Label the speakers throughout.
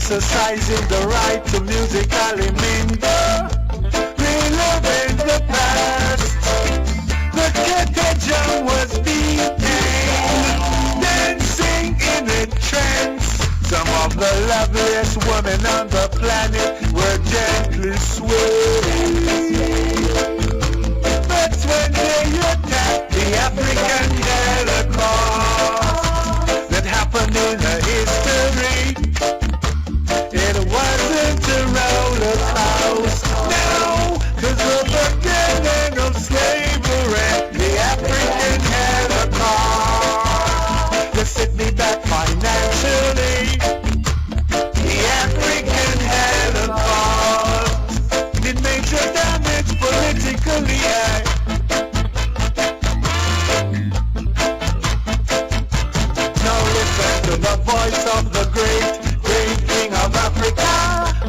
Speaker 1: exercising the right to musically mingle, reliving the past. The contagion was beating, dancing in a trance. Some of the loveliest women on the planet were gently swaying. But when they attacked the African Holocaust that happened in the history, it wasn't a roller coaster. No, 'cause the beginning of slavery, the African Holocaust, they set me back financially. The African Holocaust did major damage politically. Now listen to the voice of the great King of Africa,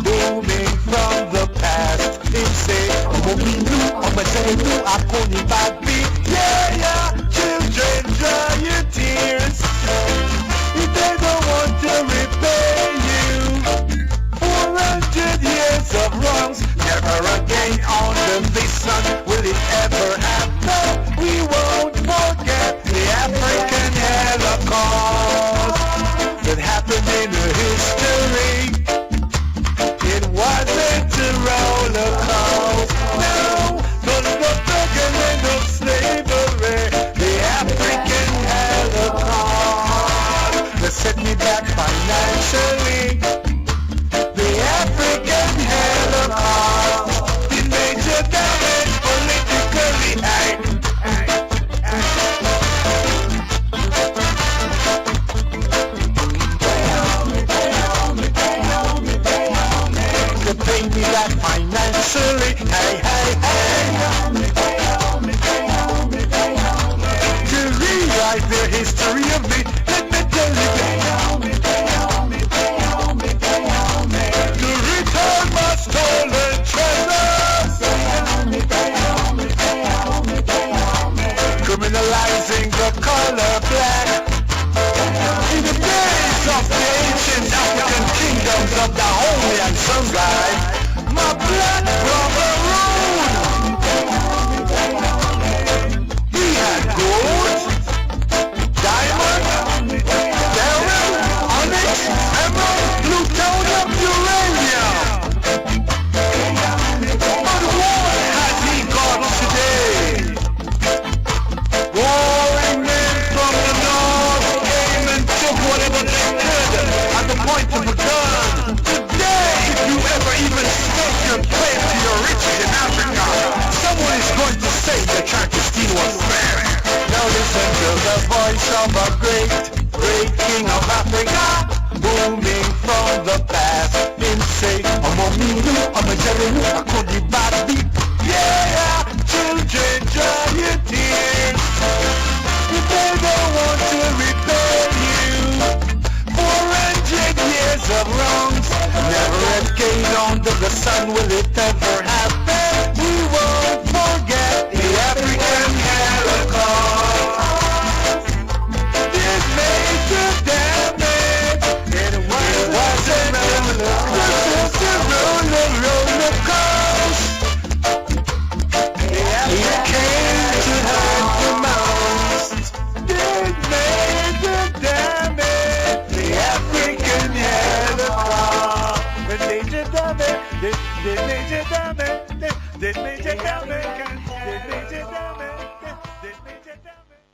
Speaker 1: booming from the past. Him say, Omominu, Omazenu, Akoni Babi. Yeah, yeah, children, dry your tears. If they don't want to repay you 400 years of wrongs, never again under this sun will it ever happen. We won't forget the African Holocaust that happened in history. It wasn't a roller coaster. No, but the beginning of slavery, the African Holocaust, that set me back financially. The African Holocaust did major damage politically. To pay me back financially. Hey, hey, hey. To rewrite the history of me, let me tell you. To return my stolen treasures. Criminalizing the color black. In the days of the ancient African kingdoms of Dahomey and Songhai, my black brother ruled. He had gold, diamond, beryl, onyx, emerald, plutonium, uranium. But what has he got today? Warring men from the north came and took whatever they could at the point of a gun. Today, if you ever even stake your claim to your riches in Africa, someone is going to say the Frankenstein was fair. Now listen to the voice of a great King of Africa, booming from the past. Him say, Omominu, Omazenu, Akoni Babi. Yeah, children, dry your tears. If they don't want to repay you 400 years of wrongs, never again under the sun will it ever happen. We won't forget the African Holocaust. It major damage. It wasn't roller coaster. He came to hurt the most. It major damage. The African Holocaust. The major damage. The major damage. The major damage. The major damage. The major damage.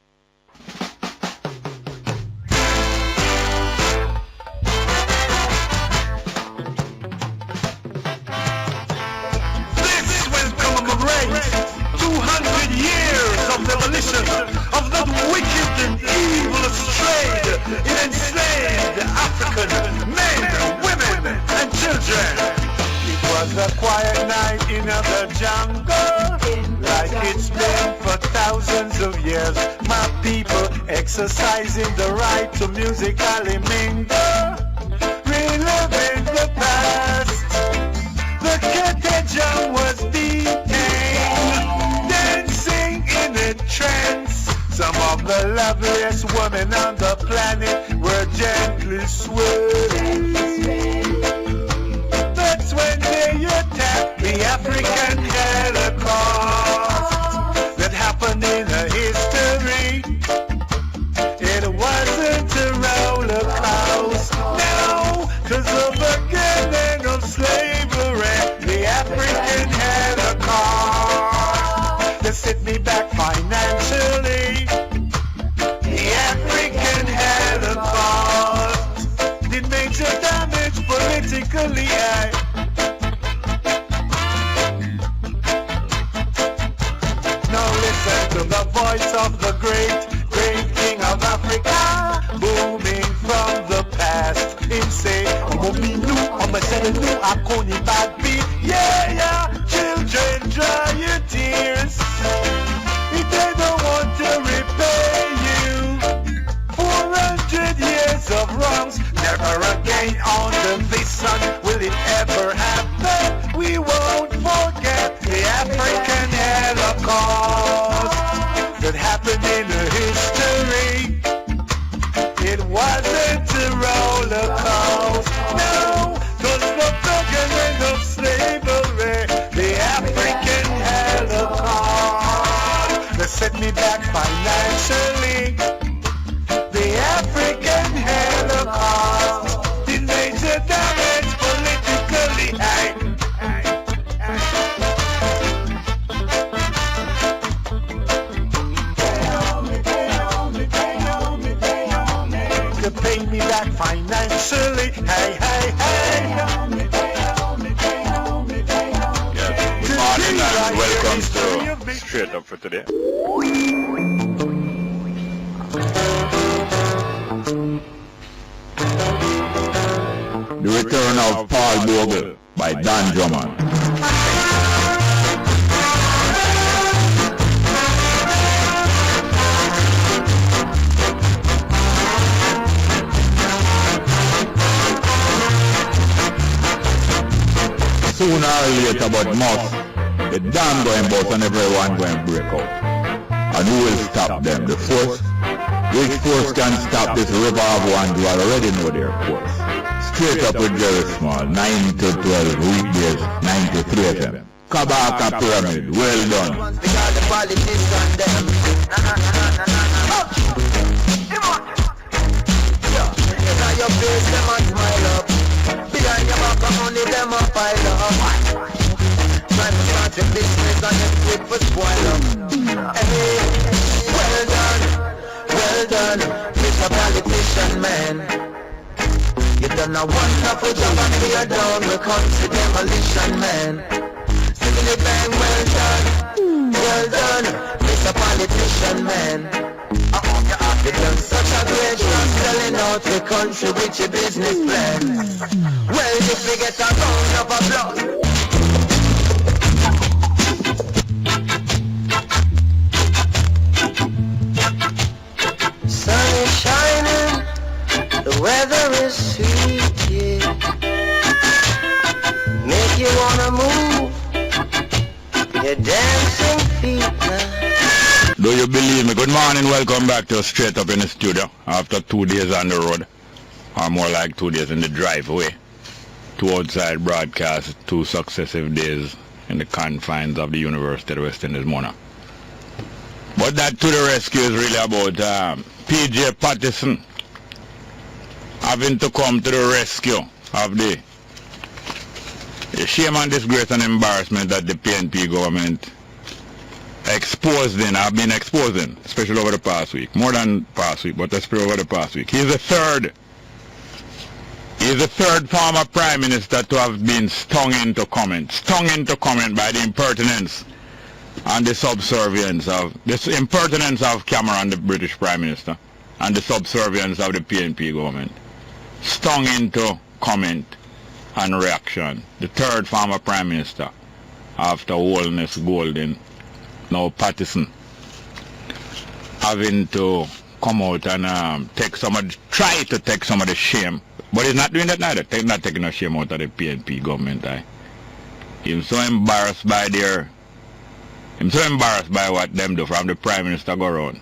Speaker 1: This will commemorate 200 years of demolition of that wicked and evil trade in enslaved African men, women, and children. It was a quiet night in the jungle, like it's been for thousands of years. My people exercising the right to musically mingle, reliving the past. The contagion was beating, dancing in a trance. Some of the loveliest women on the planet were gently swaying. beginning of slavery, the African had a cause. They set me back financially. The African had a cause. Did major damage politically. Now listen to the voice of the great king of Africa, booming from the past. Him say, yeah, children, dry your tears. If they don't want to repay you 400 years of wrongs, never again under this sun will it ever happen. We won't forget the African Holocaust that happened in history. It wasn't a roller coaster, no, 'twas the beginning of slavery, the African Holocaust. They set me back financially. The African Holocaust did major damage politically. To pay me back financially. Hey.
Speaker 2: Good morning and welcome to Straight Up for Today.
Speaker 3: The Return of Paul Bogle by Dan Drummond. Sooner or later, but must, the dam going bust and everyone going break out. And who will stop them? The force? Which force can stop this river of ones who already know their course? Straight Up with Jerry Small, 9 to 12 weekdays, 93 FM. Kabaka Pyramid, well done.
Speaker 4: Your face, them a smile up. Behind your back, money, them a pile up. Trying to start your business and then quick for spoil up. Hey, well done, Mr. Politician Man. You done a wonderful job and we are down with country demolition man. Singing bang, well done, Mr. Politician Man. You done such a great job selling out the country with your business plan. Well, if we get a round of applause. Sun is shining, the weather is sweet, yeah. Make you wanna move your dancing feet now.
Speaker 3: Do you believe me? Good morning, welcome back to Straight Up in the studio. After 2 days on the road, or more like 2 days in the driveway. 2 outside broadcasts, 2 successive days in the confines of the University of West Indies, Mona. But that to the rescue is really about P.J. Patterson having to come to the rescue of the shame and disgrace and embarrassment that the PNP government have been exposing, especially over the past week. More than past week, but especially over the past week. He's the third former Prime Minister to have been stung into comment by the impertinence and the subservience of Cameron, the British Prime Minister, and the subservience of the PNP government. Stung into comment and reaction. The third former Prime Minister after Holness, Golden, now Patterson, having to come out and try to take some of the shame, but he's not doing that neither. He's not taking no shame out of the PNP government. He's so embarrassed by what them do from the Prime Minister go around.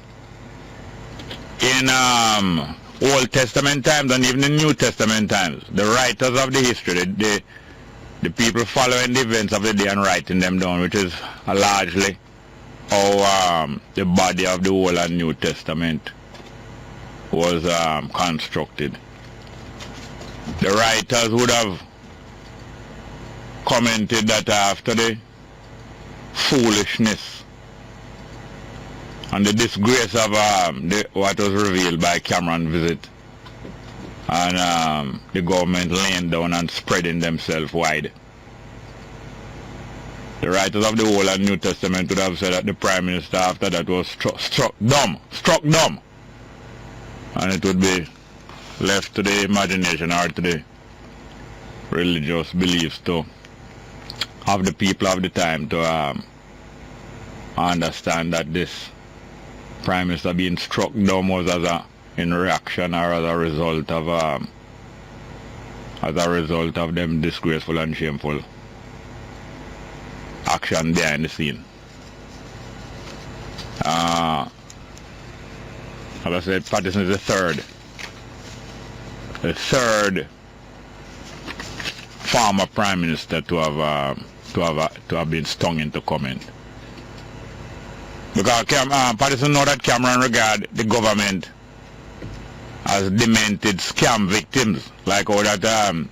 Speaker 3: In Old Testament times and even in New Testament times, the writers of the history, the people following the events of the day and writing them down, which is largely how the body of the Old and New Testament was constructed. The writers would have commented that after the foolishness and the disgrace of what was revealed by Cameron visit and the government laying down and spreading themselves wide, the writers of the Old and New Testament would have said that the Prime Minister after that was struck dumb, and it would be left to the imagination or to the religious beliefs of the people of the time to understand that this Prime Minister being struck dumb was in reaction or as a result of them disgraceful and shameful action behind the scene. As I said, Patterson is the third former Prime Minister to have been stung into comment. Because Patterson know that Cameron regard the government as demented scam victims, like all that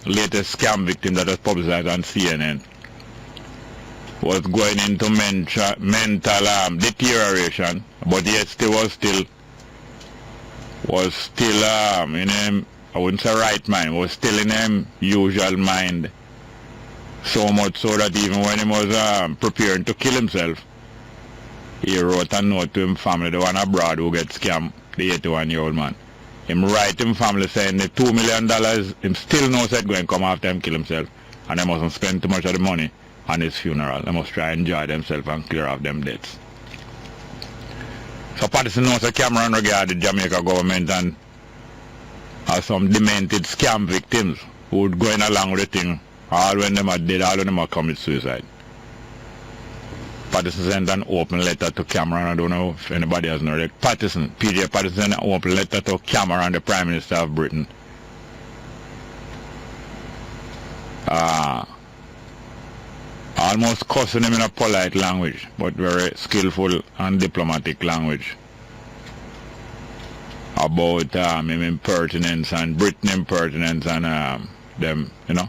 Speaker 3: latest scam victim that was publicized on CNN was going into mental deterioration, but yet was still in him, I wouldn't say right mind, was still in him usual mind, so much so that even when he was preparing to kill himself, he wrote a note to him family, the one abroad who gets scammed, the 81-year-old man. Him write him family saying the $2 million him still knows that going to come after him kill himself, and they mustn't spend too much of the money on his funeral. They must try and enjoy themselves and clear off them debts. So Patterson knows that Cameron regard the Jamaica government and as some demented scam victims who would going along with the thing, all when them are dead, all when them are commit suicide. Patterson sent an open letter to Cameron. I don't know if anybody has known it. PJ Patterson sent an open letter to Cameron, the Prime Minister of Britain. Almost cussing him in a polite language, but very skillful and diplomatic language, about him impertinence and Britain impertinence and them, you know.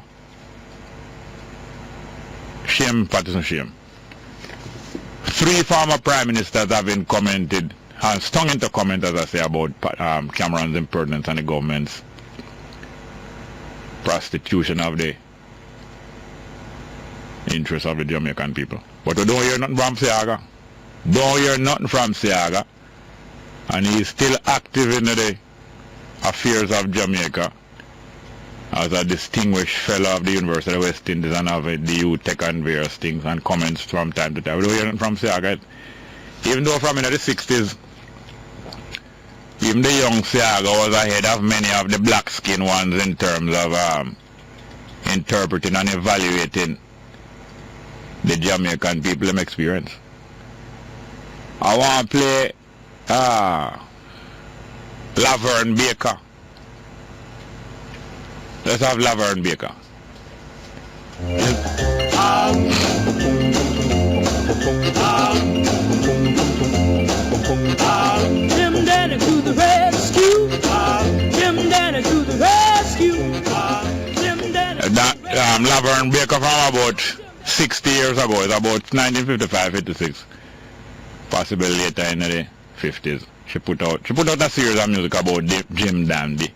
Speaker 3: Shame, Patterson, shame. 3 former Prime Ministers have been commented, stung into comment, as I say, about Cameron's impertinence and the government's prostitution of the interests of the Jamaican people. But we don't hear nothing from Seaga. Don't hear nothing from Seaga. And he's still active in the affairs of Jamaica as a distinguished fellow of the University of West Indies and of the UTech and various things and comments from time to time. We don't hear nothing from Seaga. Even though from in the 60s, even the young Seaga was ahead of many of the black skin ones in terms of interpreting and evaluating the Jamaican people experience. I want to play Laverne Baker. Let's have Laverne Baker.
Speaker 5: Jim Danny to the rescue. Jim Danny to the rescue. Jim Danny to the rescue.
Speaker 3: Laverne Baker from about 60 years ago, it's about 1955-56, possibly later in the 50s. She put out a series of music about Jim Dandy.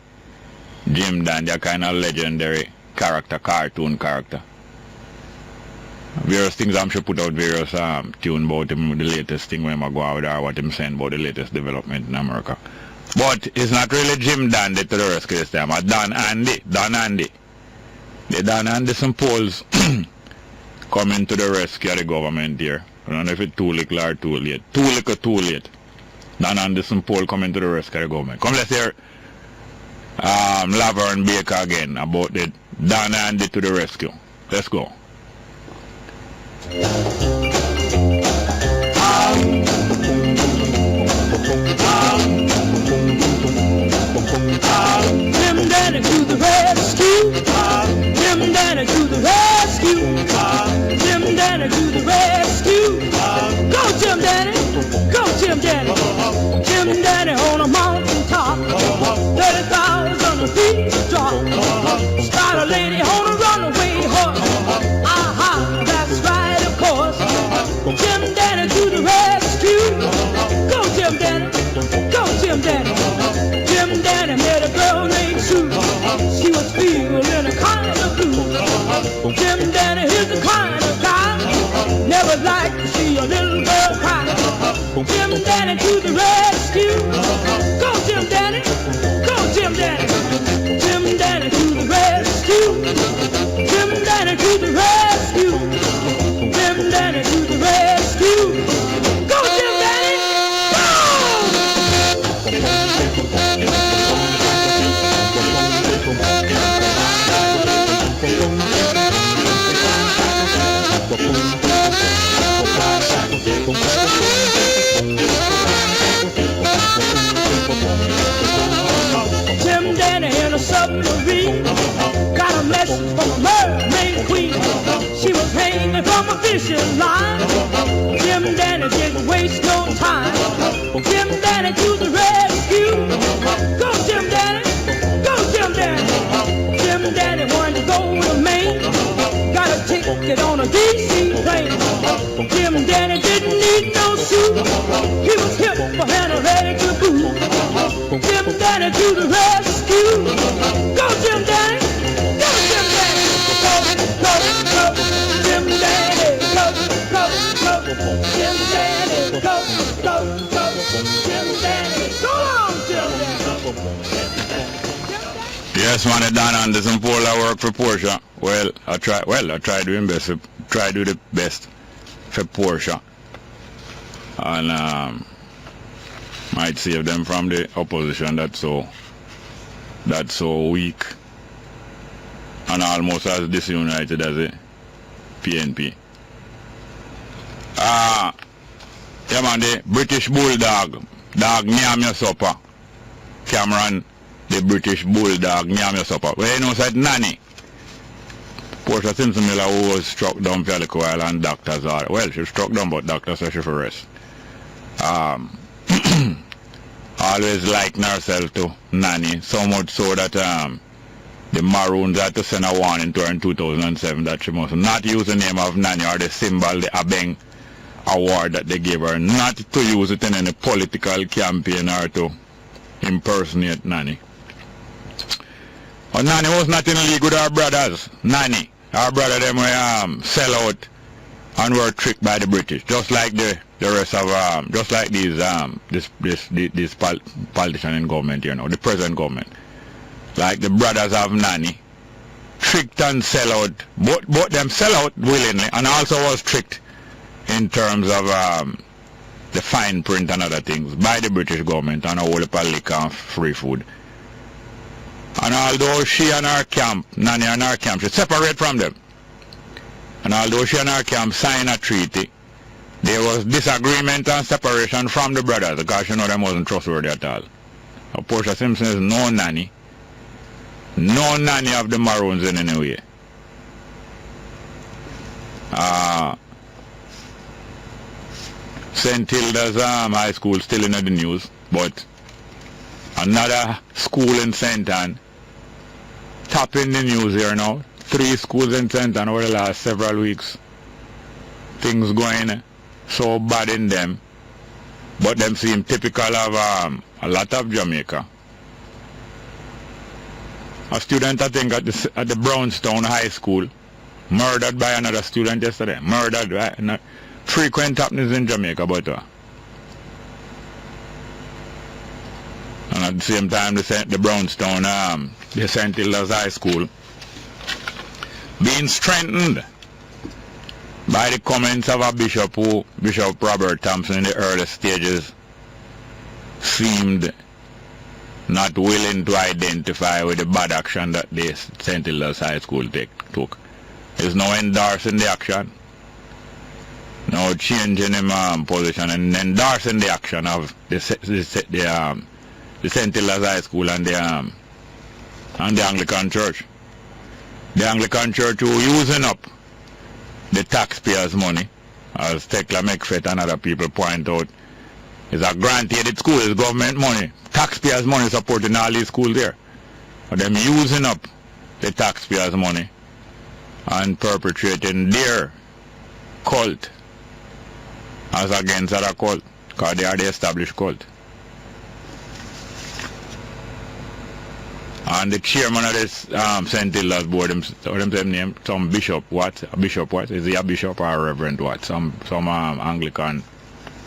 Speaker 3: Jim Dandy, a kind of legendary character, cartoon character. Various things, she put out various tune about him, the latest thing when I go out there, what him saying about the latest development in America. But it's not really Jim Dandy to the rescue this time, it's Don Andy. The Don Andy St. Paul's coming to the rescue of the government here. I don't know if it's too little or too late. Too little, too late. Don Andy St. Paul coming to the rescue of the government. Come, let's hear Laverne Baker again about the Don Andy to the rescue. Let's go.
Speaker 5: Jim Danny to the rescue. Jim Danny to the rescue. Jim Danny to the rescue. Go Jim Danny. Go Jim Danny. Jim Danny on a mountain top. 30,000 feet drop. Start a lady on a runaway horse. Aha. Jim Danny is the kind of guy never like to see a little girl cry. Jim Danny to the rescue. Go Jim Danny. Go Jim Danny. Jim Danny to the rescue. Jim Danny to the rescue. Jim Danny to the rescue. Go Jim Danny. Go! Jim Danny in a submarine got a message from a mermaid queen. She was hanging from a fishing line. Jim Danny didn't waste no time. Jim Danny to the rescue. Go Jim Danny. Go Jim Danny. Jim Danny wanted to go to Maine. Got a ticket on a DC plane. Jim Danny didn't need no suit. He was hip for and ready to boot. Jim Danny to the rescue. Go Jim Danny. Go Jim Danny. Go, go, go. Jim Danny. Go, go, go. Jim Danny. Go, go, go. Jim Danny. Go on, Jim Danny.
Speaker 3: Yes, man, I done and there's some polar work for Porsche. Well, I try doing best. Try do the best for Porsche. And might save them from the opposition that's so weak and almost as disunited as the PNP. Yeah man, the British Bulldog, dog nyam your supper. Cameron, the British Bulldog nyam your supper. Well, you know, said Nanny. Portia Simpson Miller, who was struck down for a little while, and doctors are, well, she was struck down, but doctors said she for rest. Always liking herself to Nanny, so much so that the Maroons had to send a warning to her in 2007 that she must not use the name of Nanny or the symbol, the Abeng award that they gave her, not to use it in any political campaign or to impersonate Nanny. But Nanny was not in a league with her brothers. Nanny, our brother, them were sell out and were tricked by the British, just like the rest of just like these this politician in government, you know, the present government, like the brothers of Nanny, tricked and sell out. Both them sell out willingly, and also was tricked in terms of the fine print and other things by the British government and a whole heap of liquor and free food. And although she and her camp, Nanny and her camp, she separate from them. And although she and her camp signed a treaty, there was disagreement and separation from the brothers because you know them wasn't trustworthy at all. Portia Simpson is no Nanny of the Maroons in any way. St. Hilda's High School still in the news, but another school in St. Ann topping the news here now. 3 schools in St. Ann over the last several weeks. Things going so bad in them, but them seem typical of a lot of Jamaica. A student, I think, at the Brownstown High School, murdered by another student yesterday. Murdered, right? Not frequent happenings in Jamaica, but and at the same time, the Brownstown, the St. Hilda's High School, being strengthened by the comments of a bishop Bishop Robert Thompson in the early stages seemed not willing to identify with the bad action that the St. Hilda's High School took. He's now endorsing the action, now changing his position and endorsing the action of the St. Hilda's High School and the Anglican Church. The Anglican Church who using up the taxpayers' money, as Tekla McFett and other people point out, is a grant-aided school, it's government money. Taxpayers' money supporting all these schools there. But them using up the taxpayers' money and perpetrating their cult as against other cult, because they are the established cult. And the chairman of this St. Hilda's board, them name, some bishop, what? A bishop, what? Is he a bishop or a reverend, what? Some Anglican,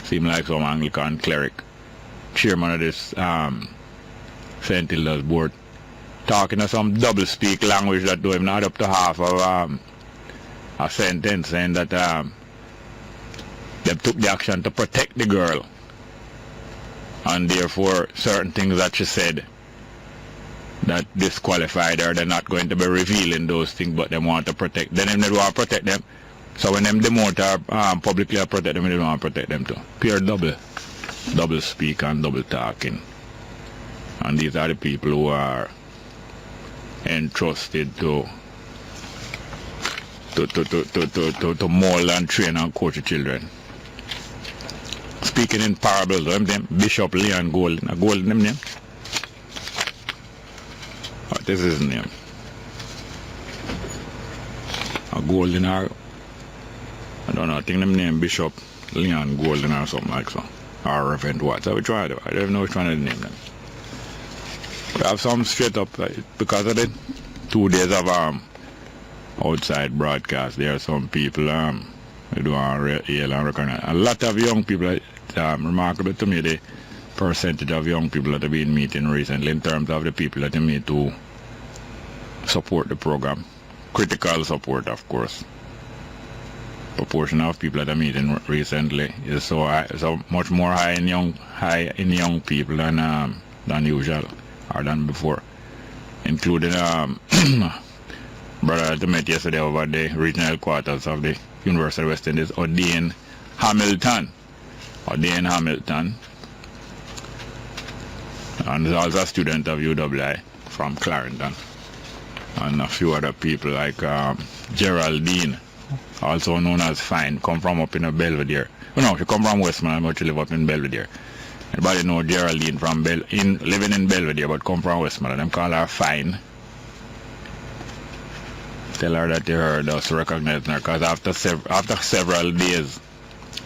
Speaker 3: seem like some Anglican cleric. Chairman of this St. Hilda's board, talking of some double-speak language that do him not up to half of a sentence, saying that they took the action to protect the girl, and therefore certain things that she said that disqualified her, they're not going to be revealing those things, but they want to protect them. Then they want to protect them. So when them demote her publicly protect them, they don't want to protect them too. Pure double speak and double talking. And these are the people who are entrusted to mold and train and coach the children. Speaking in parables, them Bishop Leon Golden, a Golden them name. What is his name? A Golden or I don't know, I think them name Bishop Leon Golden or something like so. Or Reverend what? So we try to, I don't know which one to name them. We have some straight up because of the 2 days of outside broadcast. There are some people who do hail and recognize. A lot of young people, remarkable to me the percentage of young people that have been meeting recently in terms of the people that you meet to support the program. Critical support, of course. Proportion of people that are meeting recently is so high, so much more high in young people than usual or than before, including brother that I met yesterday over the regional headquarters of the University of West Indies, O'Dane Hamilton, and he's also a student of UWI from Clarendon, and a few other people like Geraldine, also known as Fine, come from up in a Belvedere. Well, no, she come from Westmoreland, but she live up in Belvedere. Everybody know Geraldine from living in Belvedere, but come from Westmoreland. Them call her Fine. Tell her that you heard us recognizing her, because after several days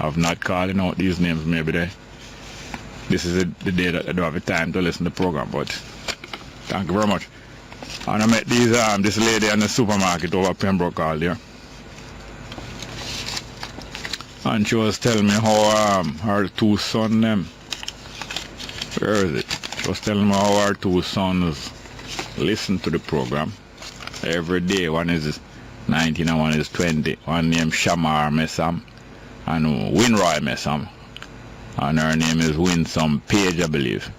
Speaker 3: of not calling out these names, maybe this is the day that I don't have the time to listen to the program. But thank you very much. And I met this lady in the supermarket over Pembroke Hall there. And she was telling me how her 2 sons, where is it? She was telling me how her 2 sons listen to the program every day. One is 19 and one is 20. One named Shamar Messam and Winroy Messam. And her name is Winsome Page, I believe.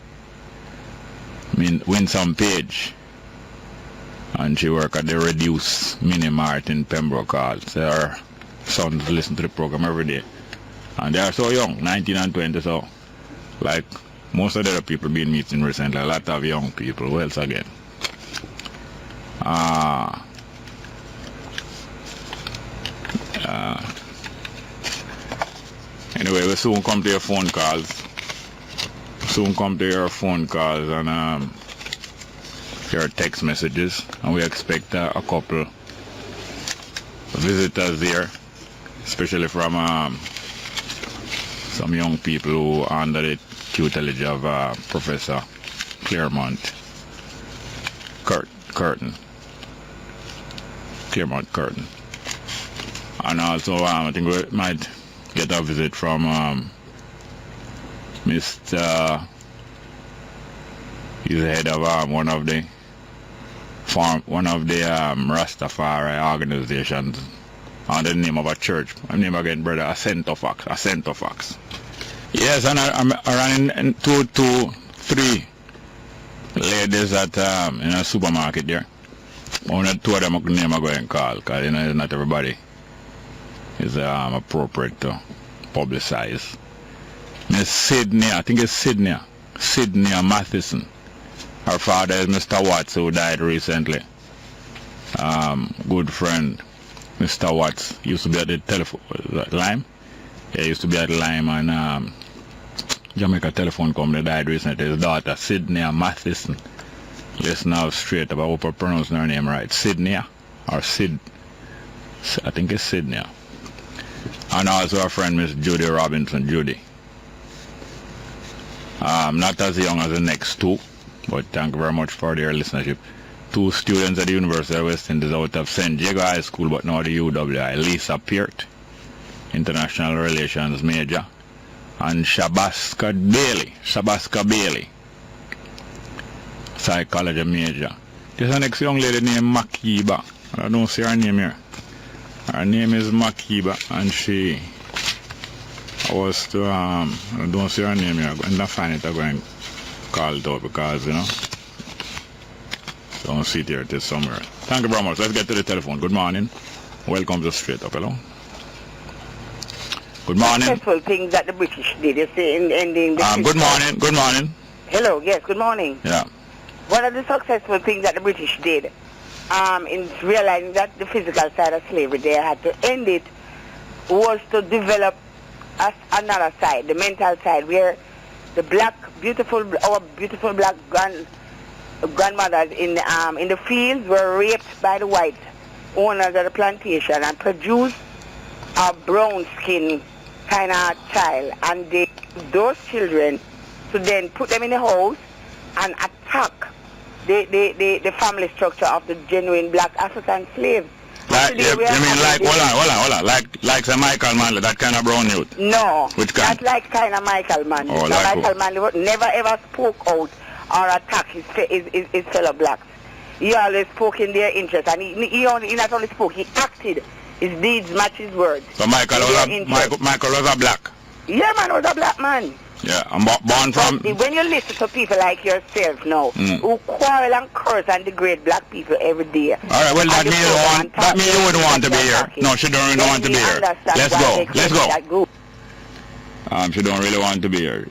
Speaker 3: Winsome Page. And she work at the Reduce Mini Mart in Pembroke Hall. So her sons listen to the program every day. And they are so young, 19 and 20, so like most of the other people been meeting recently, a lot of young people. Who else again? Anyway, we'll soon come to your phone calls. And your text messages. And we expect a couple visitors here, especially from some young people who are under the tutelage of Professor Claremont Curtin. And also I think we might get a visit from Mr. He's the head of one of the Rastafari organizations under the name of a church. My name again, brother, Ascento Fox. Yes, and I'm running 3 ladies at in a supermarket there. Only 2 of them I could name I go and call, because not everybody is appropriate to publicize. Miss Sydney, I think it's Sydney Matheson. Her father is Mr. Watts, who died recently. Good friend, Mr. Watts, used to be at the Lime. Yeah, used to be at Lime and Jamaica Telephone Company, died recently. His daughter, Sydney Matheson. Listen now straight about hope I pronounce her name right. Sydney or Sid. I think it's Sydney. And also our friend Miss Judy Robinson, Judy. Not as young as the next 2, but thank you very much for their listenership. two students at the University of West Indies out of St. Diego High School, but now the UWI, Lisa Peart, International Relations major, and Shabaska Bailey, psychology major. There's an next young lady named Makiba. I don't see her name here. Her name is Makiba, and she was to, I don't see her name here. I'm going to find it, I'm going to call it out because, you know, don't see it here, it is somewhere. Thank you very much. Let's get to the telephone. Good morning. Welcome to Straight Up. Hello. Good morning.
Speaker 6: Successful things that the British did, you see, in the
Speaker 3: good morning. Good morning.
Speaker 6: Hello, yes, good morning.
Speaker 3: Yeah.
Speaker 6: One of the successful things that the British did in realizing that the physical side of slavery, they had to end it, was to develop another side, the mental side, where the our beautiful black grandmothers in the fields were raped by the white owners of the plantation and produced a brown skin kind of child, and those children to then put them in the house and attack the family structure of the genuine black African slaves.
Speaker 3: Like, you mean like, hold on, like Sir Michael Manley, that kind of brown youth?
Speaker 6: No,
Speaker 3: which kind?
Speaker 6: not like kind of Michael Manley.
Speaker 3: Oh, like
Speaker 6: Michael Manley never ever spoke out or attacked his fellow blacks. He always spoke in their interest, and he not only spoke, he acted. His deeds match his words.
Speaker 3: So Michael was a black?
Speaker 6: Yeah, man, was a black man.
Speaker 3: Yeah, I'm born from...
Speaker 6: When you listen to people like yourself now, who quarrel and curse and degrade black people every day.
Speaker 3: All right, well, that means you wouldn't want to be here. No, she don't really want to be here. Let's go. She don't really want to be here.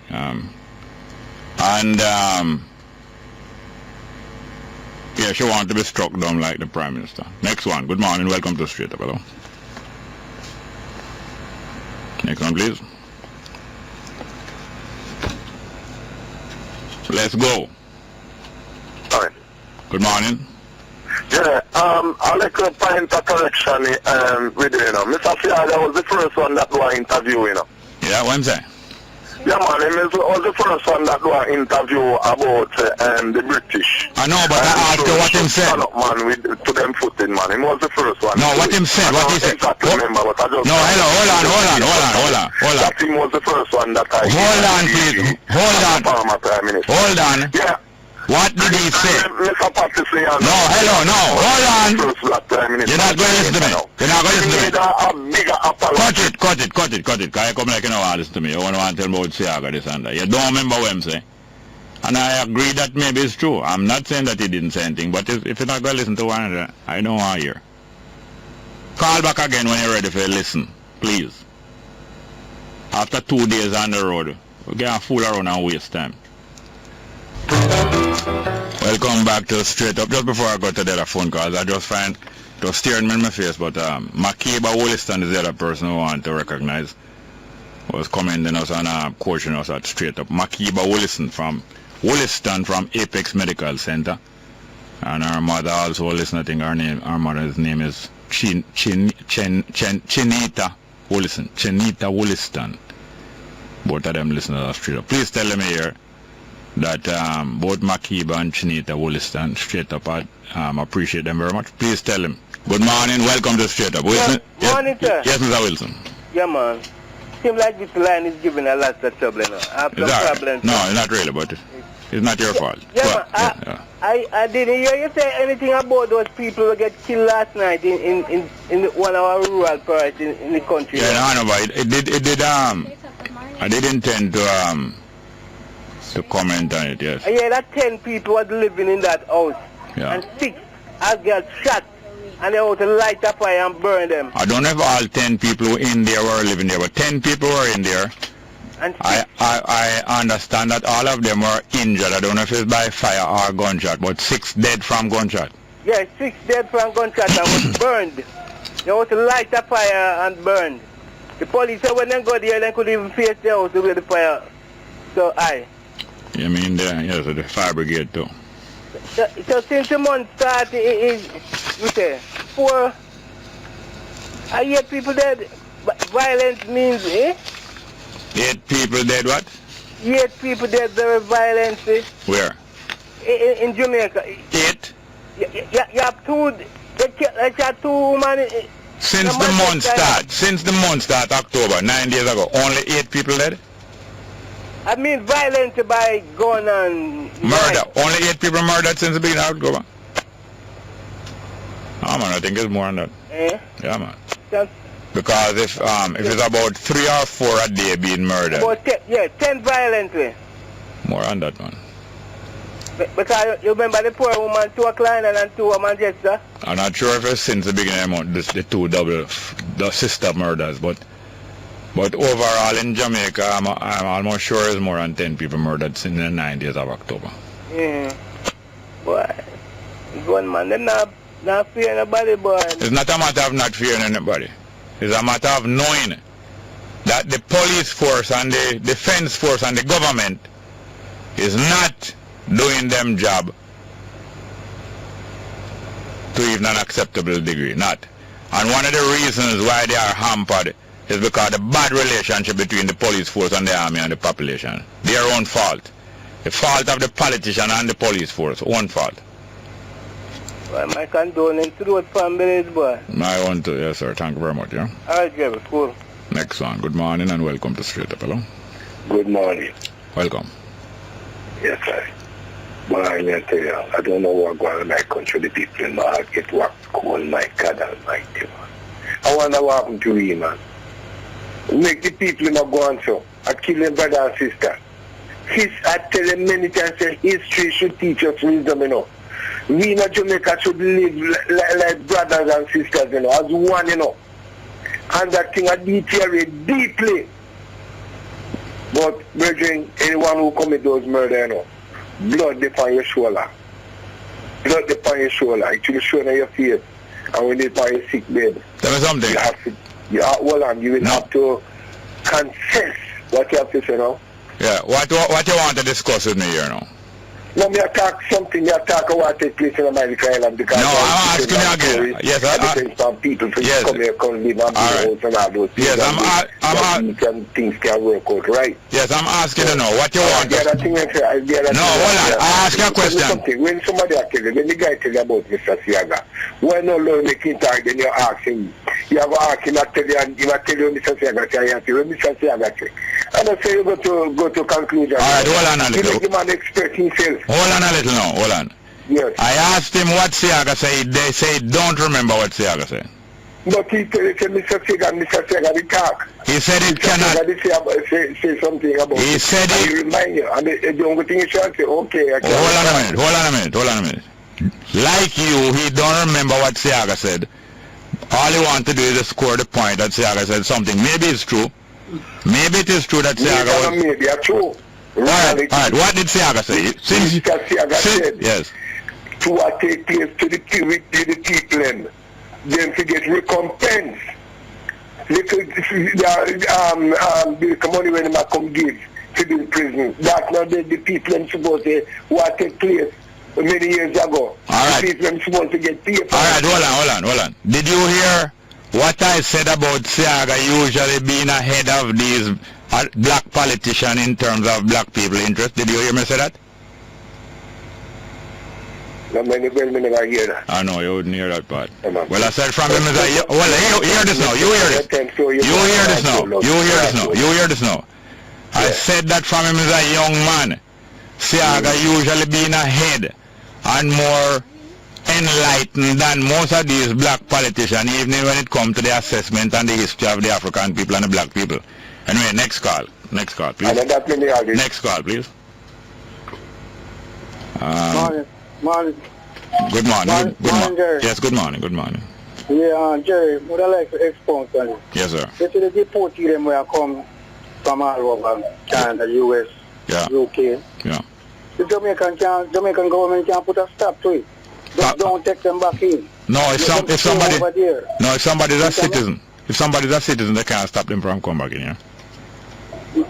Speaker 3: Yeah, she wants to be struck down like the Prime Minister. Next one. Good morning. Welcome to Straight Up. Hello. Next one, please. Let's go.
Speaker 7: All right.
Speaker 3: Good morning.
Speaker 7: Yeah, I'll make a point of correction with you, know. Mr. Fiala was the first one that was interview, you know.
Speaker 3: Yeah, what I'm saying?
Speaker 7: Yeah, man, he was the first one that was interview about the British.
Speaker 3: I know, but I asked you what him said.
Speaker 7: Man, to them footing, man. He was the first one.
Speaker 3: No, what him said, what he said.
Speaker 7: Exactly remember, but I just...
Speaker 3: No, hello, hold on.
Speaker 7: That him was the first one that I...
Speaker 3: Hold on, please. Hold on.
Speaker 7: Yeah.
Speaker 3: What did he say?
Speaker 7: Mr. Patricia.
Speaker 3: No, hold on. You're not going to listen to me. Cut it. Because you come like you don't want to listen to me. You want to tell me about Siaga, this and that. You don't remember what I'm saying. And I agree that maybe it's true. I'm not saying that he didn't say anything, but if you're not going to listen to one another, I don't want to hear. Call back again when you're ready for listen, please. After 2 days on the road, we can't fool around and waste time. Welcome back to Straight Up. Just before I go to the other phone calls, I just find it was staring me in my face, but Makiba Wollaston is the other person who I want to recognize. Was commending us and coaching us at Straight Up. Makiba Wollaston from Apex Medical Center. And her mother also listened. I think her mother's name is Chinita Wollaston. Chinita Wollaston. Both of them listen to Straight Up. Please tell them here that both Makiba and Chinita Wollaston, Straight Up, I appreciate them very much. Please tell them. Good morning, welcome to Straight Up. Wilson?
Speaker 8: Morning, sir.
Speaker 3: Yes, Mr. Wilson.
Speaker 8: Yeah, man. Seems like this line is giving a lot of trouble, you know. I have some problems.
Speaker 3: No, not really, but it's not your fault.
Speaker 8: Yeah, man. I didn't hear you say anything about those people who get killed last night in one of our rural parts in the country.
Speaker 3: Yeah, no, but it did, I did intend to comment on it, yes.
Speaker 8: Yeah, that 10 people was living in that house.
Speaker 3: Yeah.
Speaker 8: And 6 had got shot. And they had to light a fire and burn them.
Speaker 3: I don't know if all 10 people who in there were living there, but 10 people were in there.
Speaker 8: And
Speaker 3: I understand that all of them were injured. I don't know if it's by fire or gunshot, but 6 dead from gunshot.
Speaker 8: Yeah, 6 dead from gunshot and was burned. They had to light a fire and burned. The police said when they go there, they couldn't even face the house with the fire. So
Speaker 3: You mean the fire brigade too?
Speaker 8: So since the month started, we say 4. I hear people dead. Violence means,
Speaker 3: 8 people dead. What?
Speaker 8: 8 people dead. There was violence.
Speaker 3: Where?
Speaker 8: In Jamaica.
Speaker 3: 8.
Speaker 8: you have two, you have two women.
Speaker 3: Since the month start, October, 9 days ago, only 8 people dead?
Speaker 8: I mean violence by gun and...
Speaker 3: Murder. Only 8 people murdered since the beginning of October? Oh man, I think it's more than that. Yeah man. Because if it's about 3 or 4 a day being murdered.
Speaker 8: About 10 violently.
Speaker 3: More than that man.
Speaker 8: Because you remember the poor woman, 2 Klein and 2 Manchester?
Speaker 3: I'm not sure if it's since the beginning of the 2 the sister murders, but overall in Jamaica, I'm almost sure it's more than 10 people murdered since the 9 days of October.
Speaker 8: Yeah. Boy, gunman, them not fear nobody, boy.
Speaker 3: It's not a matter of not fearing anybody. It's a matter of knowing that the police force and the defense force and the government is not doing them job to even an acceptable degree, not. And one of the reasons why they are hampered is because the bad relationship between the police force and the army and the population. Their own fault. The fault of the politician and the police force, own fault.
Speaker 8: Well, my condolence to those families, boy.
Speaker 3: My own too, yes sir, thank you very much, yeah.
Speaker 8: Alright, Jerry, cool.
Speaker 3: Next one, good morning and welcome to Straight Up, hello.
Speaker 7: Good morning.
Speaker 3: Welcome.
Speaker 7: Yes, sir. But I tell you, I don't know what's going on in my country. The people in my heart get what's going, my God Almighty, man. I wonder what happened to me, man. Make the people in my go on so. I kill them brother and sister. I tell them many times that history should teach us wisdom, you know. We in Jamaica should live like brothers and sisters, you know, as one, you know. And that thing I deteriorate deeply. But, brethren, anyone who commit those murder, you know, blood upon your shoulder. Blood upon your shoulder. It will show on your face. And when it's on your sick bed.
Speaker 3: Tell me something.
Speaker 7: You will have to confess what you have to say now.
Speaker 3: Yeah, what you want to discuss with me here now?
Speaker 7: No, me attack something, you attack what take place in America Island because...
Speaker 3: No, I'm asking you again. Yes,
Speaker 7: people to
Speaker 3: yes.
Speaker 7: come here, come live and build and all those things.
Speaker 3: Yes,
Speaker 7: things can work out, right?
Speaker 3: Yes, I'm asking you now. What you want to...
Speaker 7: No, hold
Speaker 3: on. I ask you a question.
Speaker 7: When somebody tell you, when the guy tell you about Mr. Siaga, why not learn making time, then you ask him. You have to ask him, I tell you, Mr. Siaga, Mr. Siaga say. And I say you go to conclusion.
Speaker 3: All right, hold on a little.
Speaker 7: You make the man expert himself.
Speaker 3: Hold on a little now, hold on.
Speaker 7: Yes.
Speaker 3: I asked him what Siaga said. They say don't remember what Siaga said.
Speaker 7: But he said Mr. Siaga, the talk.
Speaker 3: He said it cannot.
Speaker 7: Say something about
Speaker 3: he
Speaker 7: it.
Speaker 3: Said
Speaker 7: and
Speaker 3: it.
Speaker 7: He remind you. And the only thing he should say, okay.
Speaker 3: Hold on a minute. Like you, he don't remember what Siaga said. All he want to do is to score the point that Siaga said something. Maybe it's true. Maybe it is true that Siaga was...
Speaker 7: Maybe it's true.
Speaker 3: Alright, what did Siaga say?
Speaker 7: Mr. Siaga said,
Speaker 3: yes.
Speaker 7: To what take place to the people, then to get recompense. The money when they come give to the prison. That's not the people supposed to what take place many years ago.
Speaker 3: Alright.
Speaker 7: The people supposed to get paid.
Speaker 3: Alright, hold on. Did you hear what I said about Siaga usually being ahead of these black politicians in terms of black people interest? Did you hear me say that?
Speaker 7: No, me never hear that.
Speaker 3: I know, you wouldn't hear that part. Well, I said from him, well, hear this now. You hear this. You hear this now. I said that from him as a young man. Siaga usually being ahead and more enlightened than most of these black politicians, even when it comes to the assessment and the history of the African people and the black people. Anyway, next call, please. Next call, please.
Speaker 8: Morning.
Speaker 3: Good morning.
Speaker 8: Jerry.
Speaker 3: Yes, good morning.
Speaker 8: Yeah, Jerry, would I like to expound on it?
Speaker 3: Yes, sir.
Speaker 8: You see the deportee them where I come from all over Canada, US, UK.
Speaker 3: Yeah.
Speaker 8: The Jamaican government can put a stop to it. Don't take them back in.
Speaker 3: No, if somebody's a citizen. If somebody's a citizen, they can't stop them from coming back in here.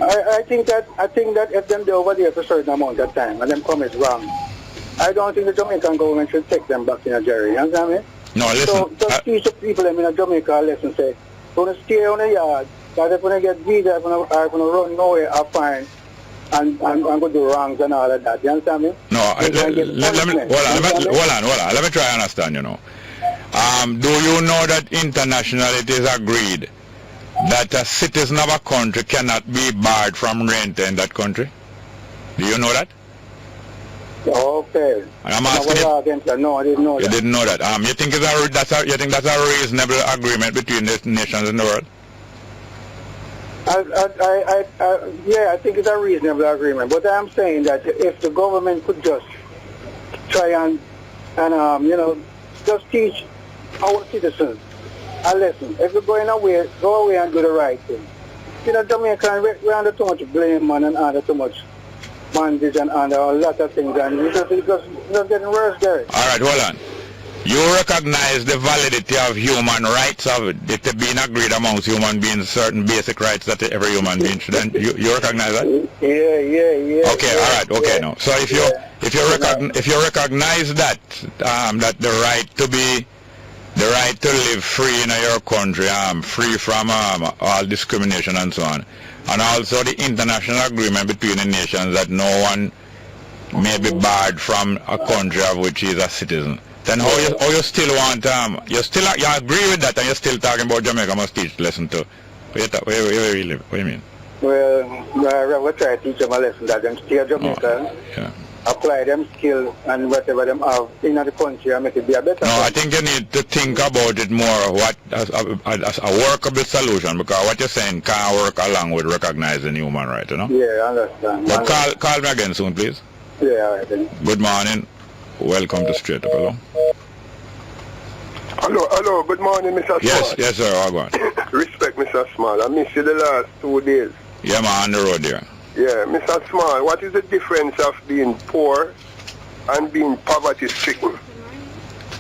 Speaker 8: I think that if them they're over there for a certain amount of time and them come is wrong, I don't think the Jamaican government should take them back in Nigeria. You understand me?
Speaker 3: No, listen.
Speaker 8: So just teach the people in Jamaica a lesson. Say, don't stay on the yard. Because if when they get visa, if they run nowhere, I find and go do wrongs and all of that. You understand me?
Speaker 3: No, let me Let me try to understand, you know. Do you know that internationally it is agreed that a citizen of a country cannot be barred from renting in that country? Do you know that?
Speaker 8: Okay.
Speaker 3: I'm asking you.
Speaker 8: No, I didn't know that.
Speaker 3: You didn't know that. You think that's a reasonable agreement between the nations in the world?
Speaker 8: Yeah, I think it's a reasonable agreement. But I'm saying that if the government could just try and you know, just teach our citizens a lesson. If we're going away, go away and do the right thing. You know, Jamaica, we're under too much blame, man, and under too much bondage and under a lot of things, and it's just getting worse there.
Speaker 3: All right, hold on. You recognize the validity of human rights, of it being agreed amongst human beings, certain basic rights that every human being should. You recognize that?
Speaker 8: Yeah.
Speaker 3: Okay, all right, okay, now. So if you recognize that that the right to live free in your country, free from all discrimination and so on, and also the international agreement between the nations that no one may be barred from a country of which he is a citizen, then how you still want you agree with that, and you're still talking about Jamaica must teach lesson too? What do you mean?
Speaker 8: Well, we try to teach them a lesson that them stay in Jamaica.
Speaker 3: Yeah.
Speaker 8: Apply them skills and whatever them have in the country and make it be a better.
Speaker 3: No, I think you need to think about it more as a workable solution, because what you're saying can't work along with recognizing human rights, you know?
Speaker 8: Yeah, I understand.
Speaker 3: But call me again soon, please.
Speaker 8: Yeah, all right then.
Speaker 3: Good morning. Welcome to Straight Up.
Speaker 7: Hello, good morning, Mr. Small.
Speaker 3: Yes, sir, I'll go on.
Speaker 7: Respect, Mr. Small. I missed you the last 2 days.
Speaker 3: Yeah, man, on the road there.
Speaker 7: Yeah, Mr. Small, what is the difference of being poor and being poverty-stricken?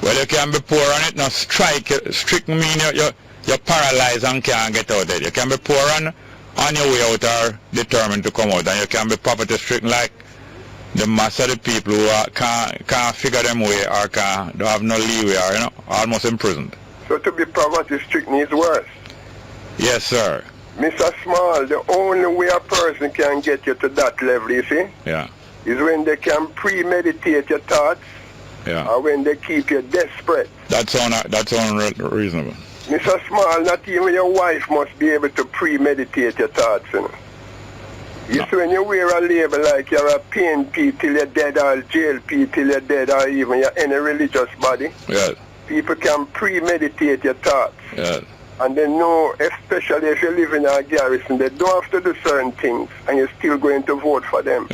Speaker 3: Well, you can be poor and it not stricken mean you're paralyzed and can't get out of it. You can be poor and on your way out or determined to come out, and you can be poverty-stricken like the mass of the people who can't figure them way or don't have no leeway or, you know, almost imprisoned.
Speaker 7: So to be poverty-stricken is worse?
Speaker 3: Yes, sir.
Speaker 7: Mr. Small, the only way a person can get you to that level, you see, is when they can premeditate your thoughts, or when they keep you desperate.
Speaker 3: That sound reasonable.
Speaker 7: Mr. Small, not even your wife must be able to premeditate your thoughts, you know. You see, when you wear a label like you're a PNP till you're dead, or JLP till you're dead, or even you're any religious body, people can premeditate your thoughts. And they know, especially if you live in a garrison, they don't have to do certain things, and you're still going to vote for them.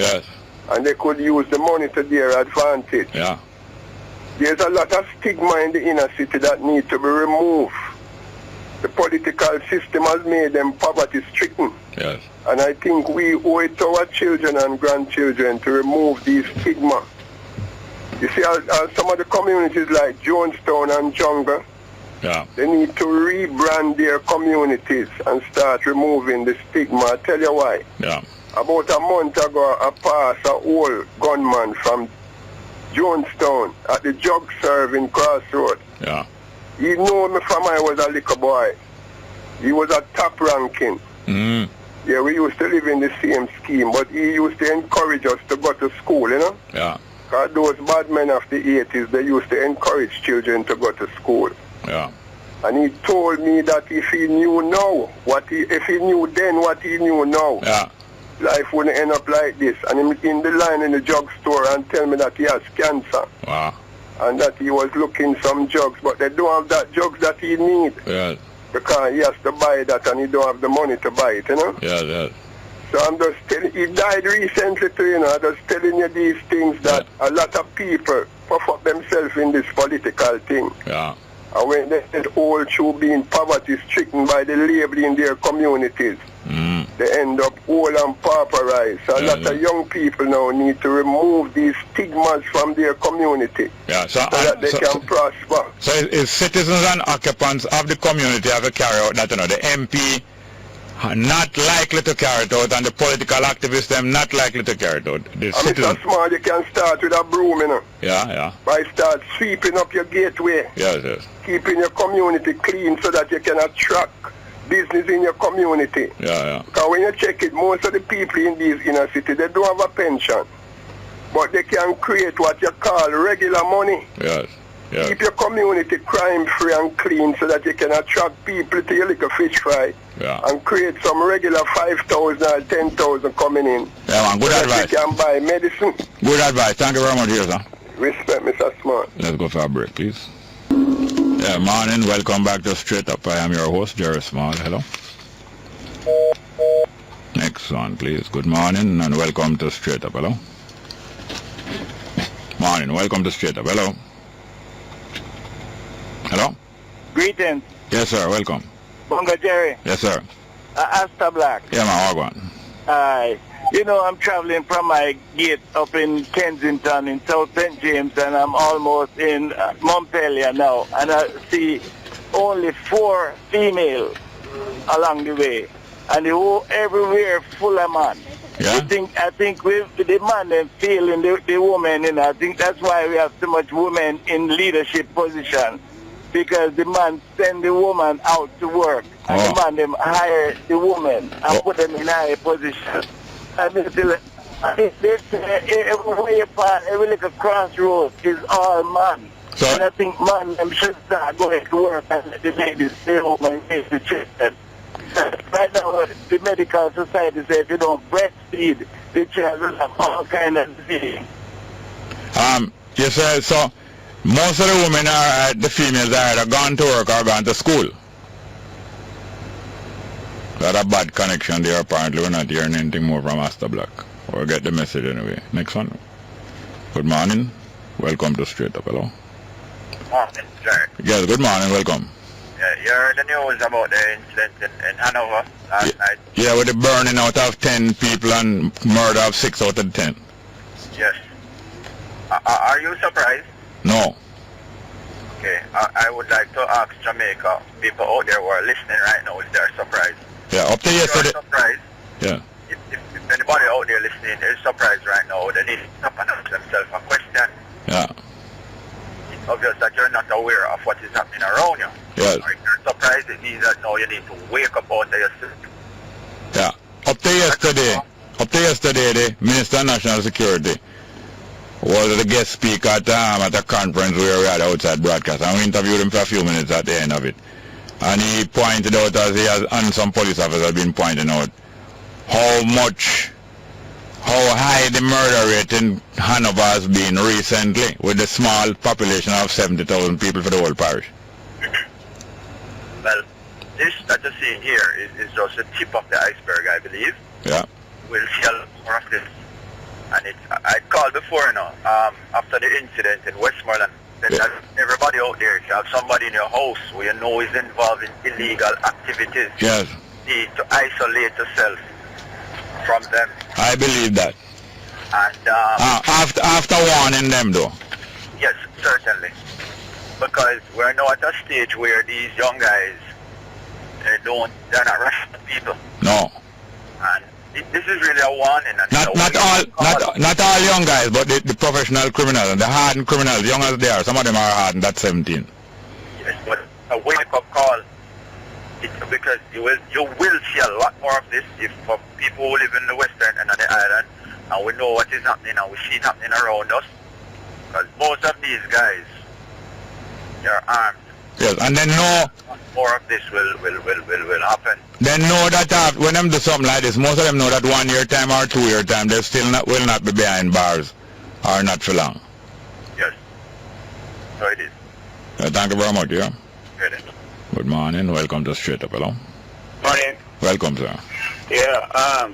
Speaker 7: And they could use the money to their advantage. There's a lot of stigma in the inner city that needs to be removed. The political system has made them poverty-stricken. And I think we owe it to our children and grandchildren to remove these stigma. You see, some of the communities like Jonestown and Jungle, they need to rebrand their communities and start removing the stigma. I'll tell you why. About a month ago, I passed an old gunman from Jonestown at the Jug Serve in Crossroad. He knew me from I was a little boy. He was a top ranking. Yeah, we used to live in the same scheme, but he used to encourage us to go to school, you know? Because those bad men of the 80s, they used to encourage children to go to school. And he told me that if he knew now, if he knew then what he knew now, life wouldn't end up like this. And he in the line in the drug store and tell me that he has cancer. And that he was looking some drugs, but they don't have that drugs that he needs. Because he has to buy that and he don't have the money to buy it, you know? So I'm just telling he died recently too, you know, I'm just telling you these things that a lot of people puff up themselves in this political thing. And when they get all through being poverty-stricken by the label in their communities, they end up old and pauperized. So a lot of young people now need to remove these stigmas from their community so that they can prosper.
Speaker 3: So if citizens and occupants of the community have to carry out that, you know, the MP not likely to carry it out, and the political activists them not likely to carry it out.
Speaker 7: Mr. Small, you can start with a broom, you know. By start sweeping up your gateway. Keeping your community clean so that you can attract business in your community.
Speaker 3: Yeah.
Speaker 7: Because when you check it, most of the people in these inner cities, they don't have a pension. But they can create what you call regular money.
Speaker 3: Yes. Yes.
Speaker 7: Keep your community crime-free and clean so that you can attract people to your little fish fry.
Speaker 3: Yeah.
Speaker 7: And create some regular 5,000 or 10,000 coming in.
Speaker 3: Yeah, man. Good
Speaker 7: so
Speaker 3: advice.
Speaker 7: that you can buy medicine.
Speaker 3: Good advice. Thank you very much, sir.
Speaker 7: Respect, Mr. Smart.
Speaker 3: Let's go for a break, please. Yeah, morning. Welcome back to Straight Up. I am your host, Jerry Small. Hello. Next one, please. Good morning and welcome to Straight Up. Hello. Morning. Welcome to Straight Up. Hello. Hello.
Speaker 9: Greetings.
Speaker 3: Yes, sir. Welcome.
Speaker 9: Bunga Jerry.
Speaker 3: Yes, sir.
Speaker 9: Asta Black.
Speaker 3: Yeah, man. What
Speaker 9: Hi. You know, I'm traveling from my gate up in Kensington in South St. James, and I'm almost in Montpelier now, and I see only 4 females along the way, and the whole everywhere full of men.
Speaker 3: Yeah.
Speaker 9: I think with the man and feeling the woman, you know, I think that's why we have so much women in leadership positions, because the man send the woman out to work, and the man them hire the woman and put them in higher position. I mean, every part, every little crossroads is all man.
Speaker 3: So,
Speaker 9: and I think man them should start going to work and let the ladies stay home and raise the children. Right now, the medical society says if you don't breastfeed, the child will have all kind of disease.
Speaker 3: Yes, sir. So, most of the women are, the females are either gone to work or gone to school. Got a bad connection there apparently. We're not hearing anything more from Asta Black. We'll get the message anyway. Next one. Good morning. Welcome to Straight Up. Hello.
Speaker 10: Morning, sir.
Speaker 3: Yes, good morning. Welcome.
Speaker 10: Yeah, you heard the news about the incident in Hanover last night?
Speaker 3: Yeah, with the burning out of 10 people and murder of 6 out of 10.
Speaker 10: Yes. Are you surprised?
Speaker 3: No.
Speaker 10: Okay, I would like to ask Jamaica, people out there who are listening right now, if they're surprised.
Speaker 3: Yeah, up to yesterday.
Speaker 10: If you're surprised,
Speaker 3: Yeah.
Speaker 10: if anybody out there listening is surprised right now, they need to stop and ask themselves a question.
Speaker 3: Yeah.
Speaker 10: It's obvious that you're not aware of what is happening around you.
Speaker 3: Yes.
Speaker 10: Or if you're surprised, it means that now you need to wake up out of your sleep.
Speaker 3: Yeah. Up to yesterday, the Minister of National Security was the guest speaker at a conference where we had outside broadcast, and we interviewed him for a few minutes at the end of it. And he pointed out, as he has, and some police officers have been pointing out, how high the murder rate in Hanover has been recently, with the small population of 70,000 people for the whole parish.
Speaker 10: Well, this that you're seeing here is just the tip of the iceberg, I believe.
Speaker 3: Yeah.
Speaker 10: We'll see a lot more of this. And I called before, after the incident in Westmoreland, that everybody out there, if you have somebody in your house who you know is involved in illegal activities,
Speaker 3: Yes.
Speaker 10: you need to isolate yourself from them.
Speaker 3: I believe that.
Speaker 10: And
Speaker 3: after warning them, though.
Speaker 10: yes, certainly. Because we're now at a stage where these young guys, they're not rational people.
Speaker 3: No.
Speaker 10: And this is really a warning. And
Speaker 3: Not all young guys, but the professional criminals and the hardened criminals, young as they are, some of them are hardened at 17.
Speaker 10: Yes, but a wake-up call, because you will see a lot more of this if for people who live in the western end of the island, and we know what is happening and we see it happening around us, because most of these guys, they're armed.
Speaker 3: Yes, and then know
Speaker 10: more of this will happen.
Speaker 3: Then know that when them do something like this, most of them know that 1 year time or 2 year time, they still will not be behind bars, or not for long.
Speaker 10: Yes. So it is.
Speaker 3: Thank you very much, yeah.
Speaker 10: Good.
Speaker 3: Good morning, welcome to Straight Up, hello.
Speaker 8: Morning.
Speaker 3: Welcome, sir.
Speaker 8: Yeah,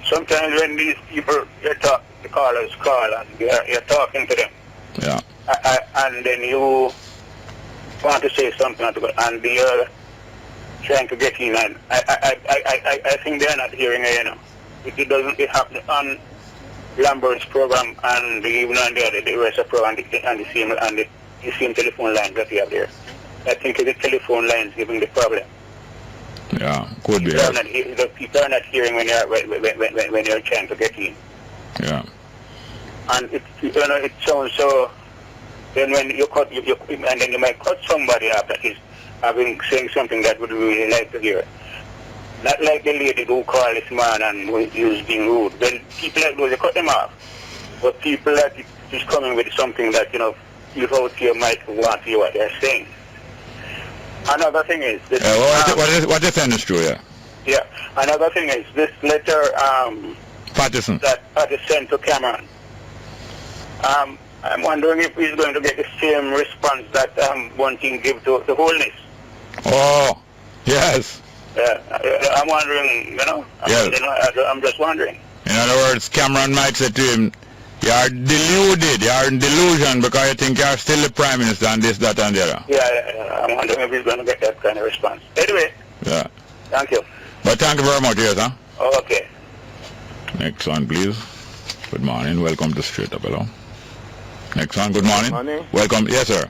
Speaker 8: sometimes when these people, the callers call and you're talking to them.
Speaker 3: Yeah.
Speaker 8: And then you want to say something and they're trying to get in, and I think they're not hearing it, you know. It happens on Lambert's program and even on the rest of the program and the same telephone lines that you have there. I think the telephone lines giving the problem.
Speaker 3: Yeah, could be.
Speaker 8: People are not hearing when you're trying to get in.
Speaker 3: Yeah.
Speaker 8: And it sounds so. Then when you cut, and then you might cut somebody after this,
Speaker 11: I've been saying something that would really like to hear. Not like the lady who called this man and he was being rude. Then people like those, they cut them off. But people that is coming with something that, without you might want to hear what they're saying. Another thing is... This,
Speaker 3: what is saying is true, yeah?
Speaker 11: Yeah. Another thing is this letter
Speaker 3: Patterson.
Speaker 11: That Patterson sent to Cameron. I'm wondering if he's going to get the same response that one thing give to the Wholeness.
Speaker 3: Oh, yes.
Speaker 11: I'm wondering,
Speaker 3: Yes.
Speaker 11: I'm just wondering.
Speaker 3: In other words, Cameron might say to him, you are deluded, you are in delusion because you think you are still the Prime Minister and this, that and the other.
Speaker 11: Yeah, I'm wondering if he's going to get that kind of response. Anyway.
Speaker 3: Yeah.
Speaker 11: Thank you.
Speaker 3: But thank you very much, yes, huh?
Speaker 11: Oh, okay.
Speaker 3: Next one, please. Good morning. Welcome to Straight Up. Hello. Next one. Good morning.
Speaker 12: Morning.
Speaker 3: Welcome. Yes, sir.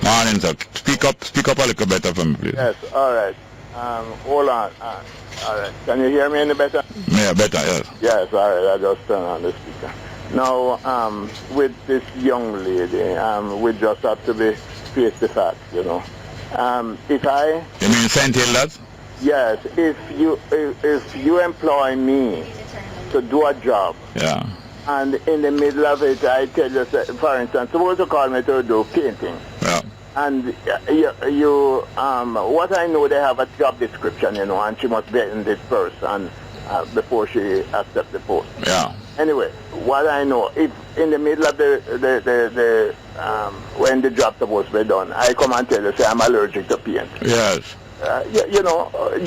Speaker 3: Morning, sir. Speak up a little better for me, please.
Speaker 12: Yes, all right. Hold on. All right. Can you hear me any better?
Speaker 3: Yeah, better, yes.
Speaker 12: Yes, all right. I just turn on the speaker. Now, with this young lady, we just have to be face the facts, If I...
Speaker 3: You mean St. Hilda's?
Speaker 12: Yes. If you employ me to do a job...
Speaker 3: Yeah.
Speaker 12: And in the middle of it, I tell you, for instance, suppose you call me to do painting.
Speaker 3: Yeah.
Speaker 12: And what I know, they have a job description, and she must be in this person before she accepts the post.
Speaker 3: Yeah.
Speaker 12: Anyway, what I know, if in the middle of the when the job's supposed to be done, I come and tell you, say I'm allergic to paint.
Speaker 3: Yes.
Speaker 12: You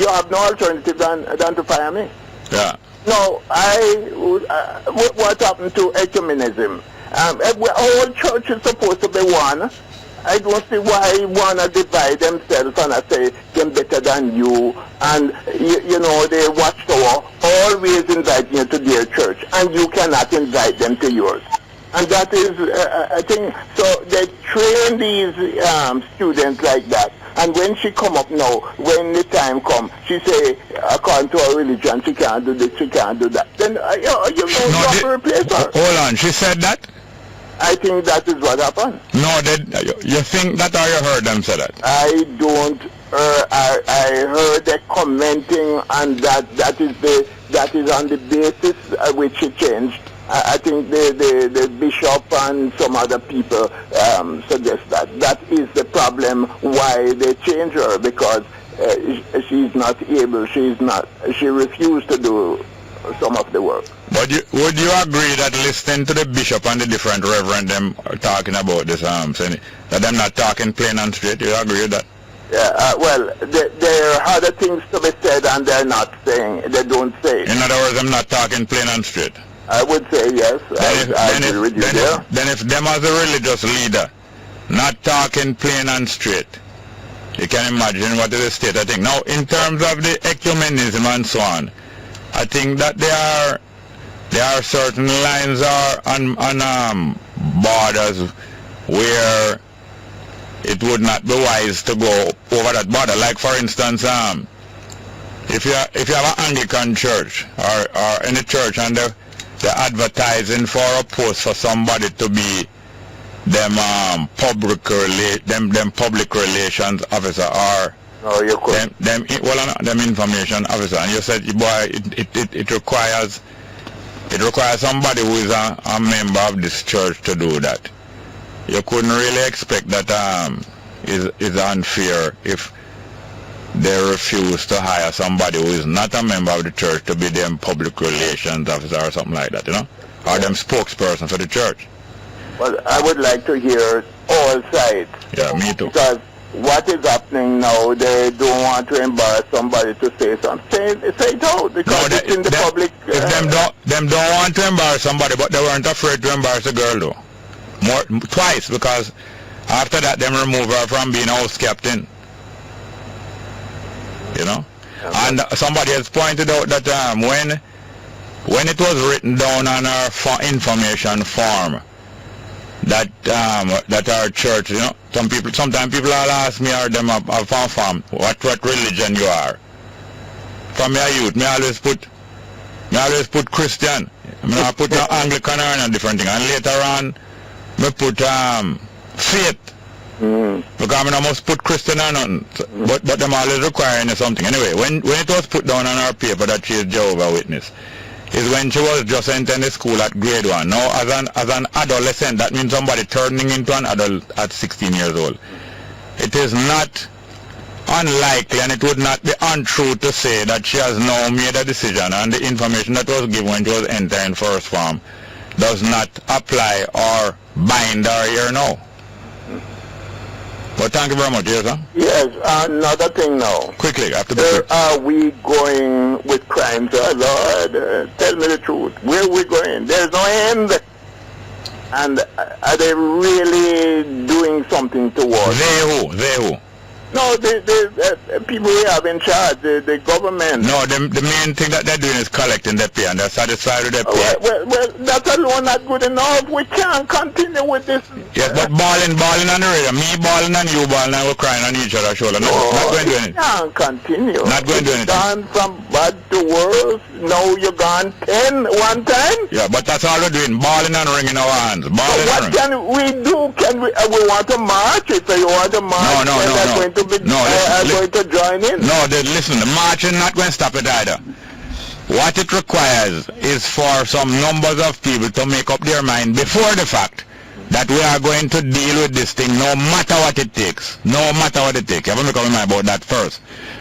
Speaker 12: have no alternative than to fire me.
Speaker 3: Yeah.
Speaker 12: No, what happened to ecumenism? All church is supposed to be one. I don't see why one divide themselves and say them better than you. And, they watchtower always invite you to their church, and you cannot invite them to yours. And that is, I think, so they train these students like that. And when she come up now, when the time come, she say, according to her religion, she can't do this, she can't do that. Then, you have to replace her.
Speaker 3: Hold on, she said that?
Speaker 12: I think that is what happened.
Speaker 3: No, you think that or you heard them say that?
Speaker 12: I don't. I heard them commenting, and that is on the basis which she changed. I think the bishop and some other people suggest that is the problem why they change her, because she's not able. She refused to do some of the work.
Speaker 3: But would you agree that listening to the bishop and the different reverend them talking about this, saying that them not talking plain and straight? You agree with that?
Speaker 12: Yeah. Well, there are other things to be said, and they're not saying. They don't say.
Speaker 3: In other words, I'm not talking plain and straight.
Speaker 12: I would say yes. I agree with you there.
Speaker 3: Then if them as a religious leader not talking plain and straight, you can imagine what is the state I think. Now, in terms of the ecumenism and so on, I think that there are certain lines on borders where it would not be wise to go over that border. Like for instance, if you have an Anglican church or any church and they're advertising for a post for somebody to be them public relations officer or them information officer, and you said, boy, it requires somebody who is a member of this church to do that. You couldn't really expect that is unfair if they refuse to hire somebody who is not a member of the church to be them public relations officer or something like that, or them spokesperson for the church.
Speaker 12: Well, I would like to hear all sides.
Speaker 3: Yeah, me too.
Speaker 12: Because what is happening now, they don't want to embarrass somebody to say something. Say it out, because it's in the public.
Speaker 3: If them don't want to embarrass somebody, but they weren't afraid to embarrass the girl though. Twice, because after that, them remove her from being house captain. And somebody has pointed out that when it was written down on our information form that our church, sometimes people will ask me or them a form what religion you are. From your youth, me always put Christian. I put no Anglican or a different thing, and later on me put faith. Because I mean, I must put Christian on nothing. But them always requiring something. Anyway, when it was put down on her paper that she is Jehovah's Witness, is when she was just entering the school at grade 1. Now, as an adolescent, that means somebody turning into an adult at 16 years old. It is not unlikely, and it would not be untrue to say that she has now made a decision, and the information that was given when she was entering first form does not apply or bind her here now. But thank you very much, yes, sir?
Speaker 12: Yes, another thing now.
Speaker 3: Quickly, after
Speaker 12: Where are we going with crimes? Oh, Lord, tell me the truth. Where are we going? There's no end. And are they really doing something towards it?
Speaker 3: They who?
Speaker 12: No, the people we have in charge, the government.
Speaker 3: No, the main thing that they're doing is collecting their pay, and they're satisfied with their pay.
Speaker 12: Well, that alone not good enough. We can't continue with this.
Speaker 3: Yes, but balling on the radio, me balling and you balling, and we're crying on each other's shoulder. Not going to do anything.
Speaker 12: Can't continue.
Speaker 3: Not going to do anything.
Speaker 12: Gone from bad to worse. Now you're gone 10 one time.
Speaker 3: Yeah, but that's all we're doing, balling and ringing our hands.
Speaker 12: What can we do? Can we want to march? If you want to march,
Speaker 3: No.
Speaker 12: going to join in?
Speaker 3: No, listen, the march is not going to stop it either. What it requires is for some numbers of people to make up their mind before the fact that we are going to deal with this thing no matter what it takes. No matter what it takes. You have to make up your mind about that first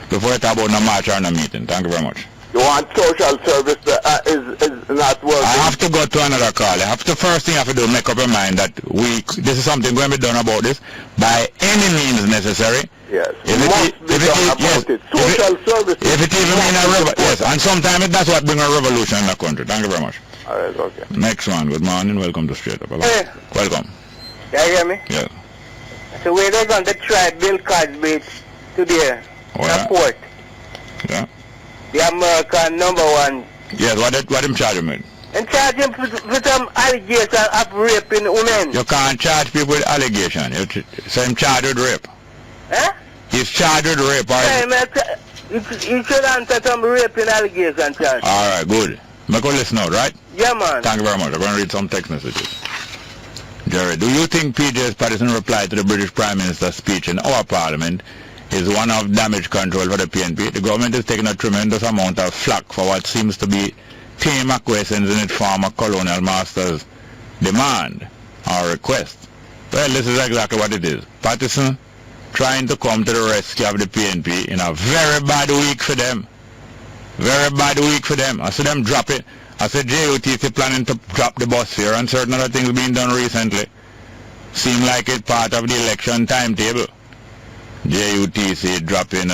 Speaker 3: before you talk about no march or no meeting. Thank you very much.
Speaker 12: You want social service is not working?
Speaker 3: I have to go to another call. First thing I have to do is make up your mind that this is something going to be done about this by any means necessary.
Speaker 12: Yes. Social service.
Speaker 3: If it even means a revolution. Yes, and sometimes that's what brings a revolution in the country. Thank you very much.
Speaker 12: All right, okay.
Speaker 3: Next one. Good morning. Welcome to Straight Up. Hello.
Speaker 13: Hey.
Speaker 3: Welcome.
Speaker 13: You hear me?
Speaker 3: Yeah.
Speaker 13: So where they going to try Bill Cosby today? Report.
Speaker 3: Yeah.
Speaker 13: The American #1.
Speaker 3: Yes, what him charge him with?
Speaker 13: And charge him for some allegation of raping women.
Speaker 3: You can't charge people with allegation. So him charged with rape.
Speaker 13: Huh?
Speaker 3: He's charged with rape.
Speaker 13: You should answer some raping allegation charge.
Speaker 3: All right, good. Make a listen out, right?
Speaker 13: Yeah, man.
Speaker 3: Thank you very much. I'm going to read some text messages. Jerry, do you think P.J. Patterson reply to the British Prime Minister's speech in our Parliament is one of damage control for the PNP? The government is taking a tremendous amount of flack for what seems to be tame acquiescence in its former colonial master's demand or request. Well, this is exactly what it is. Patterson trying to come to the rescue of the PNP in a very bad week for them. Very bad week for them. I see them drop it. I said JUTC planning to drop the bus fare and certain other things being done recently. Seem like it's part of the election timetable. JUTC dropping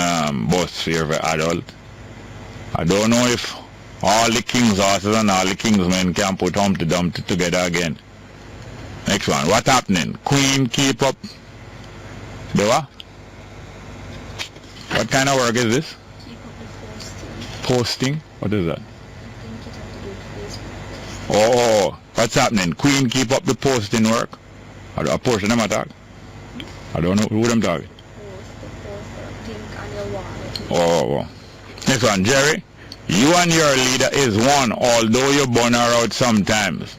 Speaker 3: bus fare for adult. I don't know if all the king's horses and all the king's men can put Humpty Dumpty together again. Next one. What's happening? Queen keep up. The what? What kind of work is this? Posting? What is that? Oh, what's happening? Queen keep up the posting work? A portion of them attack? I don't know who them talking. Oh. Next one, Jerry. You and your leader is one, although you burn her out sometimes.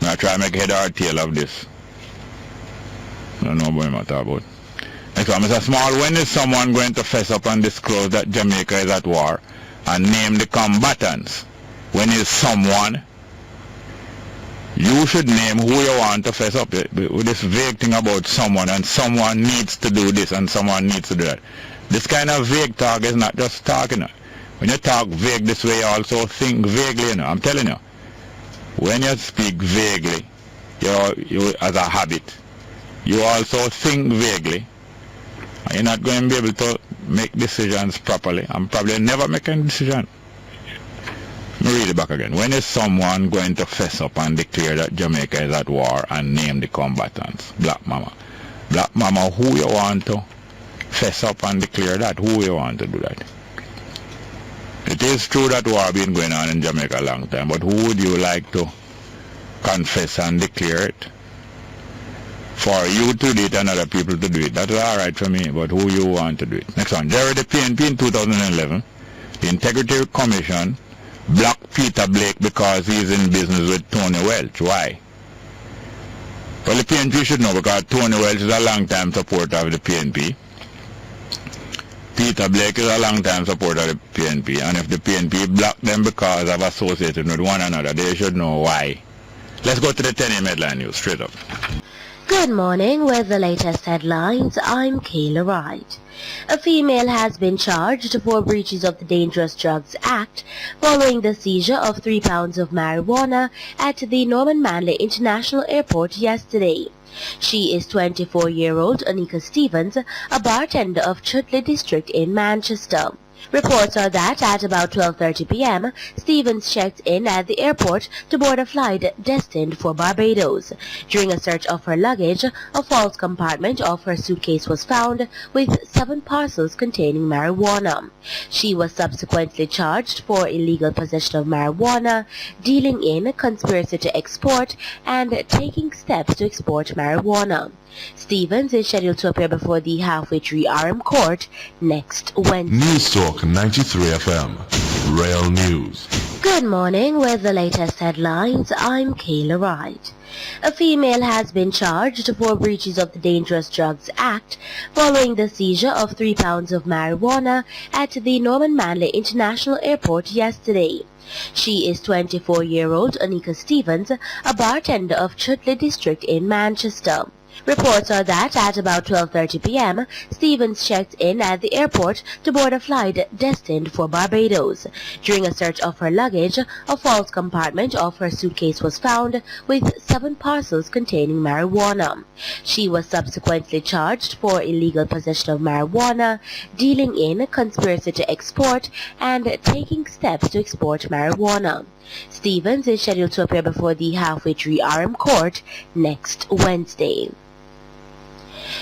Speaker 3: I try to make head or tail of this. I don't know what I'm talking about. Next one, Mr. Small, when is someone going to fess up and disclose that Jamaica is at war and name the combatants? When is someone? You should name who you want to fess up with this vague thing about someone, and someone needs to do this and someone needs to do that. This kind of vague talk is not just talking. When you talk vague this way, you also think vaguely, you know. I'm telling you. When you speak vaguely, you as a habit, you also think vaguely. You're not going to be able to make decisions properly. I'm probably never making a decision. Let me read it back again. When is someone going to fess up and declare that Jamaica is at war and name the combatants? Black Mama. Black Mama, who you want to fess up and declare that? Who you want to do that? It is true that war been going on in Jamaica a long time, but who would you like to confess and declare it? For you to do it and other people to do it. That's all right for me, but who you want to do it? Next one. Jerry, the PNP in 2011, the Integrity Commission block Peter Blake because he's in business with Tony Welch. Why? Well, the PNP should know because Tony Welch is a long-time supporter of the PNP. Peter Blake is a long-time supporter of the PNP, and if the PNP block them because of associating with one another, they should know why. Let's go to the 10 a.m. headline news, straight up.
Speaker 14: Good morning with the latest headlines. I'm Kayla Wright. A female has been charged for breaches of the Dangerous Drugs Act following the seizure of 3 pounds of marijuana at the Norman Manley International Airport yesterday. She is 24-year-old Anika Stevens, a bartender of Chutley District in Manchester. Reports are that at about 12:30 p.m., Stevens checked in at the airport to board a flight destined for Barbados. During a search of her luggage, a false compartment of her suitcase was found with 7 parcels containing marijuana. She was subsequently charged for illegal possession of marijuana, dealing in, conspiracy to export, and taking steps to export marijuana. Stevens is scheduled to appear before the Halfway Tree RM Court next Wednesday.
Speaker 15: News Talk 93 FM, Real News.
Speaker 14: Good morning with the latest headlines. I'm Kayla Wright. A female has been charged for breaches of the Dangerous Drugs Act following the seizure of 3 pounds of marijuana at the Norman Manley International Airport yesterday. She is 24-year-old Anika Stevens, a bartender of Chutley District in Manchester. Reports are that at about 12:30 p.m., Stevens checked in at the airport to board a flight destined for Barbados. During a search of her luggage, a false compartment of her suitcase was found with 7 parcels containing marijuana. She was subsequently charged for illegal possession of marijuana, dealing in, conspiracy to export, and taking steps to export marijuana. Stevens is scheduled to appear before the Halfway Tree RM Court next Wednesday.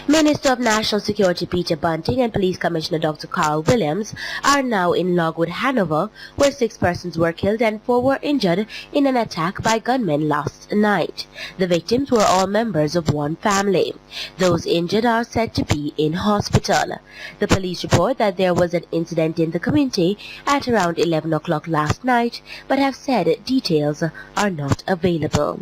Speaker 14: Minister of National Security Peter Bunting and Police Commissioner Dr. Carl Williams are now in Logwood, Hanover, where 6 persons were killed and 4 were injured in an attack by gunmen last night. The victims were all members of one family. Those injured are said to be in hospital. The police report that there was an incident in the community at around 11 o'clock last night, but have said details are not available.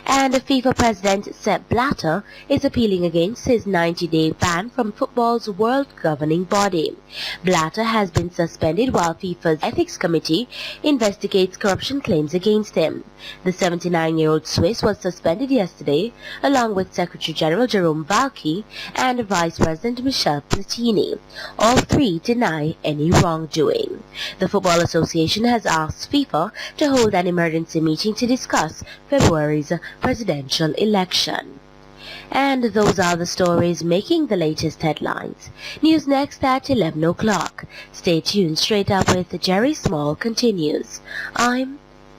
Speaker 14: And FIFA President Sepp Blatter is appealing against his 90-day ban from football's world governing body. Blatter has been suspended while FIFA's Ethics Committee investigates corruption claims against him. The 79-year-old Swiss was suspended yesterday, along with Secretary General Jerome Valcke and Vice President Michel Platini. All 3 deny any wrongdoing. The Football Association has asked FIFA to hold an emergency meeting to discuss February's presidential election. And those are the stories making the latest headlines. News next at 11 o'clock. Stay tuned. Straight Up with Jerry Small continues. I'm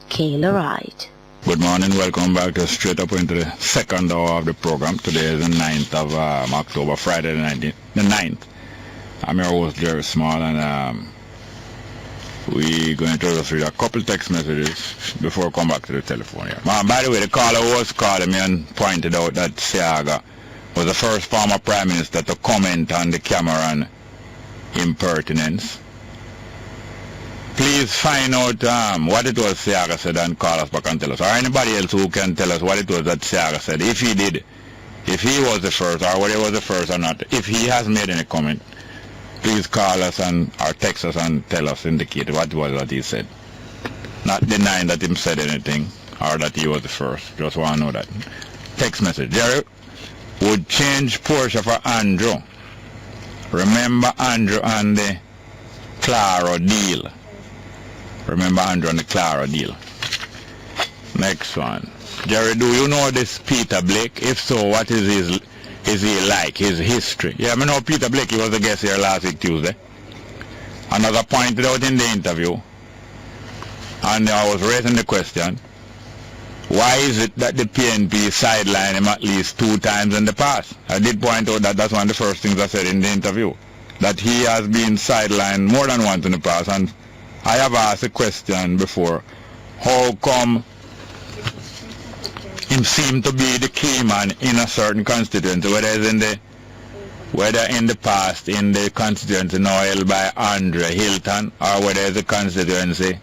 Speaker 14: Kayla Wright.
Speaker 3: Good morning. Welcome back to Straight Up into the second hour of the program. Today is the 9th of October, Friday the 9th. I'm your host, Jerry Small, and we're going to just read a couple text messages before we come back to the telephone here. By the way, the caller was calling me and pointed out that Seaga was the first former Prime Minister to comment on the Cameron impertinence. Please find out what it was Seaga said and call us back and tell us. Or anybody else who can tell us what it was that Seaga said. If he did, if he was the first, or whether he was the first or not, if he has made any comment, please call us or text us and tell us, indicate what was that he said. Not denying that he said anything or that he was the first. Just want to know that. Text message. Jerry would change Porsche for Andrew. Remember Andrew and the Claro deal. Remember Andrew and the Claro deal. Next one. Jerry, do you know this Peter Blake? If so, what is he like, his history? Yeah, I know Peter Blake, he was a guest here last week Tuesday. Another pointed out in the interview, and I was raising the question, why is it that the PNP sidelined him at least 2 times in the past? I did point out that that's one of the first things I said in the interview, that he has been sidelined more than once in the past, and I have asked the question before, how come him seem to be the key man in a certain constituency, whether in the past in the constituency now held by Andre Hilton, or whether it's a constituency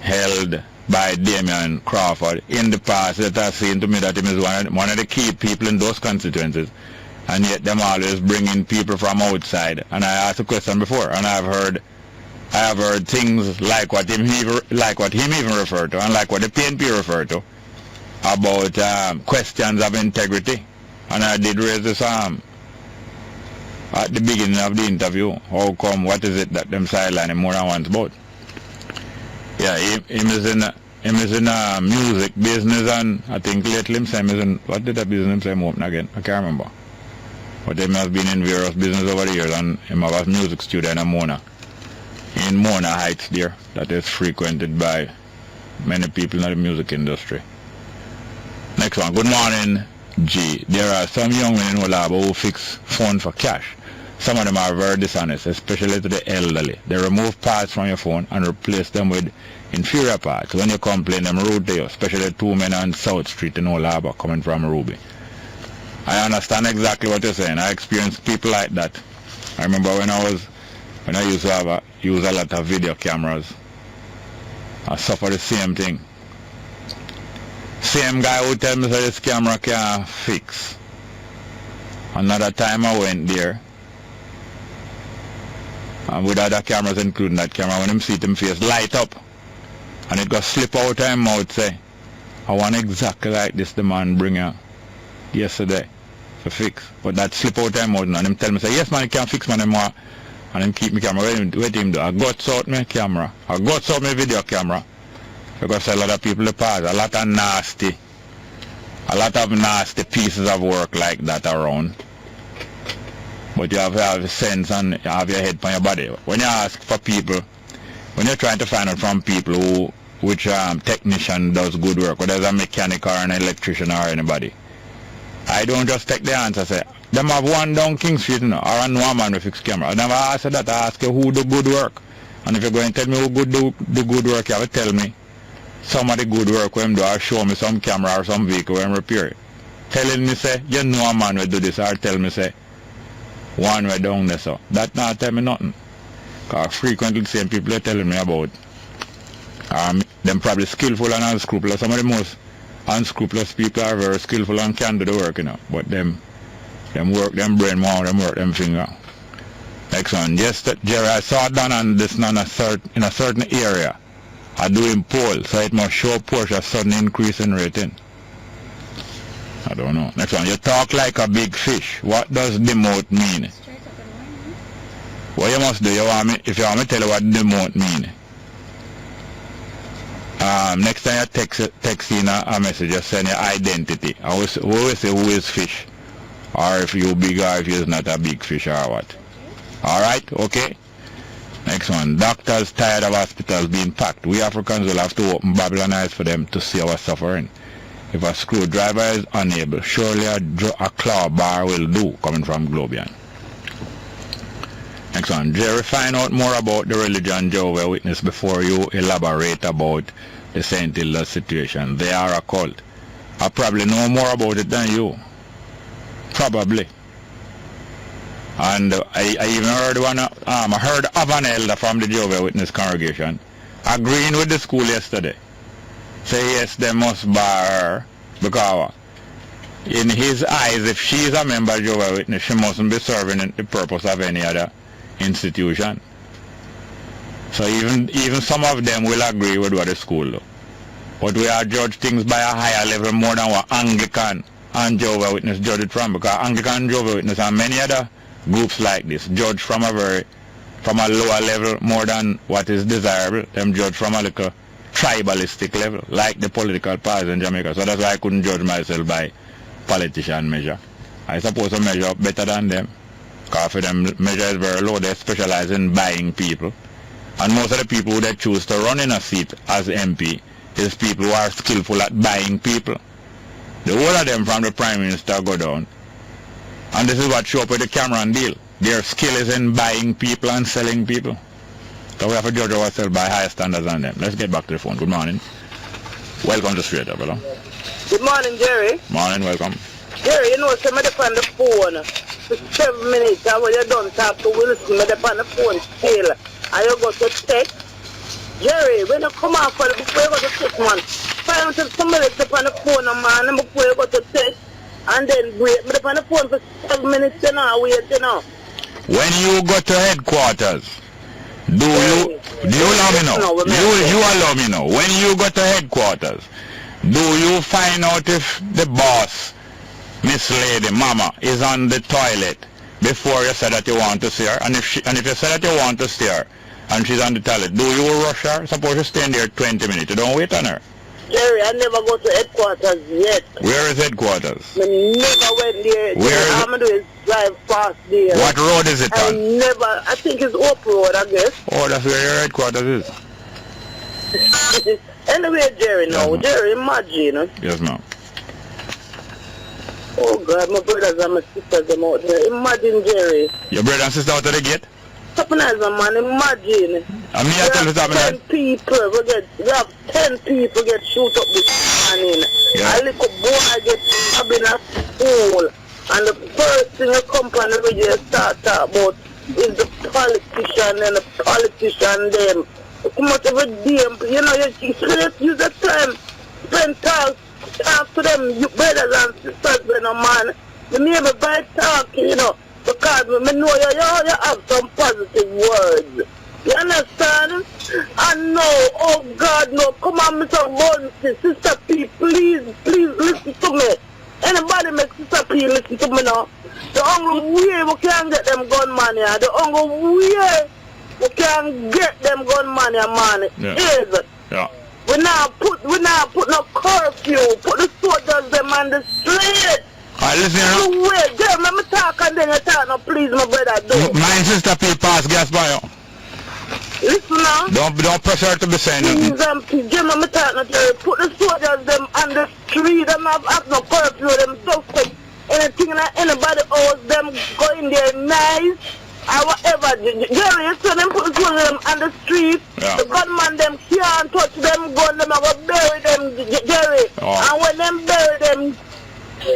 Speaker 3: held by Damian Crawford. In the past, it has seemed to me that he is one of the key people in those constituencies, and yet them always bring in people from outside. And I asked a question before, and I have heard things like what him even referred to, and like what the PNP referred to, about questions of integrity. And I did raise this at the beginning of the interview. How come? What is it that them sideline him more than once about? Yeah, him is in music business, and I think lately him say what did that business him open again? I can't remember. But him has been in various business over the years, and him have a music studio in Mona Heights there, that is frequented by many people in the music industry. Next one. Good morning, G. There are some young men in Olaba who fix phone for cash. Some of them are very dishonest, especially to the elderly. They remove parts from your phone and replace them with inferior parts. When you complain, them rude to you, especially 2 men on South Street in Olaba coming from Ruby. I understand exactly what you're saying. I experienced people like that. I remember when I used to use a lot of video cameras, I suffered the same thing. Same guy who tell me that this camera can't fix. Another time I went there, and with other cameras including that camera, when him see him face light up, and it got slip out of him mouth, say, I want exactly like this the man bring out yesterday for fix. But that slip out of him mouth, and him tell me, say, yes man, you can't fix man anymore. And him keep me camera. What him do? I guts out my camera. I guts out my video camera. Because a lot of people pass, a lot of nasty pieces of work like that around. But you have to have sense and have your head on your body. When you ask for people, when you're trying to find out from people which technician does good work, whether it's a mechanic or an electrician or anybody, I don't just take the answer and say, them have one down King Street, you know, or a no man with fix camera. I never ask that. I ask you who do good work. And if you're going to tell me who do good work, you have to tell me some of the good work when do, or show me some camera or some vehicle when repair it. Telling me say, you know a man will do this, or tell me say, one way down there, so. That not tell me nothing. Because frequently the same people are telling me about them probably skillful and unscrupulous. Some of the most unscrupulous people are very skillful and can do the work, you know. But them work them brain more, them work them finger. Next one. Yes, Jerry, I saw done on this in a certain area. I doing poll, so it must show Porsche a sudden increase in rating. I don't know. Next one. You talk like a big fish. What does demote mean? What you must do, if you want me to tell you what demote mean. Next time you text in a message, just send your identity. I always say who is fish. Or if you big or if you're not a big fish or what. Alright, okay. Next one. Doctors tired of hospitals being packed. We Africans will have to open Babylon eyes for them to see our suffering. If a screwdriver is unable, surely a claw bar will do, coming from Globian. Next one. Jerry, find out more about the religion Jehovah's Witness before you elaborate about the St. Hilda situation. They are a cult. I probably know more about it than you. Probably. And I even heard I heard of an elder from the Jehovah's Witness congregation agreeing with the school yesterday. Say yes, they must bar her because in his eyes, if she is a member of Jehovah's Witness, she mustn't be serving the purpose of any other institution. So even some of them will agree with what the school do. But we are judge things by a higher level more than what Anglican and Jehovah's Witness judge it from, because Anglican and Jehovah's Witness and many other groups like this judge from a lower level more than what is desirable. Them judge from a little tribalistic level, like the political parties in Jamaica. So that's why I couldn't judge myself by politician measure. I suppose to measure up better than them, because for them measure is very low. They specialize in buying people, and most of the people who they choose to run in a seat as MP is people who are skillful at buying people. The whole of them from the Prime Minister go down. And this is what show up with the Cameron deal. Their skill is in buying people and selling people. So we have to judge ourselves by higher standards than them. Let's get back to the phone. Good morning. Welcome to Straight Up, brother.
Speaker 16: Good morning, Jerry.
Speaker 3: Morning, welcome.
Speaker 16: Jerry, you know, somebody on the phone for 7 minutes, and when you done talk to Wilson, I'm on the phone still. And you go to text, Jerry, when you come out for it, before you go to test, man, find somebody up on the phone, man, and before you go to test, and then wait. But up on the phone for 7 minutes, you know, wait, you know.
Speaker 3: When you go to headquarters, do you allow me know? You allow me know. When you go to headquarters, do you find out if the boss, Miss Lady, Mama, is on the toilet before you say that you want to see her? And if you say that you want to see her and she's on the toilet, do you rush her? Suppose you stay in there 20 minutes. You don't wait on her.
Speaker 16: Jerry, I never go to headquarters yet.
Speaker 3: Where is headquarters?
Speaker 16: I never went there.
Speaker 3: Where
Speaker 16: all I'm doing is drive past there.
Speaker 3: What road is it on?
Speaker 16: I think it's Oak Road, I guess.
Speaker 3: Oh, that's where your headquarters is.
Speaker 16: Anyway, Jerry, now, Jerry, imagine.
Speaker 3: Yes, ma'am.
Speaker 16: Oh, God, my brothers and my sisters, them out there. Imagine, Jerry.
Speaker 3: Your brother and sister out of the gate?
Speaker 16: Stabilizer, man, imagine.
Speaker 3: And me, I tell you something.
Speaker 16: 10 people, we have 10 people get shoot up this morning. A little boy get stabbed in a school. And the first thing a company radio start talk about is the politician and the politician them. Come out every day, you know, you use the time, spend talk to them, you brothers and sisters, you know, man. You never by talk, you know, because I know you have some positive words. You understand? And no, oh God, no, come on, Mr. Bonsi, Sister P, please listen to me. Anybody make Sister P listen to me now? The only way we can get them gunman here, the only way we can get them gunman here, man, is we now put no curfew, put the soldiers them on the street.
Speaker 3: Listen,
Speaker 16: wait, girl, let me talk and then you talk now, please, my brother, do.
Speaker 3: My sister P pass gas by you.
Speaker 16: Listen now.
Speaker 3: Don't press her to be saying nothing.
Speaker 16: Please, Jim, let me talk now, Jerry. Put the soldiers them on the street, them have no curfew, them suspect anything in anybody else, them go in there nice. Or whatever, Jerry, you see them put them on the street, the gunman them can't touch them gun, them are going to bury them, Jerry. And when them bury them,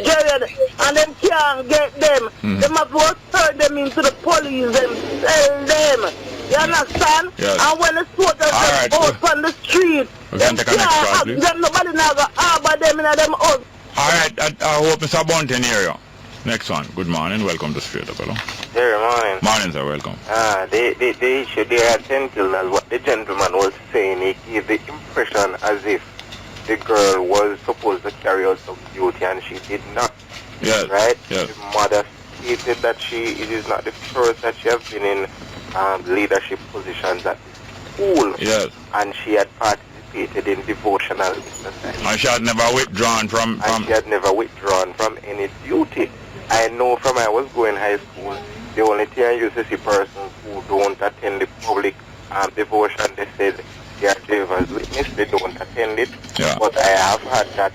Speaker 16: Jerry, and them can't get them, them have to turn them into the police, them sell them. You understand?
Speaker 3: Yes.
Speaker 16: And when the soldiers them out on the street, them can't have them, nobody now go harbor them in them house.
Speaker 3: Alright, I hope Mr. Bunting hear you. Next one. Good morning. Welcome to Straight Up, hello.
Speaker 17: Good morning.
Speaker 3: Morning, sir. Welcome.
Speaker 17: The issue there at Sentinel, what the gentleman was saying, he gave the impression as if the girl was supposed to carry out some duty and she did not.
Speaker 3: Yes.
Speaker 17: Right?
Speaker 3: Yes.
Speaker 17: The mother stated that it is not the first that she has been in leadership positions at the school.
Speaker 3: Yes.
Speaker 17: And she had participated in devotional exercise.
Speaker 3: And she had never withdrawn from...
Speaker 17: And she had never withdrawn from any duty. I know from I was going high school, the only thing I used to see persons who don't attend the public devotion, they said they are Jehovah's Witness, they don't attend it.
Speaker 3: Yeah.
Speaker 17: But I have had that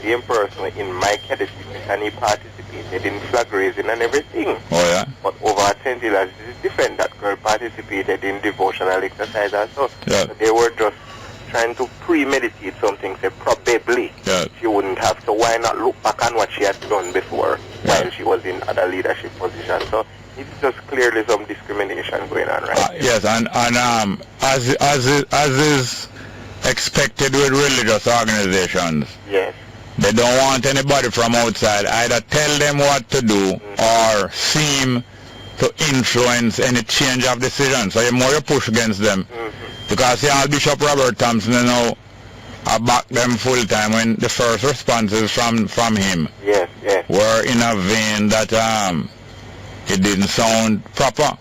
Speaker 17: same person in my cadet unit and he participated in flag raising and everything.
Speaker 3: Oh, yeah?
Speaker 17: But over at St. Hilary's, it is different. That girl participated in devotional exercise and so.
Speaker 3: Yeah.
Speaker 17: So they were just trying to premeditate something, say probably she wouldn't have. So why not look back on what she had done before while she was in other leadership positions? So it's just clearly some discrimination going on, right?
Speaker 3: Yes, and as is expected with religious organizations,
Speaker 17: yes,
Speaker 3: they don't want anybody from outside either tell them what to do or seem to influence any change of decision. So the more you push against them, because Bishop Robert Thompson, you know, I back them full time when the first responses from him were in a vein that it didn't sound proper.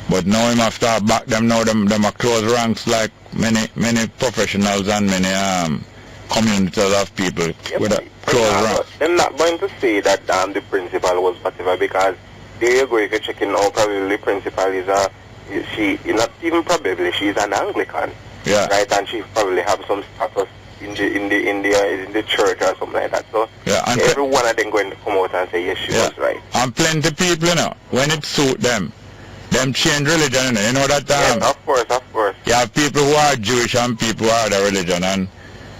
Speaker 3: But now him have to back them now, them are close ranks like many professionals and many communities of people with a close ranks.
Speaker 17: I'm not going to say that the principal was whatever, because there you go, you can check in now, probably the principal is not even probably, she's an Anglican.
Speaker 3: Yeah.
Speaker 17: Right, and she probably have some status in the church or something like that. So
Speaker 3: and
Speaker 17: every one of them going to come out and say yes, she was right.
Speaker 3: And plenty people, you know, when it suit them change religion, you know that
Speaker 17: yes, of course.
Speaker 3: You have people who are Jewish and people who are other religion, and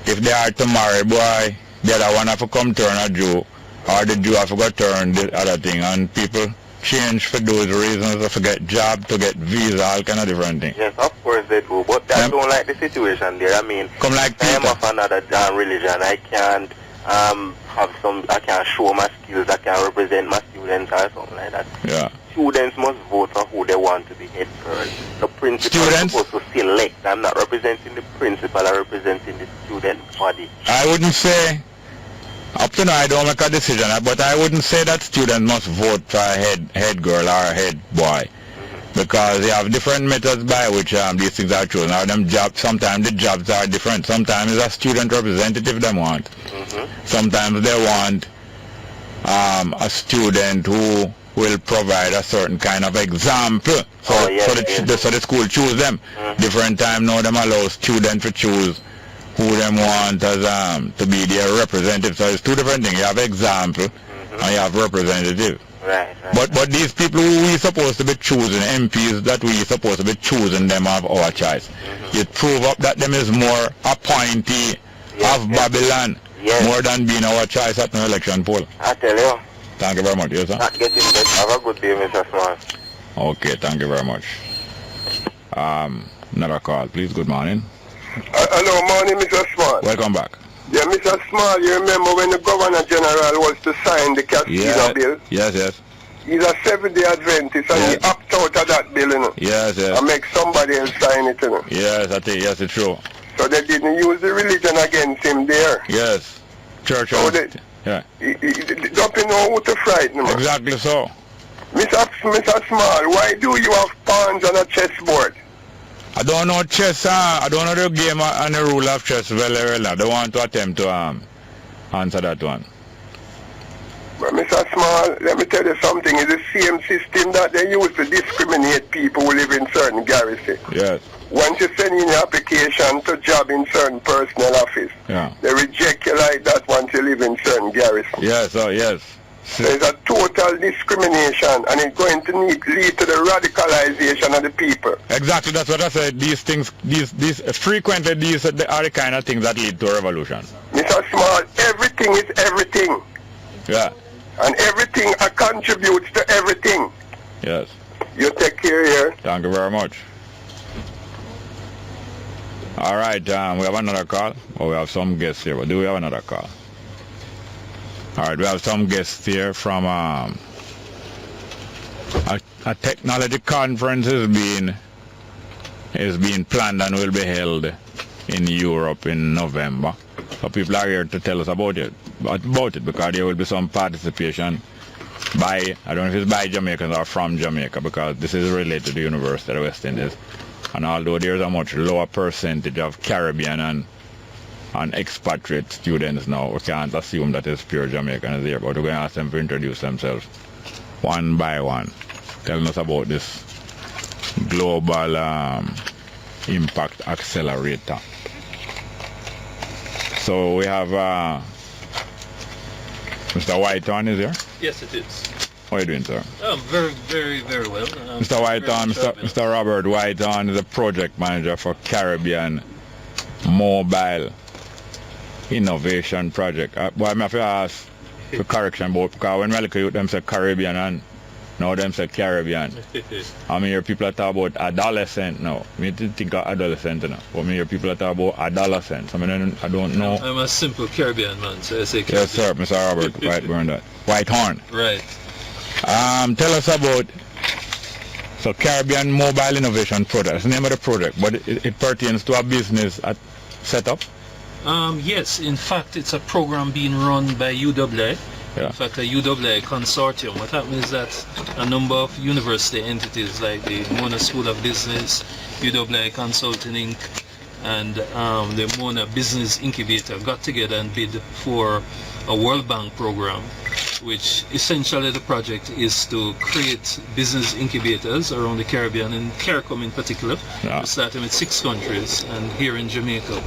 Speaker 3: if they are to marry, boy, the other one have to come turn a Jew, or the Jew have to go turn the other thing, and people change for those reasons, to get job, to get visa, all kind of different things.
Speaker 17: Yes, of course they do, but I don't like the situation there. I mean,
Speaker 3: come like
Speaker 17: I am of another religion. I can't I can't show my skills, I can't represent my students or something like that.
Speaker 3: Yeah.
Speaker 17: Students must vote for who they want to be head girl. The principal is supposed to select. I'm not representing the principal, I'm representing the student body.
Speaker 3: I wouldn't say, up to now I don't make a decision, but I wouldn't say that students must vote for a head girl or a head boy. Because they have different methods by which these things are chosen. Now them jobs, sometimes the jobs are different. Sometimes it's a student representative they want. Sometimes they want a student who will provide a certain kind of example. So, so the school choose them. Different time now them allow students to choose who them want as to be their representative. So it's two different things. You have example and you have representative.
Speaker 17: Right.
Speaker 3: But these people who we supposed to be choosing, MPs that we supposed to be choosing them of our choice. It prove up that them is more appointee of Babylon more than being our choice at an election poll.
Speaker 17: I tell you.
Speaker 3: Thank you very much, yes sir.
Speaker 17: Not getting better. Have a good day, Mr. Small.
Speaker 3: Okay, thank you very much. Another call, please. Good morning.
Speaker 18: Hello, morning, Mr. Small.
Speaker 3: Welcome back.
Speaker 18: Yeah, Mr. Small, you remember when the Governor General was to sign the Casino bill?
Speaker 3: Yes.
Speaker 18: He's a Seventh-day Adventist and he opted out of that bill, you know?
Speaker 3: Yes.
Speaker 18: And make somebody else sign it, you know?
Speaker 3: Yes, I think, yes, it's true.
Speaker 18: So they didn't use the religion against him there.
Speaker 3: Yes. Church.
Speaker 18: So
Speaker 3: don't
Speaker 18: you know who to frighten him?
Speaker 3: Exactly so.
Speaker 18: Mr. Small, why do you have pawns on a chessboard?
Speaker 3: I don't know chess, I don't know the game and the rule of chess well. I don't want to attempt to answer that one.
Speaker 18: But Mr. Small, let me tell you something. It's the same system that they use to discriminate people who live in certain garrisons.
Speaker 3: Yes.
Speaker 18: Once you send in your application to job in certain personnel office, they reject you like that once you live in certain garrisons.
Speaker 3: Yes, yes.
Speaker 18: So it's a total discrimination and it's going to lead to the radicalization of the people.
Speaker 3: Exactly, that's what I said. These things, frequently these are the kind of things that lead to a revolution.
Speaker 18: Mr. Small, everything is everything.
Speaker 3: Yeah.
Speaker 18: And everything contributes to everything.
Speaker 3: Yes.
Speaker 18: You take care here.
Speaker 3: Thank you very much. All right, we have another call. Oh, we have some guests here, but do we have another call? All right, we have some guests here from a technology conference is being planned and will be held in Europe in November. So people are here to tell us about it because there will be some participation by, I don't know if it's by Jamaicans or from Jamaica, because this is related to the University of the West Indies. And although there's a much lower percentage of Caribbean and expatriate students now, we can't assume that it's pure Jamaicans here, but we're going to ask them to introduce themselves one by one, telling us about this global impact accelerator. So we have Mr. Whitehorn is here?
Speaker 19: Yes, it is.
Speaker 3: How are you doing, sir?
Speaker 19: Very, very, very well.
Speaker 3: Mr. Whitehorn, Mr. Robert Whitehorn is a project manager for Caribbean Mobile Innovation Project. But I have to ask for correction, because when we look at them say Caribbean and now them say Caribbean. I mean, your people are talking about adolescent now. I mean, think of adolescent now. But I mean, your people are talking about adolescent. I mean, I don't know.
Speaker 19: I'm a simple Caribbean man, so I say Caribbean.
Speaker 3: Yes, sir, Mr. Robert Whitehorn.
Speaker 19: Right.
Speaker 3: Tell us about Caribbean Mobile Innovation Project. That's the name of the project, but it pertains to a business setup.
Speaker 19: Yes, in fact, it's a program being run by UWA.
Speaker 3: Yeah.
Speaker 19: In fact, a UWA consortium. What happens is that a number of university entities like the Mona School of Business, UWA Consulting Inc., and the Mona Business Incubator got together and bid for a World Bank program, which essentially the project is to create business incubators around the Caribbean and CARICOM in particular. We're starting with 6 countries and here in Jamaica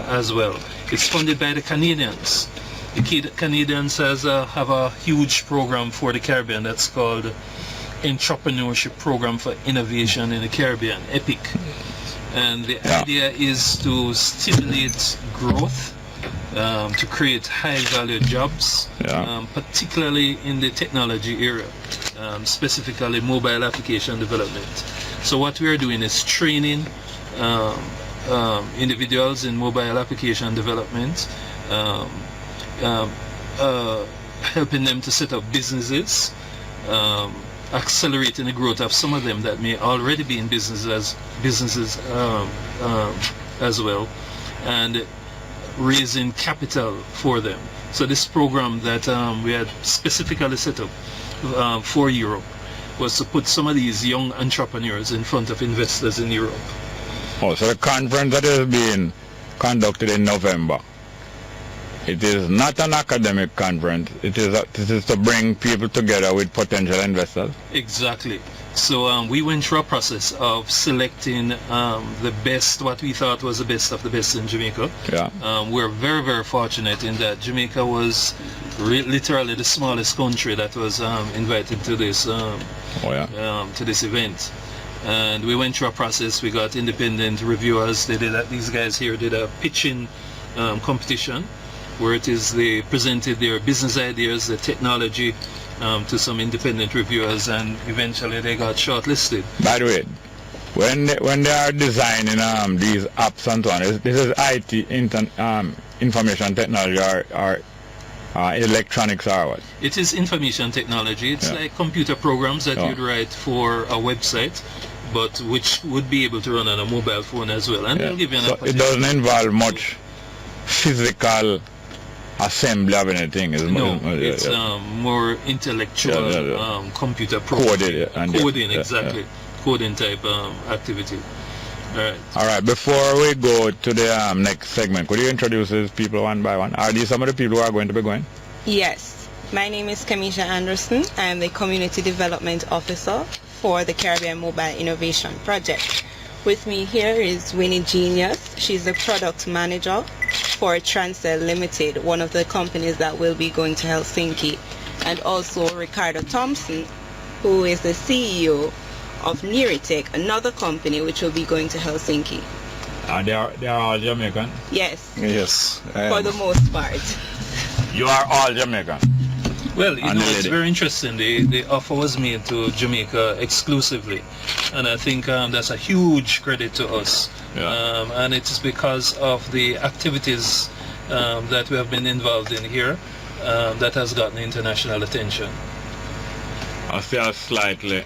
Speaker 19: as well. It's funded by the Canadians. The Canadians have a huge program for the Caribbean that's called Entrepreneurship Program for Innovation in the Caribbean, EPIC. And the idea is to stimulate growth to create high-value jobs, particularly in the technology area, specifically mobile application development. So what we are doing is training individuals in mobile application development, helping them to set up businesses, accelerating the growth of some of them that may already be in businesses as well, and raising capital for them. So this program that we had specifically set up for Europe was to put some of these young entrepreneurs in front of investors in Europe.
Speaker 3: Oh, so the conference that is being conducted in November, it is not an academic conference. It is to bring people together with potential investors.
Speaker 19: Exactly. So we went through a process of selecting the best, what we thought was the best of the best in Jamaica.
Speaker 3: Yeah.
Speaker 19: We're very, very fortunate in that Jamaica was literally the smallest country that was invited to this to this event. And we went through a process. We got independent reviewers. These guys here did a pitching competition, where they presented their business ideas, the technology, to some independent reviewers, and eventually they got shortlisted.
Speaker 3: By the way, when they are designing these apps and so on, this is IT, information technology, or electronics, or what?
Speaker 19: It is information technology. It's like computer programs that you'd write for a website, but which would be able to run on a mobile phone as well. And they'll give you an
Speaker 3: it doesn't involve much physical assembly of anything.
Speaker 19: It's more intellectual computer program. Coding, exactly. Coding type activity.
Speaker 3: All right. Before we go to the next segment, could you introduce these people one by one? Are these some of the people who are going to be going?
Speaker 20: Yes. My name is Kamisha Anderson. I am the Community Development Officer for the Caribbean Mobile Innovation Project. With me here is Winnie Genius. She's the Product Manager for Transcell Limited, one of the companies that will be going to Helsinki. And also Ricardo Thompson, who is the CEO of Neritech, another company which will be going to Helsinki.
Speaker 3: They are all Jamaican?
Speaker 20: Yes.
Speaker 3: Yes.
Speaker 20: For the most part.
Speaker 3: You are all Jamaican?
Speaker 19: Well, it's very interesting. The offer was made to Jamaica exclusively, and I think that's a huge credit to us. And it's because of the activities that we have been involved in here that has gotten international attention.
Speaker 3: I see a slightly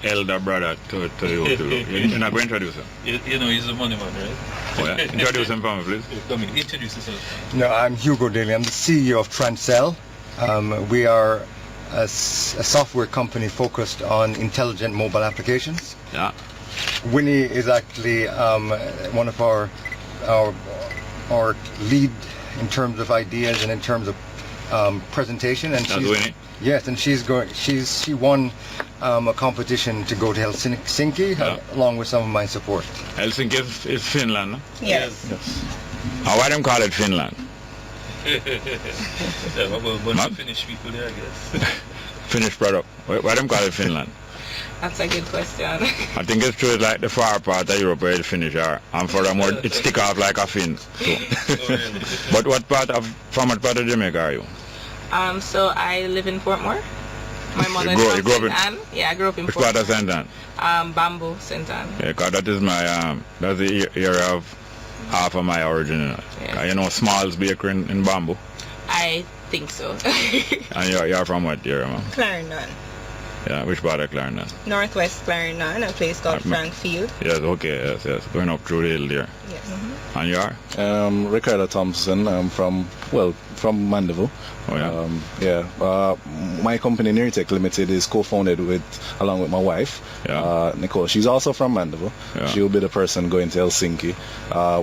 Speaker 3: elder brother to you. You're not going to introduce him?
Speaker 19: You know, he's a money man, right?
Speaker 3: Oh, yeah. Introduce him for me, please.
Speaker 19: Introduce yourself.
Speaker 21: No, I'm Hugo Daly. I'm the CEO of Transcell. We are a software company focused on intelligent mobile applications.
Speaker 3: Yeah.
Speaker 21: Winnie is actually one of our lead in terms of ideas and in terms of presentation. And
Speaker 3: that's Winnie?
Speaker 21: Yes, and she won a competition to go to Helsinki along with some of my support.
Speaker 3: Helsinki is Finland, no?
Speaker 20: Yes.
Speaker 3: Why don't call it Finland?
Speaker 19: A bunch of Finnish people there, I guess.
Speaker 3: Finnish product. Why don't call it Finland?
Speaker 20: That's a good question.
Speaker 3: I think it's true, like the far part of Europe where the Finnish are, and furthermore it stick out like a fin. So. But from what part of Jamaica are you?
Speaker 20: So I live in Portmore. My mother is from St. Anne. Yeah, I grew up in Portmore.
Speaker 3: Which part of St. Anne?
Speaker 20: Bamboo, St. Anne.
Speaker 3: Yeah, because that is my, that's the area of half of my origin. You know Smalls Bakery in Bamboo?
Speaker 20: I think so.
Speaker 3: And you're from what area, man?
Speaker 20: Clarendon.
Speaker 3: Yeah, which part of Clarendon?
Speaker 20: Northwest Clarendon, a place called Frankfield.
Speaker 3: Yes, okay, yes. Going up through the hill there.
Speaker 20: Yes.
Speaker 3: And you are?
Speaker 22: Ricardo Thompson. I'm from Mandeville.
Speaker 3: Oh, yeah?
Speaker 22: My company Neritech Limited is co-founded along with my wife, Nicole. She's also from Mandeville. Yeah. She will be the person going to Helsinki.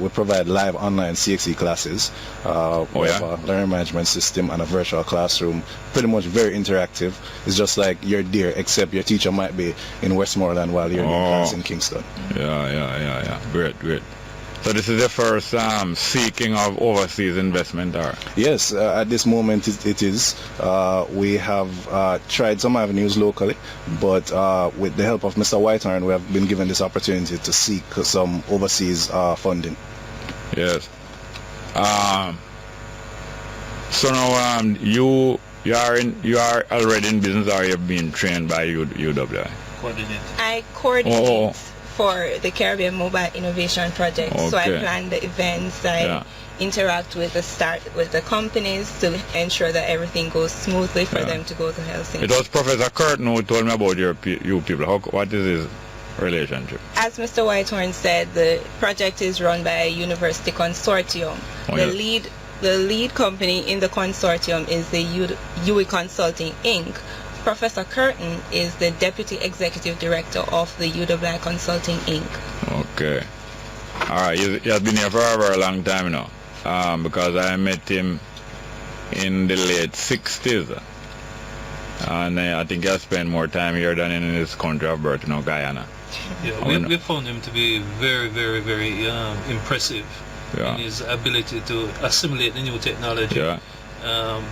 Speaker 22: We provide live online CXE classes. We have a learning management system and a virtual classroom. Pretty much very interactive. It's just like you're there, except your teacher might be in Westmoreland while you're in class in Kingston.
Speaker 3: Yeah. Great. So this is the first seeking of overseas investment, or?
Speaker 22: Yes, at this moment it is. We have tried some avenues locally, but with the help of Mr. Whitehorn, we have been given this opportunity to seek some overseas funding.
Speaker 3: Yes. So now you are already in business, or you've been trained by UWI?
Speaker 20: I coordinate for the Caribbean Mobile Innovation Project. So I plan the events, I interact with the companies to ensure that everything goes smoothly for them to go to Helsinki.
Speaker 3: It was Professor Curtin who told me about you people. What is his relationship?
Speaker 20: As Mr. Whitehorn said, the project is run by a university consortium. The lead company in the consortium is the UE Consulting Inc. Professor Curtin is the Deputy Executive Director of the UWI Consulting Inc. Okay.
Speaker 3: Alright, he has been here for a very long time now. Because I met him in the late 60s. And I think he has spent more time here than in his country of birth, Guyana.
Speaker 19: Yeah, we found him to be very, very, very impressive in his ability to assimilate the new technology.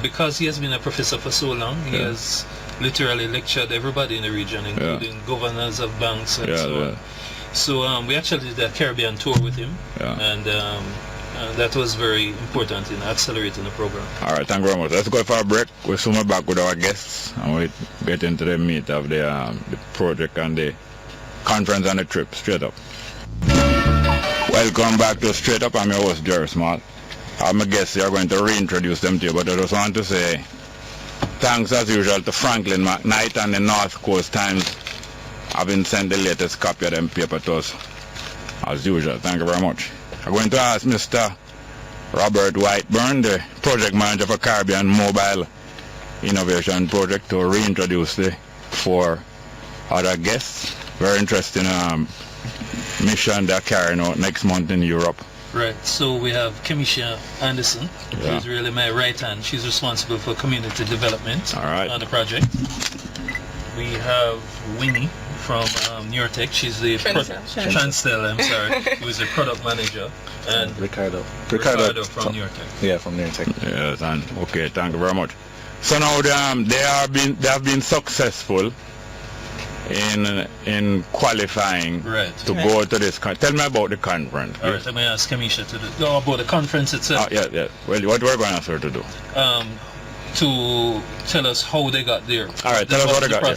Speaker 19: Because he has been a professor for so long, he has literally lectured everybody in the region, including governors of banks and so on. So we actually did a Caribbean tour with him, and that was very important in accelerating the program. Alright, thank you very much. Let's go for a break. We'll soon be back with our guests, and we'll get into the meat of the project and the conference and the trip. Straight up. Welcome back to Straight Up. I'm your host, Jerry Small. My guests are going to reintroduce them to you, but I just want to say thanks as usual to Franklin McKnight and the North Coast Times. I've been sent the latest copy of them paper to us as usual. Thank you very much. I'm going to ask Mr. Robert Whiteburn, the project manager for Caribbean Mobile Innovation Project, to reintroduce the 4 other guests. Very interesting mission they're carrying out next month in Europe. Right, so we have Kamisha Anderson, who is really my right hand. She's responsible for community development on the project. We have Winnie from Neurotech. She's the Transtel, I'm sorry, who is the product manager, and Ricardo from Neurotech.
Speaker 22: Yeah, from Neurotech.
Speaker 3: Yes, and okay, thank you very much. So now they have been successful in qualifying to go to this conference. Tell me about the conference.
Speaker 19: All right, let me ask Kamisha to go about the conference itself.
Speaker 3: Yeah. Well, what we're going to ask her to do?
Speaker 20: to tell us how they got there.
Speaker 3: All right, tell us how they got
Speaker 20: there.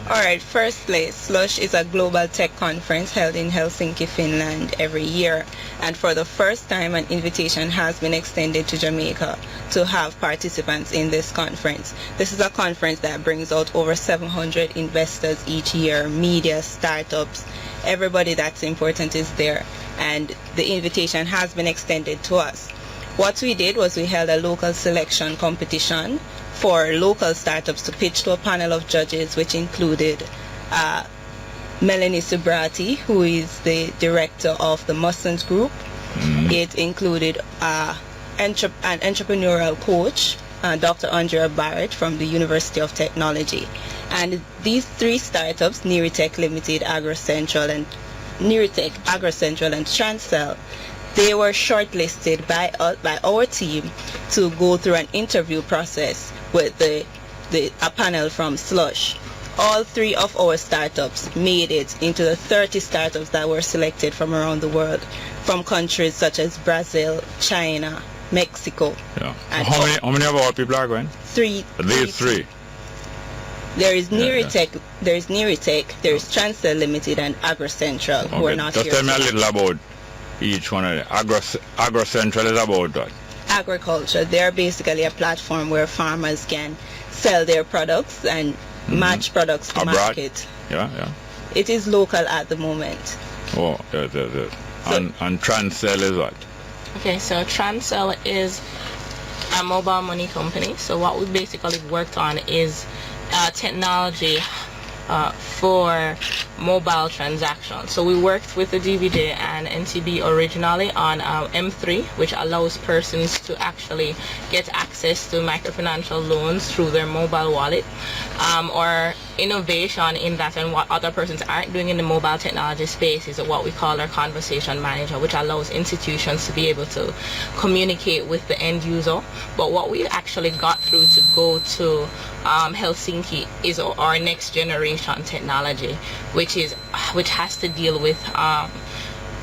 Speaker 20: All right, firstly, Slush is a global tech conference held in Helsinki, Finland every year. And for the first time, an invitation has been extended to Jamaica to have participants in this conference. This is a conference that brings out over 700 investors each year, media, startups, everybody that's important is there. And the invitation has been extended to us. What we did was we held a local selection competition for local startups to pitch to a panel of judges, which included Melanie Subrati, who is the director of the Mussons Group. It included an entrepreneurial coach, Dr. Andrea Barrett from the University of Technology. And these three startups, Neurotech Limited, AgroCentral, and Transcell, they were shortlisted by our team to go through an interview process with a panel from Slush. All three of our startups made it into the 30 startups that were selected from around the world, from countries such as Brazil, China, Mexico.
Speaker 3: Yeah. And how many of our people are going?
Speaker 20: Three. There is Neurotech, there is Transcell Limited and AgroCentral, who are not
Speaker 3: Just
Speaker 20: here.
Speaker 3: Tell me a little about each one of them. AgroCentral is about what?
Speaker 20: Agriculture. They're basically a platform where farmers can sell their products and match products to market.
Speaker 3: Yeah.
Speaker 20: It is local at the moment.
Speaker 3: Oh, yes. And Transcell is what?
Speaker 1: Okay, so Transcell is a mobile money company. So what we basically worked on is technology for mobile transactions. So we worked with the DBJ and NTB originally on M3, which allows persons to actually get access to microfinancial loans through their mobile wallet. Or innovation in that, and what other persons aren't doing in the mobile technology space is what we call our conversation manager, which allows institutions to be able to communicate with the end user. But what we actually got through to go to Helsinki is our next generation technology, which has to deal with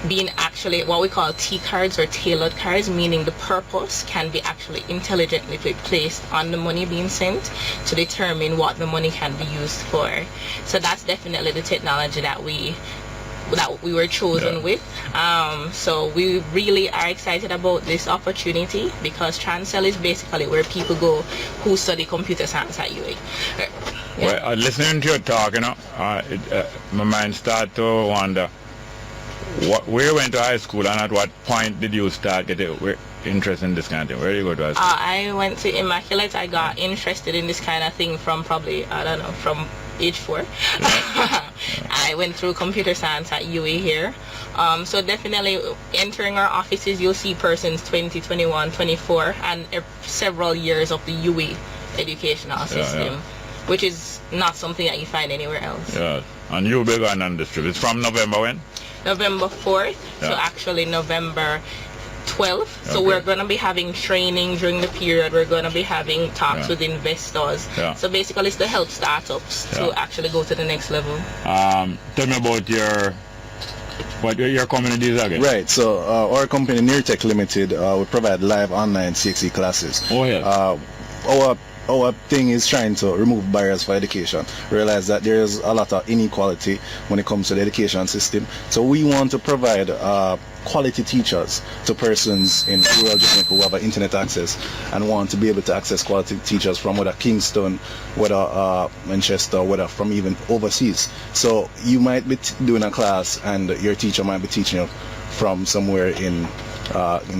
Speaker 1: being actually what we call T cards or tailored cards, meaning the purpose can be actually intelligently placed on the money being sent to determine what the money can be used for. So that's definitely the technology that we were chosen with. So we really are excited about this opportunity because Transcell is basically where people go who study computer science at UA.
Speaker 3: Well, listening to your talk, my mind started to wonder, where you went to high school and at what point did you start getting interested in this kind of thing? Where did you go to high school?
Speaker 1: I went to Immaculate. I got interested in this kind of thing from probably, I don't know, from age 4. I went through computer science at UA here. So definitely entering our offices, you'll see persons 20, 21, 24, and several years of the UA educational system, which is not something that you find anywhere else.
Speaker 3: Yeah, and you began on this trip. It's from November when?
Speaker 1: November 4th, so actually November 12th. So we're going to be having training during the period. We're going to be having talks with investors. So basically it's to help startups to actually go to the next level.
Speaker 3: Tell me about your company is again.
Speaker 22: Right, so our company Neartech Limited, we provide live online CXC classes.
Speaker 3: Oh yeah.
Speaker 22: Our thing is trying to remove barriers for education. Realize that there is a lot of inequality when it comes to the education system. So we want to provide quality teachers to persons in rural Jamaica who have internet access and want to be able to access quality teachers from whether Kingston, whether Manchester, whether from even overseas. So you might be doing a class and your teacher might be teaching you from somewhere in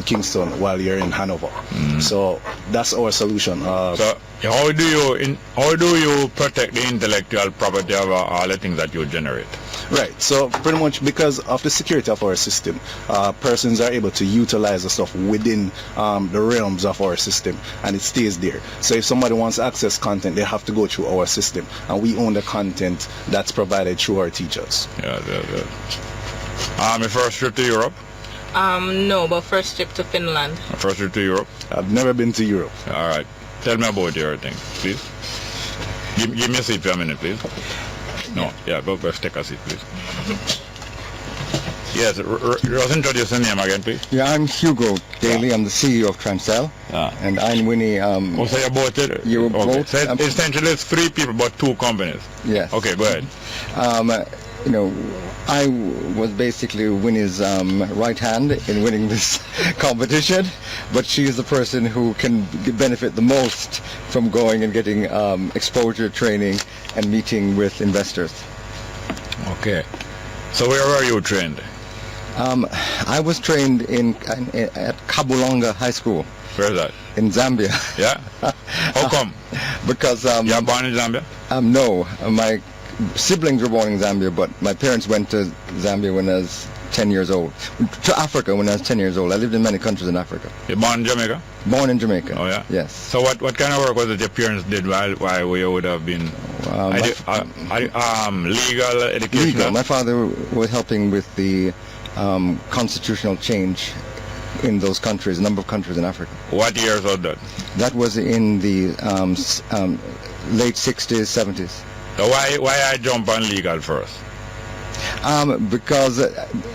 Speaker 22: Kingston while you're in Hanover. So that's our solution.
Speaker 3: So how do you protect the intellectual property of all the things that you generate?
Speaker 22: Right, so pretty much because of the security of our system, persons are able to utilize the stuff within the realms of our system and it stays there. So if somebody wants to access content, they have to go through our system and we own the content that's provided through our teachers.
Speaker 3: My first trip to Europe?
Speaker 1: No, but first trip to Finland.
Speaker 3: First trip to Europe?
Speaker 22: I've never been to Europe.
Speaker 3: All right. Tell me about your thing, please. Give me a seat for a minute, please. No, go take a seat, please. Yes, just introduce your name again, please.
Speaker 21: Yeah, I'm Hugo Daly. I'm the CEO of Transcell. And I'm Winnie.
Speaker 3: So you're both it?
Speaker 21: You're both.
Speaker 3: So essentially it's 3 people, but 2 companies.
Speaker 21: Yes.
Speaker 3: Okay, go ahead.
Speaker 21: I was basically Winnie's right hand in winning this competition, but she is the person who can benefit the most from going and getting exposure training and meeting with investors.
Speaker 3: Okay. So where were you trained?
Speaker 21: I was trained at Kabulonga High School.
Speaker 3: Where's that?
Speaker 21: In Zambia.
Speaker 3: Yeah? How come?
Speaker 21: Because...
Speaker 3: you were born in Zambia?
Speaker 21: No. My siblings were born in Zambia, but my parents went to Zambia when I was 10 years old. To Africa when I was 10 years old. I lived in many countries in Africa.
Speaker 3: You're born in Jamaica?
Speaker 21: Born in Jamaica.
Speaker 3: Oh, yeah?
Speaker 21: Yes.
Speaker 3: So what kind of work was it your parents did while you would have been legal education?
Speaker 21: Legal. My father was helping with the constitutional change in those countries, a number of countries in Africa.
Speaker 3: What years was that?
Speaker 21: That was in the late 60s, 70s.
Speaker 3: So why I jump on legal first?
Speaker 21: Because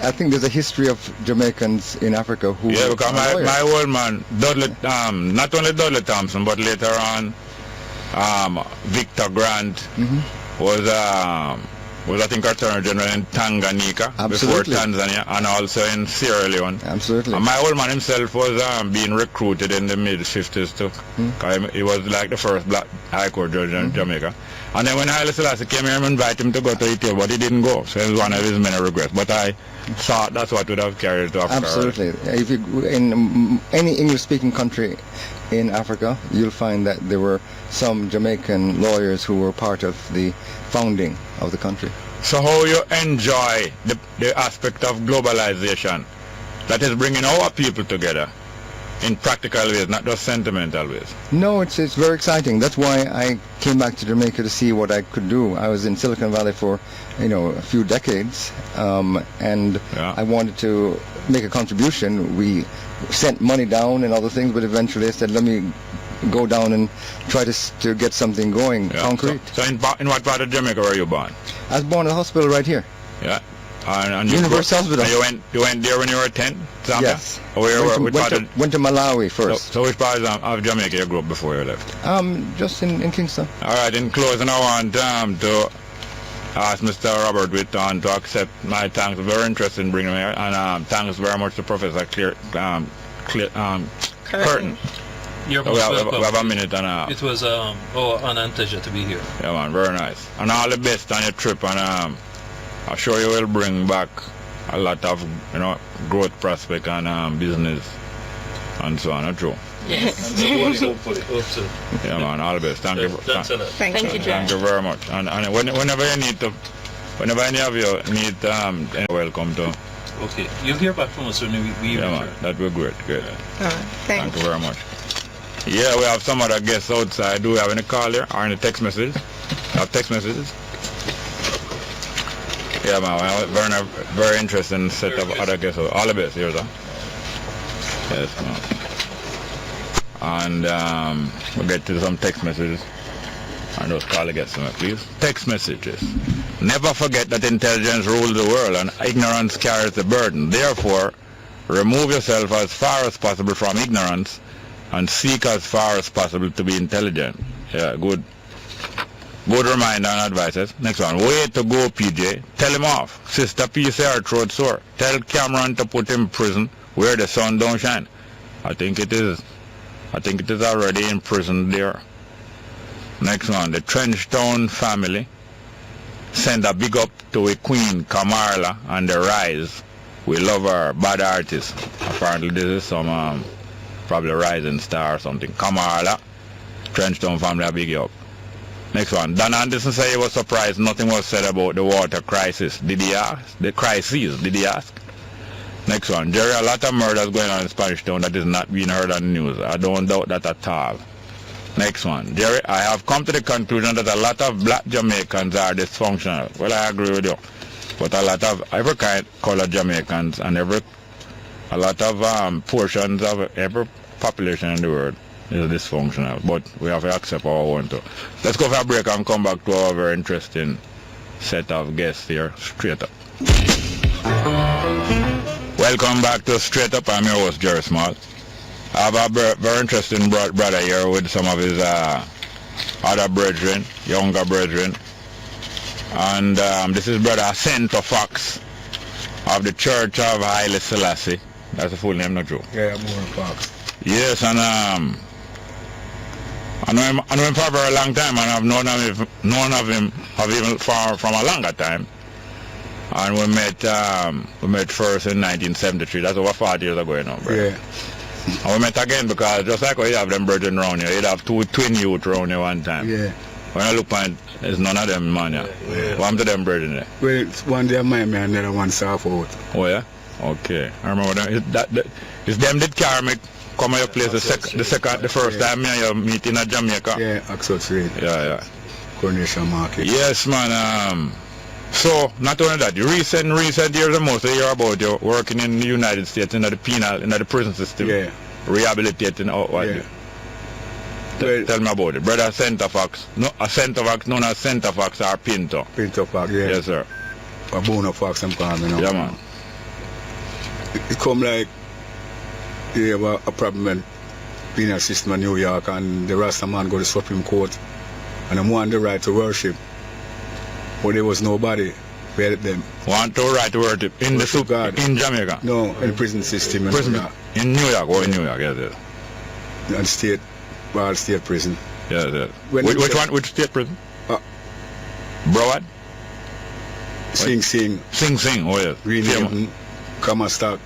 Speaker 21: I think there's a history of Jamaicans in Africa who...
Speaker 3: Yeah, because my old man, Dudley, not only Dudley Thompson, but later on Victor Grant was I think Attorney General in Tanganyika before Tanzania, and also in Sierra Leone.
Speaker 21: Absolutely.
Speaker 3: And my old man himself was being recruited in the mid-50s too. He was like the first black High Court judge in Jamaica. And then when Haile Selassie came here, I invited him to go to Ethiopia, but he didn't go. So it was one of his many regrets. But I thought that's what would have carried to Africa.
Speaker 21: Absolutely. If you, in any English-speaking country in Africa, you'll find that there were some Jamaican lawyers who were part of the founding of the country.
Speaker 3: So how you enjoy the aspect of globalization that is bringing our people together in practical ways, not just sentimental ways?
Speaker 21: No, it's very exciting. That's why I came back to Jamaica to see what I could do. I was in Silicon Valley for a few decades, and I wanted to make a contribution. We sent money down and other things, but eventually I said, let me go down and try to get something going concrete.
Speaker 3: So in what part of Jamaica were you born?
Speaker 21: I was born in a hospital right here.
Speaker 3: Yeah. And
Speaker 21: Universal Hospital.
Speaker 3: And you went there when you were 10, Zambia?
Speaker 21: Yes.
Speaker 3: Or
Speaker 21: went to Malawi first.
Speaker 3: So which part of Jamaica you grew up before you left?
Speaker 21: Just in Kingston.
Speaker 3: All right, in closing, I want to ask Mr. Robert Whitton to accept my thanks. Very interested in bringing me here, and thanks very much to Professor Curtin.
Speaker 19: You're
Speaker 3: So
Speaker 19: most
Speaker 3: we
Speaker 19: welcome.
Speaker 3: have a minute and a half.
Speaker 19: It was our honor and pleasure to be here.
Speaker 3: Yeah, man, very nice. And all the best on your trip, and I'm sure you will bring back a lot of, growth prospect and business and so on, not true?
Speaker 1: Yes.
Speaker 19: Hopefully. Hope so.
Speaker 3: Yeah, man, all the best. Thank you.
Speaker 19: Thanks a lot.
Speaker 1: Thank you, John.
Speaker 3: Thank you very much. And whenever any of you need, welcome to.
Speaker 19: Okay. You'll hear back from us when we
Speaker 3: Yeah, man, that would be great. Good.
Speaker 1: Thank
Speaker 3: you very much. Yeah, we have some other guests outside. Do we have any call here or any text messages? Have text messages? Yeah, man, very, very interesting set of other guests. All the best, here's that. Yes, man. And we'll get to some text messages. And those call guests, please. Text messages. Never forget that intelligence rules the world and ignorance carries the burden. Therefore, remove yourself as far as possible from ignorance and seek as far as possible to be intelligent. Yeah, good reminder and advices. Next one. Way to go, PJ. Tell him off. Sister PCR throat sore. Tell Cameron to put him in prison where the sun don't shine. I think it is already in prison there. Next one. The Trenchtown family send a big up to a queen, Kamarla, and the Rise. We love her. Bad artist. Apparently this is some probably Rising Star or something. Kamarla, Trenchtown family, a big up. Next one. Don Anderson said he was surprised nothing was said about the water crisis. Did he ask? The crises, did he ask? Next one. Jerry, a lot of murders going on in Spanish Town that is not being heard on the news. I don't doubt that at all. Next one. Jerry, I have come to the conclusion that a lot of black Jamaicans are dysfunctional. Well, I agree with you. But a lot of every kind colored Jamaicans and a lot of portions of every population in the world is dysfunctional. But we have to accept our own too. Let's go for a break and come back to our very interesting set of guests here. Straight Up. Welcome back to Straight Up. I'm your host, Jerry Small. I have a very interesting brother here with some of his other brethren, younger brethren. And this is Brother Asento Fox of the Church of Haile Selassie. That's the full name, not true?
Speaker 2: Yeah, I'm more Fox.
Speaker 3: Yes, and I know him for a very long time, and I've known of him even from a longer time. And we met first in 1973. That's over 40 years ago, bro.
Speaker 2: Yeah.
Speaker 3: And we met again because just like when you have them brethren around you, you'd have two twin youth around you one time.
Speaker 2: Yeah.
Speaker 3: When I look at it, there's none of them, man. Yeah. What happened to them brethren there?
Speaker 2: Well, one day mine and another one south out.
Speaker 3: Oh, yeah? Okay. I remember them. It's them that carry me come to your place the first time you meet in Jamaica.
Speaker 2: Yeah, Oxford Street.
Speaker 3: Yeah.
Speaker 2: Coronation Market.
Speaker 3: Yes, man. So, not only that, recent years, most of you hear about you working in the United States in the prison system.
Speaker 2: Yeah.
Speaker 3: Rehabilitating what
Speaker 2: yeah.
Speaker 3: Tell me about it. Brother Asento Fox. No, Asento Fox, known as Asento Fox or Pinto.
Speaker 2: Pinto Fox, yeah.
Speaker 3: Yes, sir.
Speaker 2: A Bono Fox, I'm calling now.
Speaker 3: Yeah, man.
Speaker 2: It come like you have a problem in penal system in New York and the Rasta man go to Supreme Court and them want the right to worship. But there was nobody who helped them.
Speaker 3: Want the right to worship in in Jamaica?
Speaker 2: No, in the prison system in New York.
Speaker 3: In New York, or in New York, yes.
Speaker 2: And state prison.
Speaker 3: Yes. Which one? Which state prison? Broward?
Speaker 2: Sing Sing,
Speaker 3: oh yes.
Speaker 2: Greenhaven, Comstock,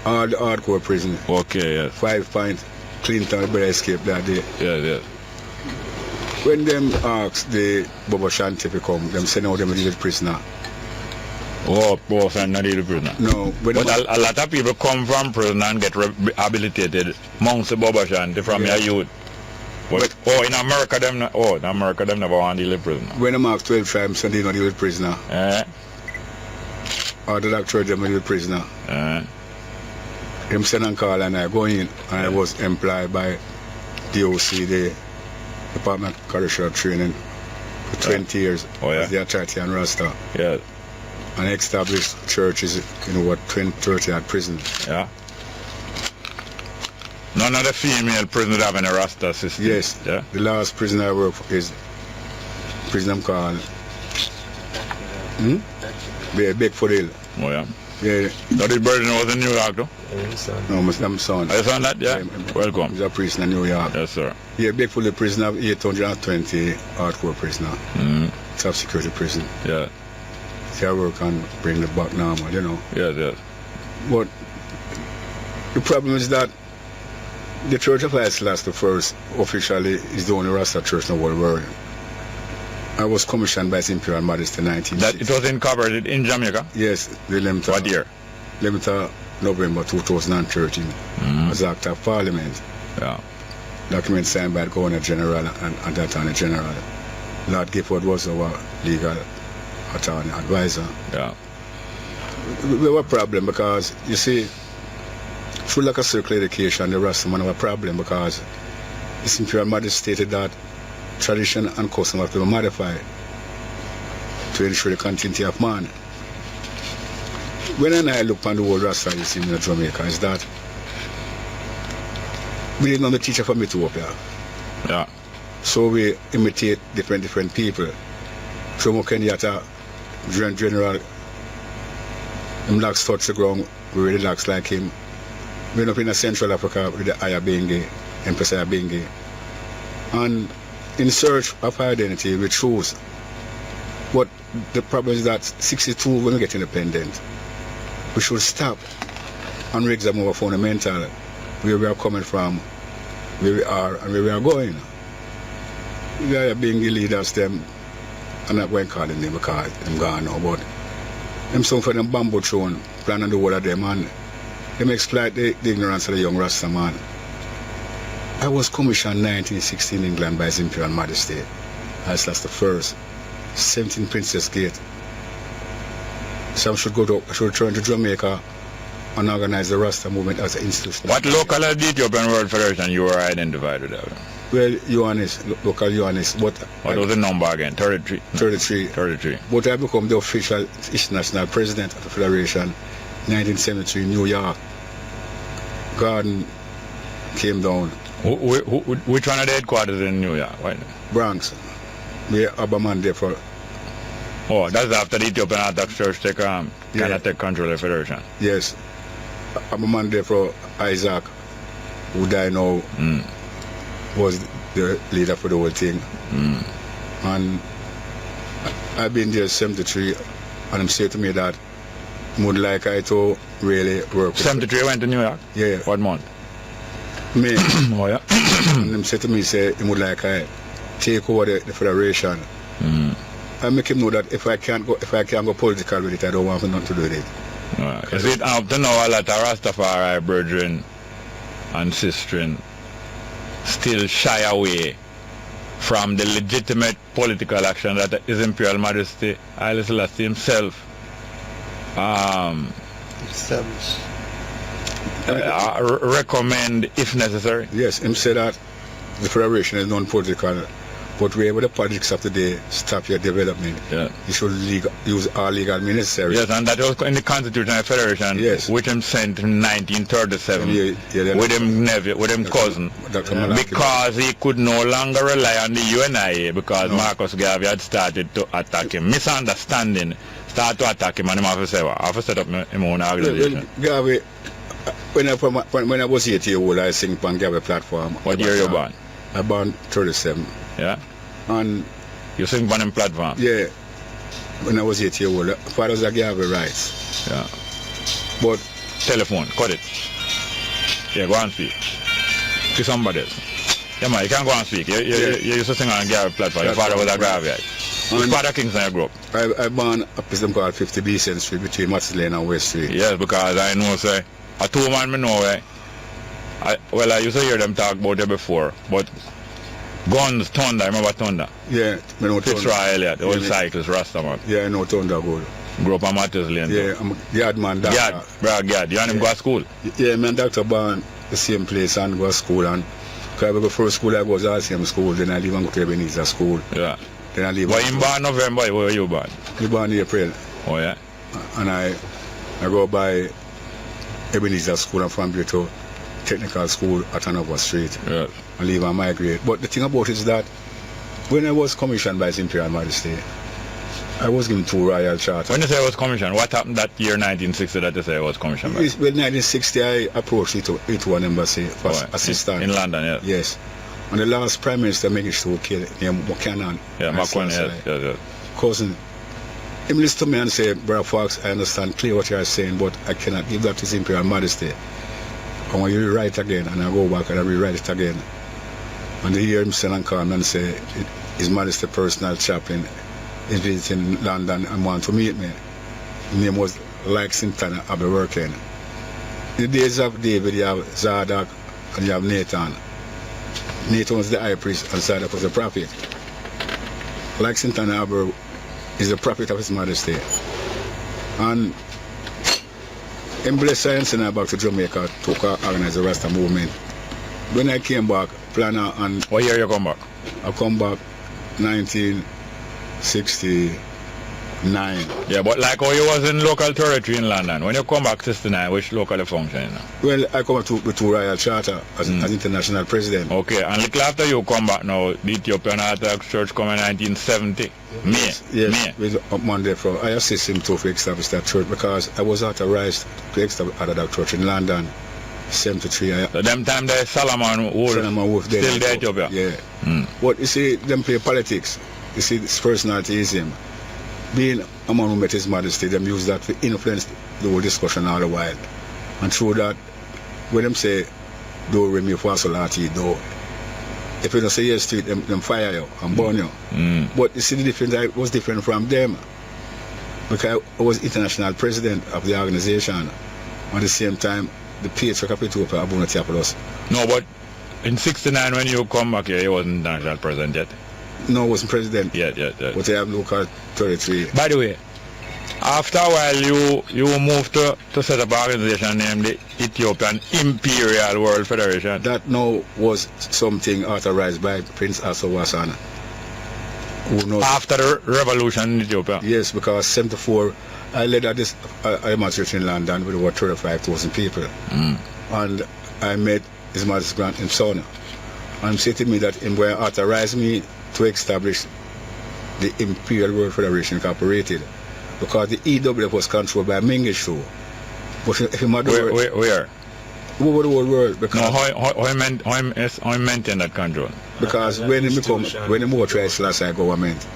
Speaker 2: all the hardcore prison.
Speaker 3: Okay, yes.
Speaker 2: 5 Point, Clinton, brother escaped that day.
Speaker 3: Yes.
Speaker 2: When them asked the Bobo Shanti to come, them send out them a little prisoner.
Speaker 3: Oh, send a little prisoner.
Speaker 2: No.
Speaker 3: But a lot of people come from prison and get rehabilitated amongst the Bobo Shanti from your youth. But in America them never want to deal with prisoner.
Speaker 2: When them asked 12 times, send a little prisoner. Or the doctor them a little prisoner. Them send and call and I go in and I was employed by DOC, the Department of Correctional Training, for 20 years as the Achati and Rasta.
Speaker 3: Yeah.
Speaker 2: and established churches, 20, 30 at prison.
Speaker 3: Yeah. None of the female prisoners have any Rasta system.
Speaker 2: Yes.
Speaker 3: Yeah.
Speaker 2: The last prison I work for is prison called Beckford Hill.
Speaker 3: Oh yeah.
Speaker 2: Yeah.
Speaker 3: So this person was in New York though?
Speaker 2: No, my son.
Speaker 3: Are you son that? Yeah. Welcome.
Speaker 2: He's a prisoner in New York.
Speaker 3: Yes, sir.
Speaker 2: Yeah, Beckford Hill prison have 820 hardcore prisoner. Top security prison.
Speaker 3: Yeah.
Speaker 2: See, I work and bring the back normal,
Speaker 3: Yes, yes.
Speaker 2: But the problem is that the Church of Haile Selassie first officially is the only Rasta church in the whole world. I was commissioned by His Imperial Majesty in 1960.
Speaker 3: That it was incorporated in Jamaica?
Speaker 2: Yes, the 11th.
Speaker 3: What year?
Speaker 2: 11th of November 2013 as Act of Parliament.
Speaker 3: Yeah.
Speaker 2: Document signed by the Governor General and the Attorney General. Lord Gifford was our legal attorney advisor.
Speaker 3: Yeah.
Speaker 2: We have a problem because, you see, through lack of circular education, the Rastaman have a problem because His Imperial Majesty stated that tradition and custom have to be modified to ensure the continuity of man. When I look on the whole Rasta you see in Jamaica is that we didn't know the teacher from Ethiopia.
Speaker 3: Yeah.
Speaker 2: So we imitate different people. Jomo Kenyatta, General, him locks touch the ground, we really locks like him. We end up in Central Africa with the Ayabingi, Empress Ayabingi. And in search of identity, we choose. But the problem is that 62, when we get independent, we should stop and re-examine our fundamental, where we are coming from, where we are, and where we are going. The Ayabingi leaders, them, I'm not going to call them because I'm gone now, but them some for them bamboo throne, plan on the whole of them, and them exploit the ignorance of the young Rasta man. I was commissioned in 1916 in England by His Imperial Majesty. That's the first. 17 Princess Gate. So I should return to Jamaica and organize the Rasta movement as an institution.
Speaker 3: What local Ethiopian World Federation you were identified with?
Speaker 2: Well, Ioannis, local Ioannis. But
Speaker 3: what was the number again? 33?
Speaker 2: 33.
Speaker 3: 33.
Speaker 2: But I become the official international president of the Federation 1973 in New York. Garden came down.
Speaker 3: Which one of the headquarters in New York? Right?
Speaker 2: Bronx. We have a man there for...
Speaker 3: Oh, that's after the Ethiopian Orthodox Church take control of the Federation?
Speaker 2: Yes. I have a man there for Isaac, who died now, was the leader for the whole thing. And I've been there 73, and he said to me that he would like I to really work with
Speaker 3: 73 went to New York?
Speaker 2: Yeah.
Speaker 3: What month?
Speaker 2: May.
Speaker 3: Oh, yeah.
Speaker 2: And he said to me, say, he would like I take over the Federation. I make him know that if I can't go political with it, I don't want nothing to do with it.
Speaker 3: Is it up to now a lot of Rastafari brethren and sisters still shy away from the legitimate political action that His Imperial Majesty Haile Selassie himself recommend if necessary?
Speaker 2: Yes, him said that the Federation is non-political, but wherever the politics of the day stop your development, you should use all legal means necessary.
Speaker 3: Yes, and that was in the Constitution of the Federation, which him sent in 1937 with him nephew, with him cousin, because he could no longer rely on the UNIA because Marcus Garvey had started to attack him. Misunderstanding started to attack him, and him have to set up my own organization.
Speaker 2: Garvey, when I was 8 years old, I sing on Garvey platform.
Speaker 3: What year you born?
Speaker 2: I born 37.
Speaker 3: Yeah.
Speaker 2: And
Speaker 3: you sing on him platform?
Speaker 2: Yeah. When I was 8 years old, fathers are Garvey rights.
Speaker 3: Yeah.
Speaker 2: But
Speaker 3: telephone, cut it. Yeah, go and speak to somebody else. Yeah, man, you can't go and speak. You used to sing on Garvey platform. Your father was a Garvey. Which part of Kingston you grew up?
Speaker 2: I born a place called 50 Beeson Street between Matson Lane and West Street.
Speaker 3: Yes, because I know, say, a two-man me know, I used to hear them talk about it before, but Guns, Thunder, remember Thunder?
Speaker 2: Yeah, I know Thunder.
Speaker 3: Fitzroy Elliott, the old cyclist, Rastaman.
Speaker 2: Yeah, I know Thunder good.
Speaker 3: Grew up on Matthews Lane.
Speaker 2: Yeah, I'm a Gad man, doctor.
Speaker 3: Gad, bro, Gad. You and him go to school?
Speaker 2: Yeah, me and Dr. born the same place and go to school. And because I go first school, I go to the same school, then I leave and go to Ebenezer school.
Speaker 3: Yeah.
Speaker 2: Then I leave.
Speaker 3: But him born November, where you born?
Speaker 2: You born in April.
Speaker 3: Oh, yeah?
Speaker 2: and I go by Ebenezer School and from there to Technical School at Hanover Street.
Speaker 3: Yes.
Speaker 2: And leave and migrate. But the thing about it is that when I was commissioned by His Imperial Majesty, I was given 2 royal charters.
Speaker 3: When you say I was commissioned, what happened that year 1960 that you say I was commissioned?
Speaker 2: Well, 1960 I approached Etoile Embassy for assistant.
Speaker 3: In London, yes.
Speaker 2: Yes. And the last Prime Minister Mengistu named Buchanan.
Speaker 3: Yeah, Buchanan, yes.
Speaker 2: Cousin, he listened to me and said, Brother Fox, I understand clearly what you are saying, but I cannot give that to His Imperial Majesty. I want you to rewrite it again, and I go back and I rewrite it again. And they hear him stand and call me and say, His Majesty personal chaplain is visiting London and want to meet me. His name was Lexington Abbey working. The days of David, you have Zadok and you have Nathan. Nathan was the high priest and Zadok was the prophet. Lexington Abbey is the prophet of His Majesty. And in blessed science and I back to Jamaica to organize the Rasta movement. When I came back, planner and...
Speaker 3: What year you come back?
Speaker 2: I come back 1969.
Speaker 3: Yeah, but like how you was in local territory in London, when you come back 69, which local you function?
Speaker 2: Well, I come back with 2 royal charter as international president.
Speaker 3: Okay, and little after you come back now, the Ethiopian Orthodox Church come in 1970.
Speaker 2: Yes, with Monday for I assist him to establish that church because I was authorized to establish that church in London. 73.
Speaker 3: So them time there Solomon Wolf still there Ethiopia.
Speaker 2: Yeah. But you see, them play politics. You see, this personalityism. Being a man who met His Majesty, them use that to influence the whole discussion all the while. And through that, when them say, do remi fasolati, do, if you don't say yes to it, them fire you and burn you. But you see the difference, I was different from them. Because I was international president of the organization. At the same time, the patriarch of Ethiopia, Abuna Theophilus.
Speaker 3: No, but in 69 when you come back here, you wasn't national president yet?
Speaker 2: No, I wasn't president.
Speaker 3: Yeah.
Speaker 2: But I have local territory.
Speaker 3: By the way, after a while you moved to set up an organization named the Ethiopian Imperial World Federation.
Speaker 2: That now was something authorized by Prince Asawasana.
Speaker 3: After the revolution in Ethiopia?
Speaker 2: Yes, because 74 I led a demonstration in London with over 35,000 people. And I met His Majesty's Grant in Sauna. And he said to me that he will authorize me to establish the Imperial World Federation Incorporated because the EWF was controlled by Mengistu. But if you
Speaker 3: where?
Speaker 2: Over the whole world. Because
Speaker 3: no, how I maintain that control?
Speaker 2: Because when he moved to Haile government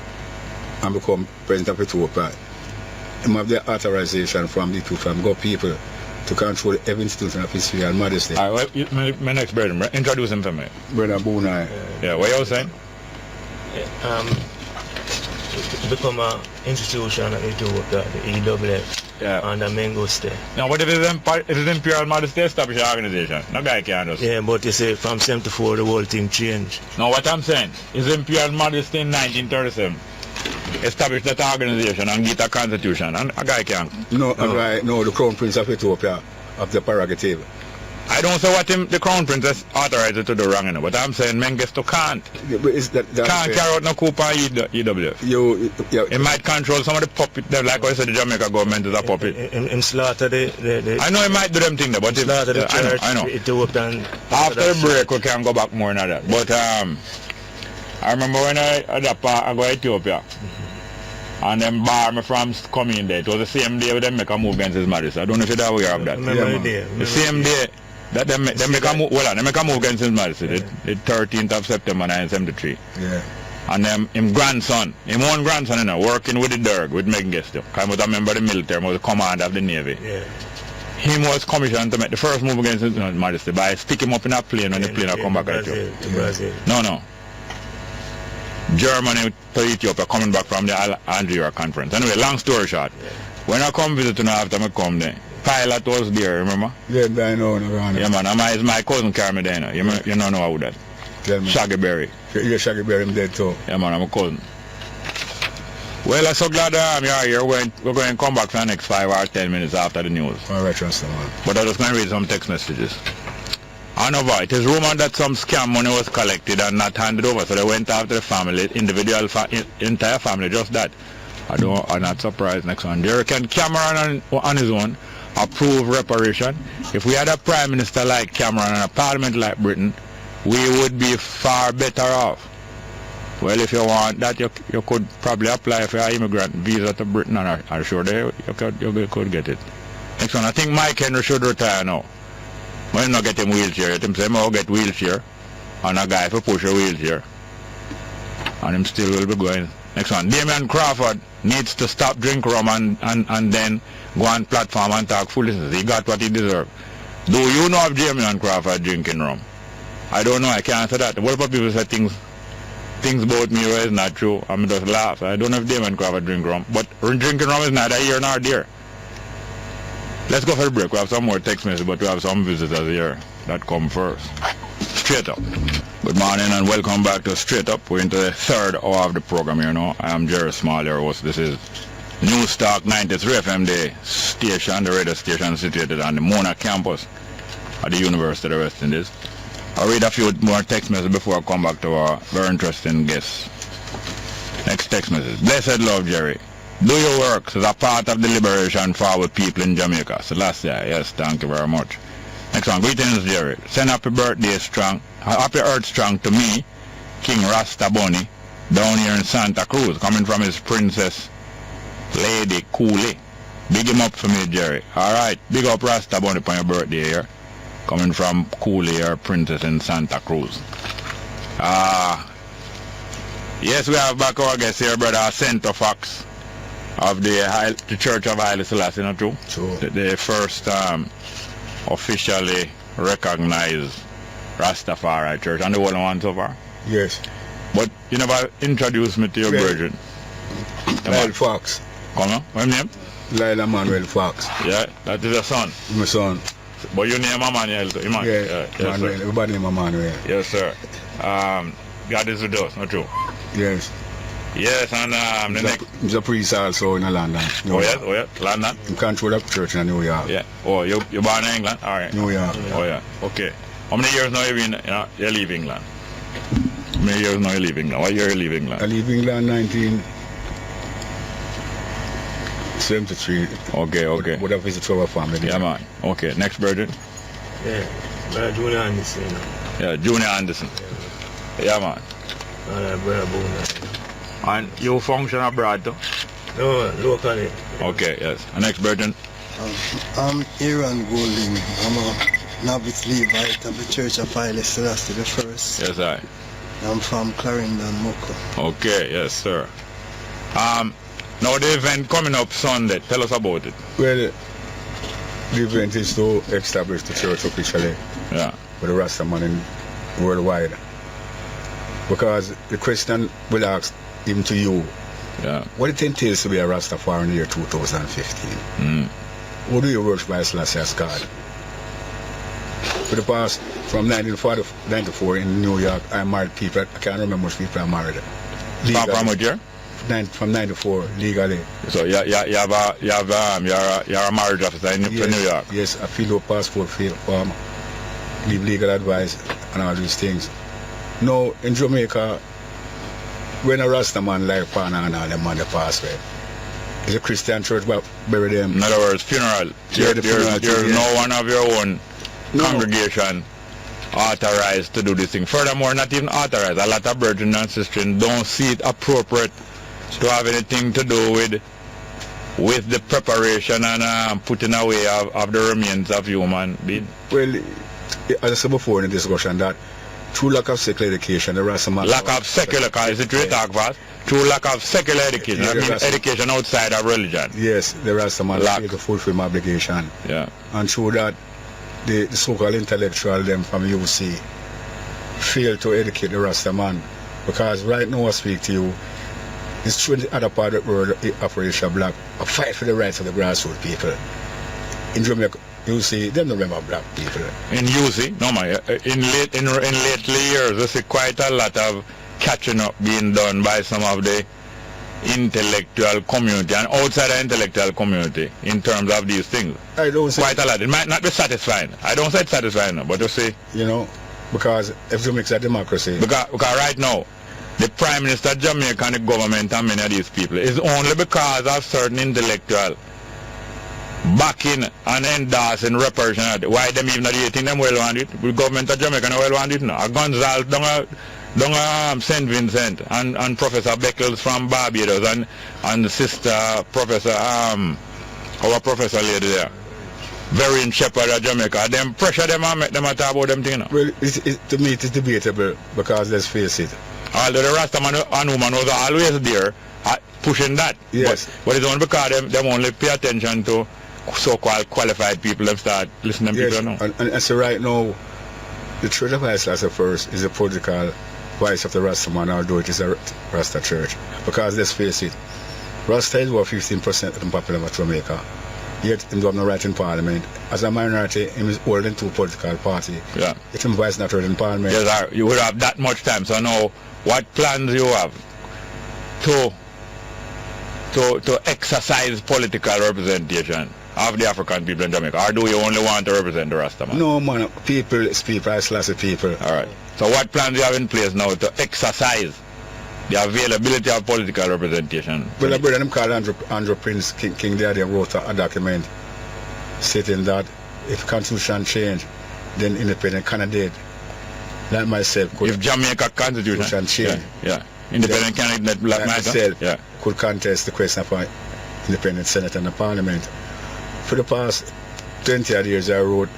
Speaker 2: and become president of Ethiopia, he have the authorization from the two from God people to control every institution of His Imperial Majesty.
Speaker 3: All right, my next brother, introduce him to me.
Speaker 2: Brother Bunai.
Speaker 3: Yeah, what you saying?
Speaker 4: Become an institution of Ethiopia, the EWF, under Mengistu.
Speaker 3: Now, what if it's Imperial Majesty established an organization? No guy can just...
Speaker 4: Yeah, but you say from 74 the whole thing changed.
Speaker 3: No, what I'm saying is Imperial Majesty in 1937 established that organization and get a constitution, and a guy can...
Speaker 2: No, the Crown Prince of Ethiopia of the prerogative.
Speaker 3: I don't say what the Crown Prince is authorized to do wrong, but I'm saying Mengistu can't. Can't carry out no coup on EWF. It might control some of the puppet, like I said, the Jamaica government is a puppet.
Speaker 4: In slaughter the
Speaker 3: I know it might do them things, but
Speaker 4: slaughter the church,
Speaker 3: I know.
Speaker 4: Ethiopian.
Speaker 3: After the break, we can go back more than that. But I remember when I go to Ethiopia, and them bar me from coming there. It was the same day when they make a move against His Majesty. I don't know if you're aware of that. The same day that they make a move. Well, they make a move against His Majesty. The 13th of September 1973.
Speaker 2: Yeah.
Speaker 3: And him grandson, him one grandson, working with the Derg, with Mengistu. I was a member of the military, was the commander of the Navy.
Speaker 4: Yeah.
Speaker 3: He was commissioned to make the first move against His Majesty by stick him up in a plane when the plane come back at you.
Speaker 4: Brazil.
Speaker 3: No. Germany to Ethiopia coming back from the Algeria conference. Anyway, long story short, when I come visit after I come there, pilot was there, remember?
Speaker 2: Yeah, I know.
Speaker 3: Yeah, man, my cousin carried me there. You don't know how that. Shaggy Berry.
Speaker 2: Yeah, Shaggy Berry, I'm dead too.
Speaker 3: Yeah, man, I'm a cousin. Well, I'm so glad you're here. We're going to come back for the next 5 or 10 minutes after the news.
Speaker 2: All right, trust man.
Speaker 3: But I'm just going to read some text messages. However, it is rumored that some scam money was collected and not handed over, so they went after the family, entire family, just that. I'm not surprised. Next one. Jerry, can Cameron on his own approve reparation? If we had a prime minister like Cameron and a parliament like Britain, we would be far better off. Well, if you want that, you could probably apply for an immigrant visa to Britain, and I'm sure you could get it. Next one. I think Mike Henry should retire now. When not get him wheelchair, him say, I'll get wheelchair, and a guy for push a wheelchair. And him still will be going. Next one. Damian Crawford needs to stop drink rum and then go on platform and talk foolishness. He got what he deserved. Do you know of Damian Crawford drinking rum? I don't know. I can't answer that. What about people say things about me where it's not true? I'm just laugh. I don't know if Damian Crawford drink rum. But drinking rum is neither here nor there. Let's go for a break. We have some more text messages, but we have some visitors here that come first. Straight Up. Good morning and welcome back to Straight Up. We're into the third hour of the program here now. I am Jerry Small, your host. This is News Talk 93 FM, the station, the radio station situated on the Mona campus at the University of the West Indies. I'll read a few more text messages before I come back to our very interesting guests. Next text message. Blessed love, Jerry. Do your work as a part of the liberation for our people in Jamaica. Celestia, yes, thank you very much. Next one. Greetings, Jerry. Send happy birthday strong, happy earth strong to me, King Rasta Bunny, down here in Santa Cruz, coming from his princess, Lady Cooley. Big him up for me, Jerry. Alright, big up Rasta Bunny for your birthday here. Coming from Cooley, our princess in Santa Cruz. Yes, we have back our guest here, brother Centre Fox of the Church of Haile Selassie, not true?
Speaker 2: True.
Speaker 3: The first officially recognized Rastafari church, and the only one so far?
Speaker 2: Yes.
Speaker 3: But you never introduced me to your virgin.
Speaker 2: Lyle Fox.
Speaker 3: Come on, what's your name?
Speaker 2: Lyle Emmanuel Fox.
Speaker 3: Yeah, that is your son?
Speaker 2: My son.
Speaker 3: But you name Emmanuel too?
Speaker 2: Yeah,
Speaker 3: yes,
Speaker 2: Emmanuel. Everybody name Emmanuel.
Speaker 3: Yes, sir. God is with us, not true?
Speaker 2: Yes.
Speaker 3: Yes, and the next...
Speaker 2: He's a priest also in London.
Speaker 3: Oh yes, London?
Speaker 2: You control that church in New York.
Speaker 3: Yeah. Oh, you're born in England? All right.
Speaker 2: New York.
Speaker 3: Oh yeah, okay. How many years now you leave England? How many years now you leave England? What year you leave England?
Speaker 2: I leave England 1973.
Speaker 3: Okay.
Speaker 2: Would have visited our family.
Speaker 3: Yeah, man. Okay, next virgin?
Speaker 4: Yeah, Junior Anderson.
Speaker 3: Yeah, Junior Anderson. Yeah, man.
Speaker 4: Brother Boone.
Speaker 3: And you function abroad too?
Speaker 4: No, locally.
Speaker 3: Okay, yes. Next virgin?
Speaker 5: I'm Aaron Golding. I'm a novice Levite of the Church of Haile Selassie the First.
Speaker 3: Yes, I.
Speaker 5: I'm from Clarendon, Moko.
Speaker 3: Okay, yes, sir. Now the event coming up Sunday, tell us about it.
Speaker 2: Well, the event is to establish the church officially.
Speaker 3: Yeah.
Speaker 2: For the Rastaman in worldwide. Because the question will ask him to you, what it entails to be a Rastafari in the year 2015. What do you worship by Selassie as God? For the past, from 1994 in New York, I married people. I can't remember which people I married.
Speaker 3: From what year?
Speaker 2: From 94, legally.
Speaker 3: So you're a marriage officer in New York?
Speaker 2: Yes, I fill out passport form, give legal advice and all these things. Now, in Jamaica, when a Rastaman like Pana and all them man they pass away, it's a Christian church but bury them.
Speaker 3: In other words, funeral. You're no one of your own congregation authorized to do this thing. Furthermore, not even authorized. A lot of brethren and sisters don't see it appropriate to have anything to do with the preparation and putting away of the remains of human being.
Speaker 2: Well, as I said before in the discussion, that through lack of secular education, the Rastaman...
Speaker 3: Lack of secular, is it really talk about? Through lack of secular education, that means education outside of religion.
Speaker 2: Yes, the Rastaman failed to fulfill my obligation.
Speaker 3: Yeah.
Speaker 2: And through that, the so-called intellectual them from UC failed to educate the Rastaman. Because right now I speak to you, it's true in the other part of the world, Operation Black, a fight for the rights of the grassroots people. In Jamaica, you see, they don't remember black people.
Speaker 3: In UC, no man, in lately years, I see quite a lot of catching up being done by some of the intellectual community and outside the intellectual community in terms of these things.
Speaker 2: I don't say
Speaker 3: quite a lot. It might not be satisfying. I don't say it's satisfying, but you see.
Speaker 2: You know, because if you mix a democracy.
Speaker 3: Because right now, the Prime Minister of Jamaica and the government and many of these people is only because of certain intellectual backing and endorsing repression. Why them even not think them well want it? The government of Jamaica no well want it now. Gonzales down St. Vincent and Professor Beckles from Barbados and the sister Professor our professor lady there. Very in Shepherd of Jamaica. Them pressure them and make them talk about them thing now.
Speaker 2: Well, to me it is debatable because let's face it.
Speaker 3: Although the Rastaman and woman was always there pushing that.
Speaker 2: Yes.
Speaker 3: But it's only because them only pay attention to so-called qualified people and start listening to
Speaker 2: yes.
Speaker 3: people now.
Speaker 2: And so right now, the Church of Haile Selassie first is a political voice of the Rastaman, although it is a Rasta church. Because let's face it, Rasta is over 15% of the population of Jamaica. Yet him don't have no right in Parliament. As a minority, him is holding two political parties.
Speaker 3: Yeah.
Speaker 2: Yet him voice not heard in Parliament.
Speaker 3: Yes, sir. You would have that much time. So now, what plans you have to exercise political representation of the African people in Jamaica? Or do you only want to represent the Rastaman?
Speaker 2: No, man. People is people, Haile Selassie people.
Speaker 3: All right. So what plans you have in place now to exercise the availability of political representation?
Speaker 2: Well, a brother them called Andrew Prince King there, they wrote a document stating that if Constitution change, then independent candidate like myself could...
Speaker 3: If Jamaica Constitution
Speaker 2: change,
Speaker 3: yeah. Independent candidate like
Speaker 2: myself
Speaker 3: yeah.
Speaker 2: could contest the question for independent Senate and the Parliament. For the past 20 odd years I wrote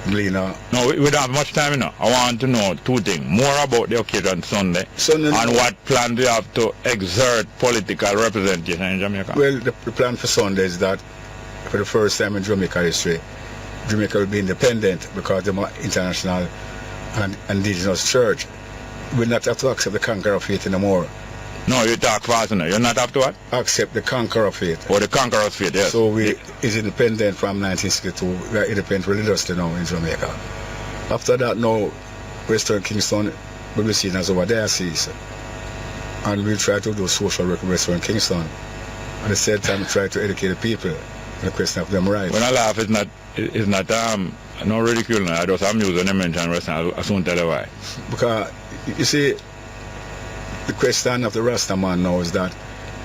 Speaker 2: Lena.
Speaker 3: No, we don't have much time now. I want to know two things. More about the occasion Sunday and what plan do you have to exert political representation in Jamaica?
Speaker 2: Well, the plan for Sunday is that for the first time in Jamaica history, Jamaica will be independent because they are international and indigenous church. We will not have to accept the conqueror of faith anymore.
Speaker 3: No, you talk fast now. You not have to what?
Speaker 2: Accept the conqueror of faith.
Speaker 3: Or the conqueror of faith, yes.
Speaker 2: So we is independent from 1962. We are independent religiously now in Jamaica. After that now, Western Kingston will be seen as our diocese. And we'll try to do social work in Western Kingston. At the same time, try to educate the people on the question of them rights.
Speaker 3: When I laugh, it's not no ridicule. I just amuse when I mention Western. I soon tell you why.
Speaker 2: Because, you see, the question of the Rasta man now is that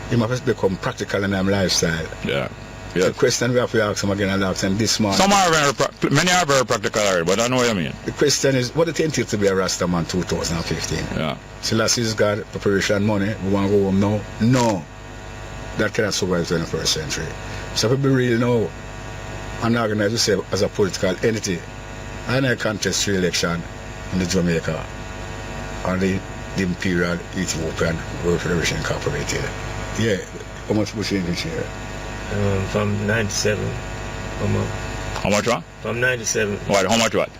Speaker 2: he must become practical in their lifestyle.
Speaker 3: Yeah.
Speaker 2: The question we have to ask him again and ask him this man.
Speaker 3: Many are very practical already, but I know what you mean.
Speaker 2: The question is, what do you think to be a Rasta man 2015?
Speaker 3: Yeah.
Speaker 2: Selassie's got preparation money, we want to go home now? No. That cannot survive the 21st century. So if we be real now, and organize yourself as a political entity, I contest re-election in the Jamaica and the Imperial Ethiopian World Federation Incorporated. Yeah, how much was in this year?
Speaker 4: From 97.
Speaker 3: How much what?
Speaker 4: From 97.
Speaker 3: What? How much what?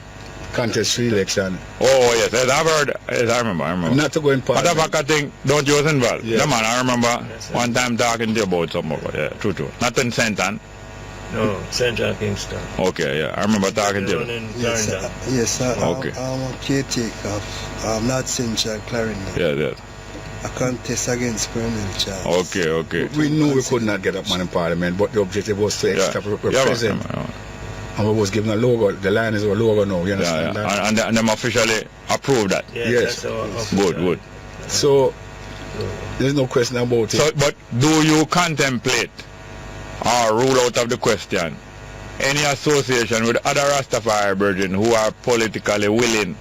Speaker 2: Contest re-election.
Speaker 3: Oh yes, I've heard. Yes, I remember.
Speaker 2: Not to go in Parliament.
Speaker 3: But I think, don't you was involved?
Speaker 2: Yes.
Speaker 3: Yeah, man, I remember one time talking to you about something. Yeah, true. Not in St. Ann.
Speaker 4: No, Central Kingston.
Speaker 3: Okay, yeah, I remember talking to you.
Speaker 5: Yes, sir.
Speaker 3: Okay.
Speaker 5: I'm a caretaker of North Central Clarendon.
Speaker 3: Yes.
Speaker 5: A contest against Colonel Charles.
Speaker 3: Okay.
Speaker 2: We knew we could not get up man in Parliament, but the objective was to represent. And we was given a logo. The line is our logo now, you understand that?
Speaker 3: And them officially approved that?
Speaker 2: Yes.
Speaker 3: Good.
Speaker 2: So, there's no question about it.
Speaker 3: So, but do you contemplate or rule out of the question any association with other Rastafari brethren who are politically willing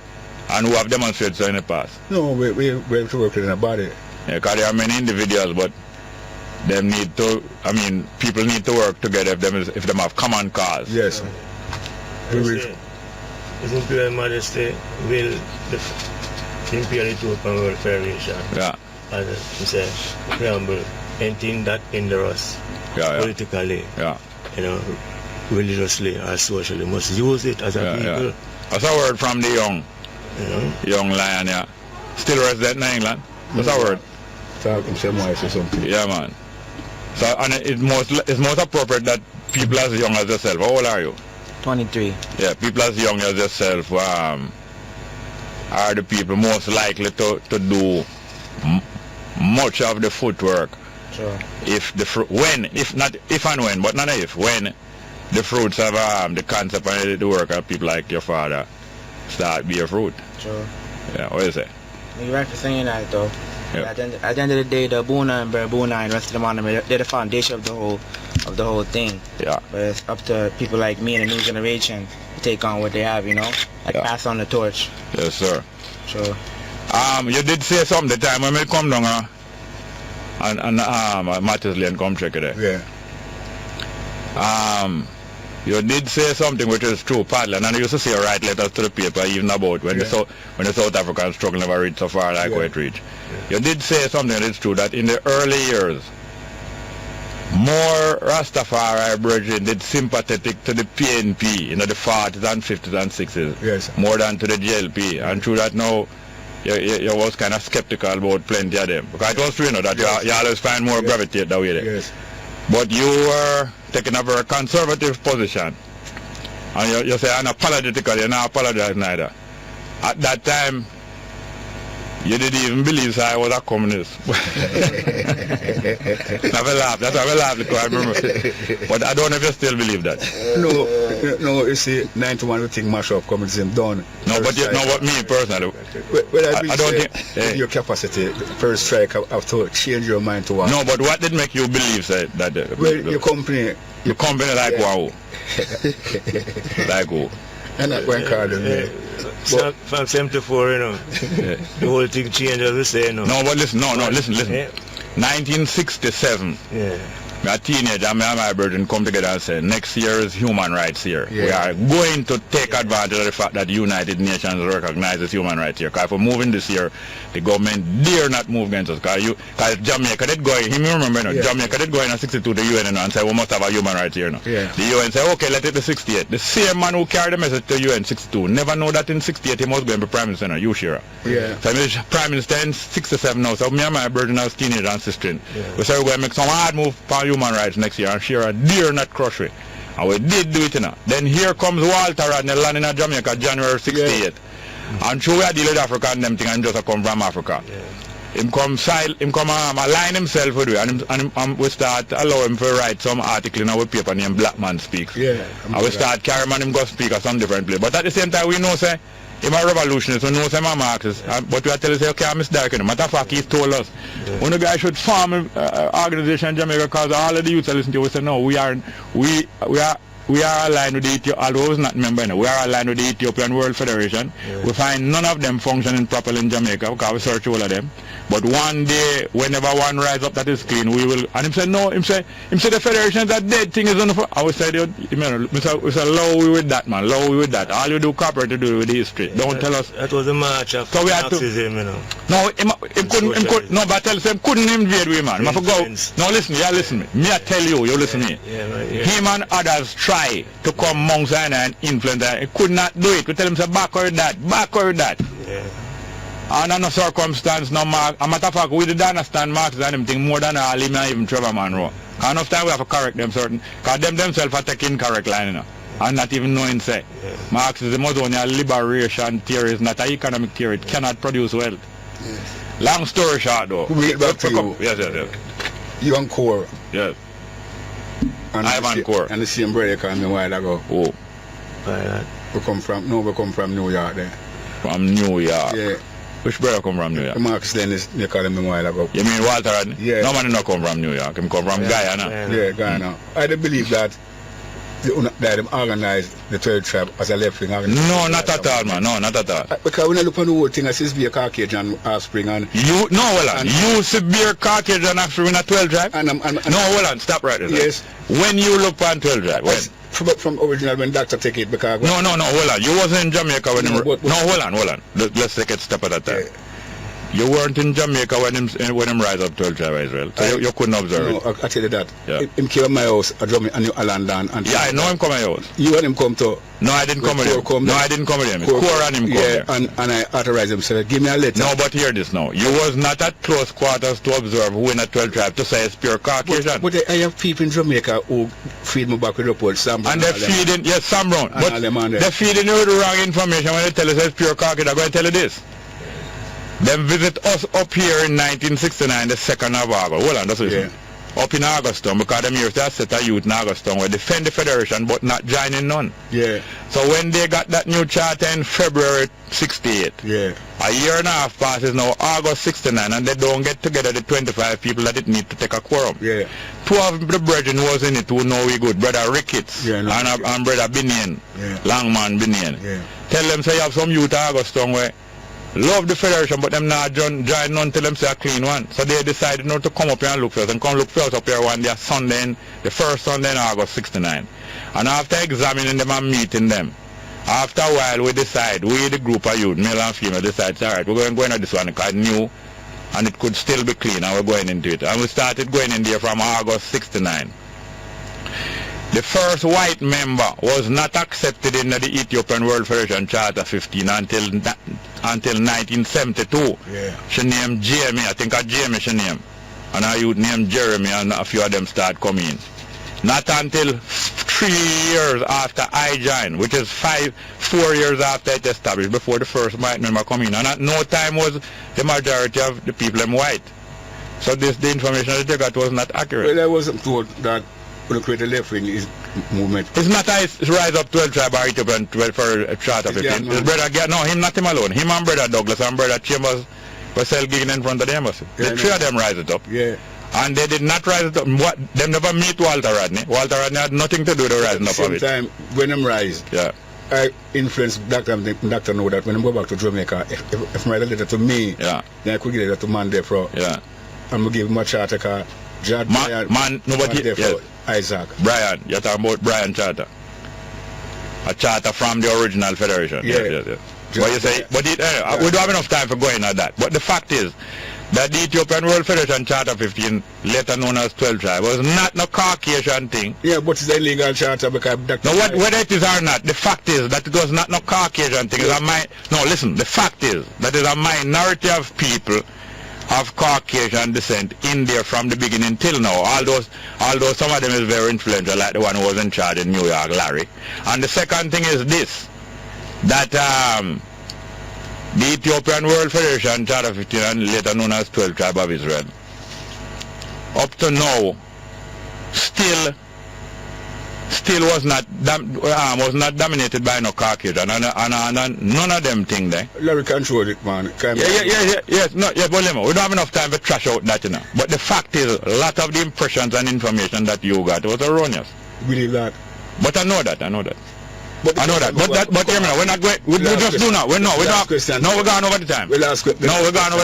Speaker 3: and who have demonstrated so in the past?
Speaker 2: No, we have to work in a body.
Speaker 3: Yeah, because there are many individuals, but them need to, people need to work together if them have common cause.
Speaker 2: Yes.
Speaker 4: His Imperial Majesty will the Imperial Ethiopian World Federation.
Speaker 3: Yeah.
Speaker 4: As he said, preamble, anything that hinders us politically, religiously or socially, must use it as a people.
Speaker 3: Yeah. That's a word from the young lion, yeah. Still resident in England. That's a word.
Speaker 2: Talking same voice or something.
Speaker 3: Yeah, man. So, and it's most appropriate that people as young as yourself. How old are you?
Speaker 6: 23.
Speaker 3: Yeah, people as young as yourself are the people most likely to do much of the footwork.
Speaker 6: Sure.
Speaker 3: When the fruits of the concept and the work of people like your father start bear fruit.
Speaker 6: Sure.
Speaker 3: Yeah, what is it?
Speaker 6: You're right for saying that though. At the end of the day, the Boona and Barabuna and the rest of them on them, they're the foundation of the whole thing.
Speaker 3: Yeah.
Speaker 6: But it's up to people like me and the new generation to take on what they have, you know, like pass on the torch.
Speaker 3: Yes, sir.
Speaker 6: So.
Speaker 3: You did say something the time when we come down and Matthews Lane come check it there.
Speaker 2: Yeah.
Speaker 3: You did say something which is true, Padley, and I used to say write letters to the paper even about when the South African struggle never reached so far like where it reached. You did say something that is true, that in the early years, more Rastafari brethren did sympathetic to the PNP in the 40s and 50s and 60s, more than to the GLP, and through that now, you was kind of skeptical about plenty of them. Because it was true, you know, that you always find more gravitate that way there. But you were taking a very conservative position. And you say unapologetically, you're not apologizing neither. At that time, you didn't even believe I was a communist. Never laugh. That's why I laugh, because I remember. But I don't know if you still believe that.
Speaker 2: No, you see, 91 we think mash up communism done.
Speaker 3: No, but you know what, me personally.
Speaker 2: Well,
Speaker 3: I don't think
Speaker 2: your capacity, first strike, have to change your mind to what.
Speaker 3: No, but what did make you believe that?
Speaker 2: Well, your company
Speaker 3: like wow. Like who?
Speaker 2: And that one card me.
Speaker 4: From 74, you know. The whole thing changed, as we say, you know.
Speaker 3: No, but listen, listen. 1967.
Speaker 4: Yeah.
Speaker 3: A teenager and my brethren come together and say, next year is human rights year. We are going to take advantage of the fact that the United Nations recognizes human rights here. Because if we're moving this year, the government dare not move against us. Because Jamaica did go in, Jamaica did go in 62 to the UN and say, we must have a human rights here now. The UN say, okay, let it be 68. The same man who carried the message to UN 62 never know that in 68 he must go and be Prime Minister now, Ushira. So I'm Prime Minister in 67 now. So me and my brethren as teenagers and sisters, we say we're going to make some hard move for human rights next year, and Shira dare not crush it. And we did do it, you know. Then here comes Walter Rodney landing in Jamaica January 68. And so we are dealing with Africa and them thing, and just come from Africa. Him come align himself with it, and we start allow him to write some article in our paper named Black Man Speaks. And we start carrying him go speak at some different place. But at the same time we know say I'm a revolutionist, we know say I'm a Marxist, but we are telling say okay, I'm Mr. Dark. Matter of fact, he's told us when the guy should form an organization in Jamaica, because all of the youth are listening to we say no, we are aligned with the Ethiopian, although I was not a member, we are aligned with the Ethiopian World Federation. We find none of them functioning properly in Jamaica because we search all of them. But one day, whenever one rise up that is clean, we will. And him say no, him say the Federation that dead thing is on the. I would say, we say low we with that, man, low we with that. All you do cooperate to do with the history. Don't tell us.
Speaker 4: That was a march of Marxism, you know.
Speaker 3: No, him couldn't. No, but tell us him couldn't invade we, man. No, listen, listen me. Me I tell you, you listen me. Him and others try to come amongst and influence. He could not do it. We tell him say backward that. And under no circumstance, no Mark. A matter of fact, we did understand Marx and him thing more than all him and even Trevor Monroe. Enough time we have to correct them certain, because them themselves are taking correct line, you know, and not even knowing say. Marxism was only a liberation theory, it's not an economic theory, it cannot produce wealth. Long story short though.
Speaker 2: Who get back to you?
Speaker 3: Yes.
Speaker 2: You and Core.
Speaker 3: Yes.
Speaker 2: And
Speaker 3: Ivan Core.
Speaker 2: And the same brother called me a while ago.
Speaker 3: Oh.
Speaker 2: We come from New York there.
Speaker 3: From New York?
Speaker 2: Yeah.
Speaker 3: Which brother come from New York?
Speaker 2: Marcus Dennis, they call him a while ago.
Speaker 3: You mean Walter Rodney?
Speaker 2: Yeah.
Speaker 3: No man not come from New York, him come from Guyana.
Speaker 2: Yeah, Guyana. I don't believe that they organized the 12th tribe as a left wing organization.
Speaker 3: No, not at all, man. No, not at all.
Speaker 2: Because when I look on the whole thing, I see be a Caucasian offspring and
Speaker 3: you severe Caucasian offspring in a 12th tribe? Hold on, stop right there.
Speaker 2: Yes.
Speaker 3: When you look on 12th tribe, when?
Speaker 2: From original when Doctor take it because
Speaker 3: no, hold on. You wasn't in Jamaica when hold on. Let's take it step at a time. You weren't in Jamaica when him rise up 12th tribe Israel. So you couldn't observe it.
Speaker 2: I tell you that. Him came to my house, I drove me and you Alandan and
Speaker 3: I know him come to my house.
Speaker 2: You and him come to.
Speaker 3: No, I didn't come with him. No, I didn't come with him. Core and him come there.
Speaker 2: And I authorized him, so give me a letter.
Speaker 3: No, but hear this now. You was not at close quarters to observe who in a 12th tribe to say it's pure Caucasian.
Speaker 2: But I have people in Jamaica who feed me back with reports. Sam
Speaker 3: and they're feeding, yes, Sam Brown. But they're feeding you with the wrong information when they tell us it's pure Caucasian. I'm going to tell you this. Them visit us up here in 1969, the 2nd of August. Hold on, that's what up in Augustown, because them here to set a youth in Augustown where defend the Federation but not joining none.
Speaker 2: Yeah.
Speaker 3: So when they got that new charter in February 68, A year and a half passes now, August 69, and they don't get together the 25 people that it need to take a quorum.
Speaker 2: Yeah.
Speaker 3: Two of the brethren was in it who know we good, Brother Ricketts and Brother Binian, Langman Binian.
Speaker 2: Yeah.
Speaker 3: Tell them say you have some youth August Town where love the federation, but them not join none till them say a clean one. So they decided not to come up here and look for us, and come look for us up here one day Sunday, the first Sunday in August 69. And after examining them and meeting them, after a while we decide, we the group of youth, male and female, decide, alright, we're going to go into this one because new and it could still be clean, and we're going into it. And we started going in there from August 69. The first white member was not accepted in the Ethiopian World Federation Charter 15 until 1972.
Speaker 2: Yeah.
Speaker 3: She named Jamie, I think Jamie she named. And our youth named Jeremy, and a few of them start coming. Not until 3 years after I joined, which is 4 years after it established, before the first white member come in. And at no time was the majority of the people them white. So the information that they got was not accurate.
Speaker 2: Well, I wasn't told that when you create a left wing movement.
Speaker 3: It's not a rise up 12 tribe or Ethiopian 12 for a charter 15. His brother, no, him not him alone. Him and Brother Douglas and Brother Chambers were still gigging in front of the embassy. The three of them rise it up.
Speaker 2: Yeah.
Speaker 3: And they did not rise it up. They never meet Walter Rodney. Walter Rodney had nothing to do with the rising up of it.
Speaker 2: At the same time, when them rise,
Speaker 3: yeah,
Speaker 2: I influenced Doctor know that when I go back to Jamaica, if I write a letter to me,
Speaker 3: yeah,
Speaker 2: then I could get a letter to man there for,
Speaker 3: yeah,
Speaker 2: I'm going to give him a charter car.
Speaker 3: Nobody, yes.
Speaker 2: Isaac.
Speaker 3: Brian, you're talking about Brian Charter. A charter from the original federation.
Speaker 2: Yeah.
Speaker 3: Yes. But you say, but we don't have enough time for going at that. But the fact is that the Ethiopian World Federation Charter 15, later known as 12 tribe, was not no Caucasian thing.
Speaker 2: Yeah, but it's a legal charter because
Speaker 3: whether it is or not, the fact is that it was not no Caucasian thing. No, listen, the fact is that there's a minority of people of Caucasian descent in there from the beginning till now, although some of them is very influential, like the one who was in charge in New York, Larry. And the second thing is this, that the Ethiopian World Federation Charter 15, later known as 12 Tribe of Israel, up to now, still was not dominated by no Caucasian, and none of them thing there.
Speaker 2: Larry control it, man.
Speaker 3: Yes, but we don't have enough time to trash out that, you know. But the fact is, a lot of the impressions and information that you got was erroneous.
Speaker 2: Believe that.
Speaker 3: But I know that. But we're not going. We just do now. We're going over the time. We're going over the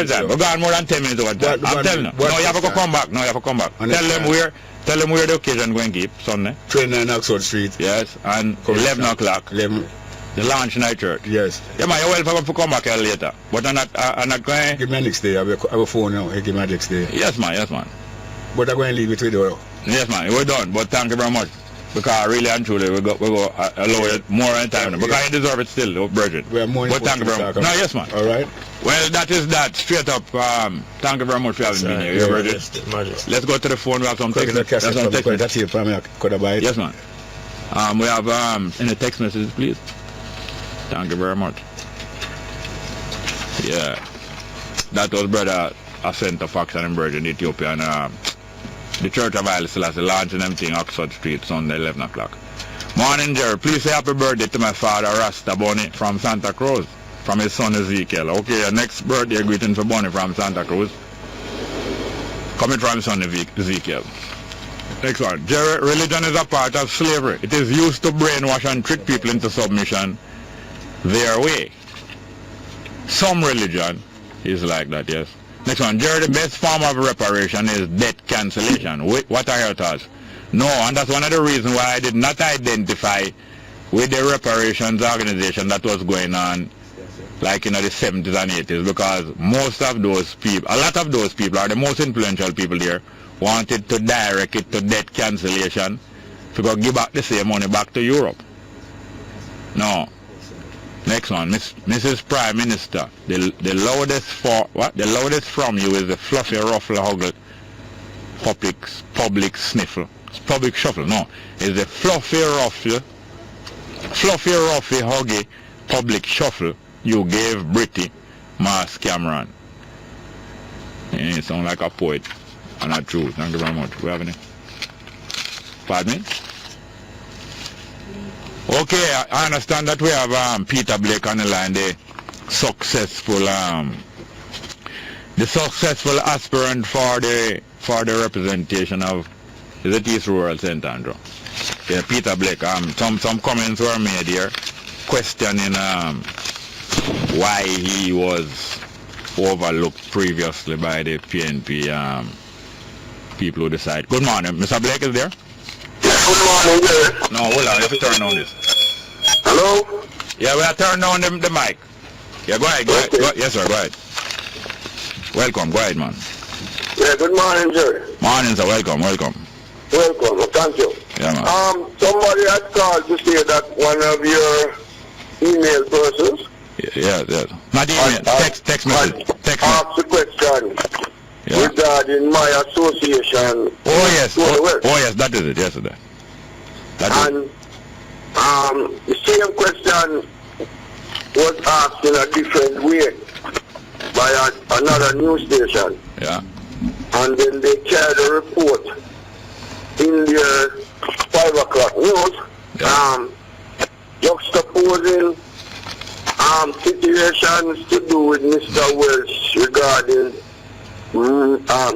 Speaker 3: time. We're going more than 10 minutes over the time. I'm telling you. No, you have to come back. Tell them where the occasion going to keep Sunday.
Speaker 2: 29 Oxford Street.
Speaker 3: Yes, and 11 o'clock.
Speaker 2: 11.
Speaker 3: The launch night church.
Speaker 2: Yes.
Speaker 3: Yeah, man, you're welcome to come back here later. But I'm not going.
Speaker 2: Give me next day. I have a phone now. Give me next day.
Speaker 3: Yes, man.
Speaker 2: But I'm going to leave it with you.
Speaker 3: Yes, man. We're done. But thank you very much. Because really and truly, we go allow it more in time. Yeah. Because you deserve it still, Bridget.
Speaker 2: But
Speaker 3: thank you very much. No, yes, man.
Speaker 2: All right.
Speaker 3: Well, that is that. Straight up. Thank you very much for having me here, Bridget. Let's go to the phone. We have some text. Yes, man. We have any text messages, please. Thank you very much. Yeah. That was Brother Ascent of Fox and Bridget, Ethiopian. The Church of Haile Selassie launching them thing Oxford Street, Sunday, 11 o'clock. Morning, Jerry. Please say happy birthday to my father, Rasta Bunny, from Santa Cruz, from his son, Ezekiel. Okay, next birthday greeting for Bunny from Santa Cruz. Coming from his son, Ezekiel. Next one. Jerry, religion is a part of slavery. It is used to brainwash and trick people into submission their way. Some religion is like that, yes. Next one, Jerry, the best form of reparation is debt cancellation. What are your thoughts? No, and that's one of the reasons why I did not identify with the reparations organization that was going on like in the 70s and 80s, because most of those people, a lot of those people are the most influential people there, wanted to direct it to debt cancellation to go give back the same money back to Europe. No. Next one, Mrs. Prime Minister, the loudest from you is the fluffy ruffle huggle public sniffle. Public shuffle, no. It's the fluffy ruffle huggy public shuffle you gave Britty Mars Cameron. Yeah, you sound like a poet and not true. Thank you very much. We have any? Pardon me? Okay, I understand that we have Peter Blake on the line there successful aspirant for the representation of the East Rural St. Andrew. Yeah, Peter Blake. Some comments were made here questioning why he was overlooked previously by the PNP people who decide. Good morning. Mr. Blake is there?
Speaker 18: Yeah, good morning, sir.
Speaker 3: No, hold on. You have to turn on this.
Speaker 18: Hello?
Speaker 3: Yeah, we are turning on the mic. Yeah, go ahead. Go ahead. Yes, sir. Go ahead. Welcome. Go ahead, man.
Speaker 18: Yeah, good morning, sir.
Speaker 3: Morning, sir. Welcome.
Speaker 18: Welcome. Thank you.
Speaker 3: Yeah, man.
Speaker 18: Somebody had called to say that one of your email persons.
Speaker 3: Yeah. Not email. Text message.
Speaker 18: Asked a question regarding my association.
Speaker 3: Oh yes. Yes, that is it. Yes, sir.
Speaker 18: And the same question was asked in a different way by another news station.
Speaker 3: Yeah.
Speaker 18: And then they carried a report in their 5 o'clock news, juxtaposing situations to do with Mr. Welsh regarding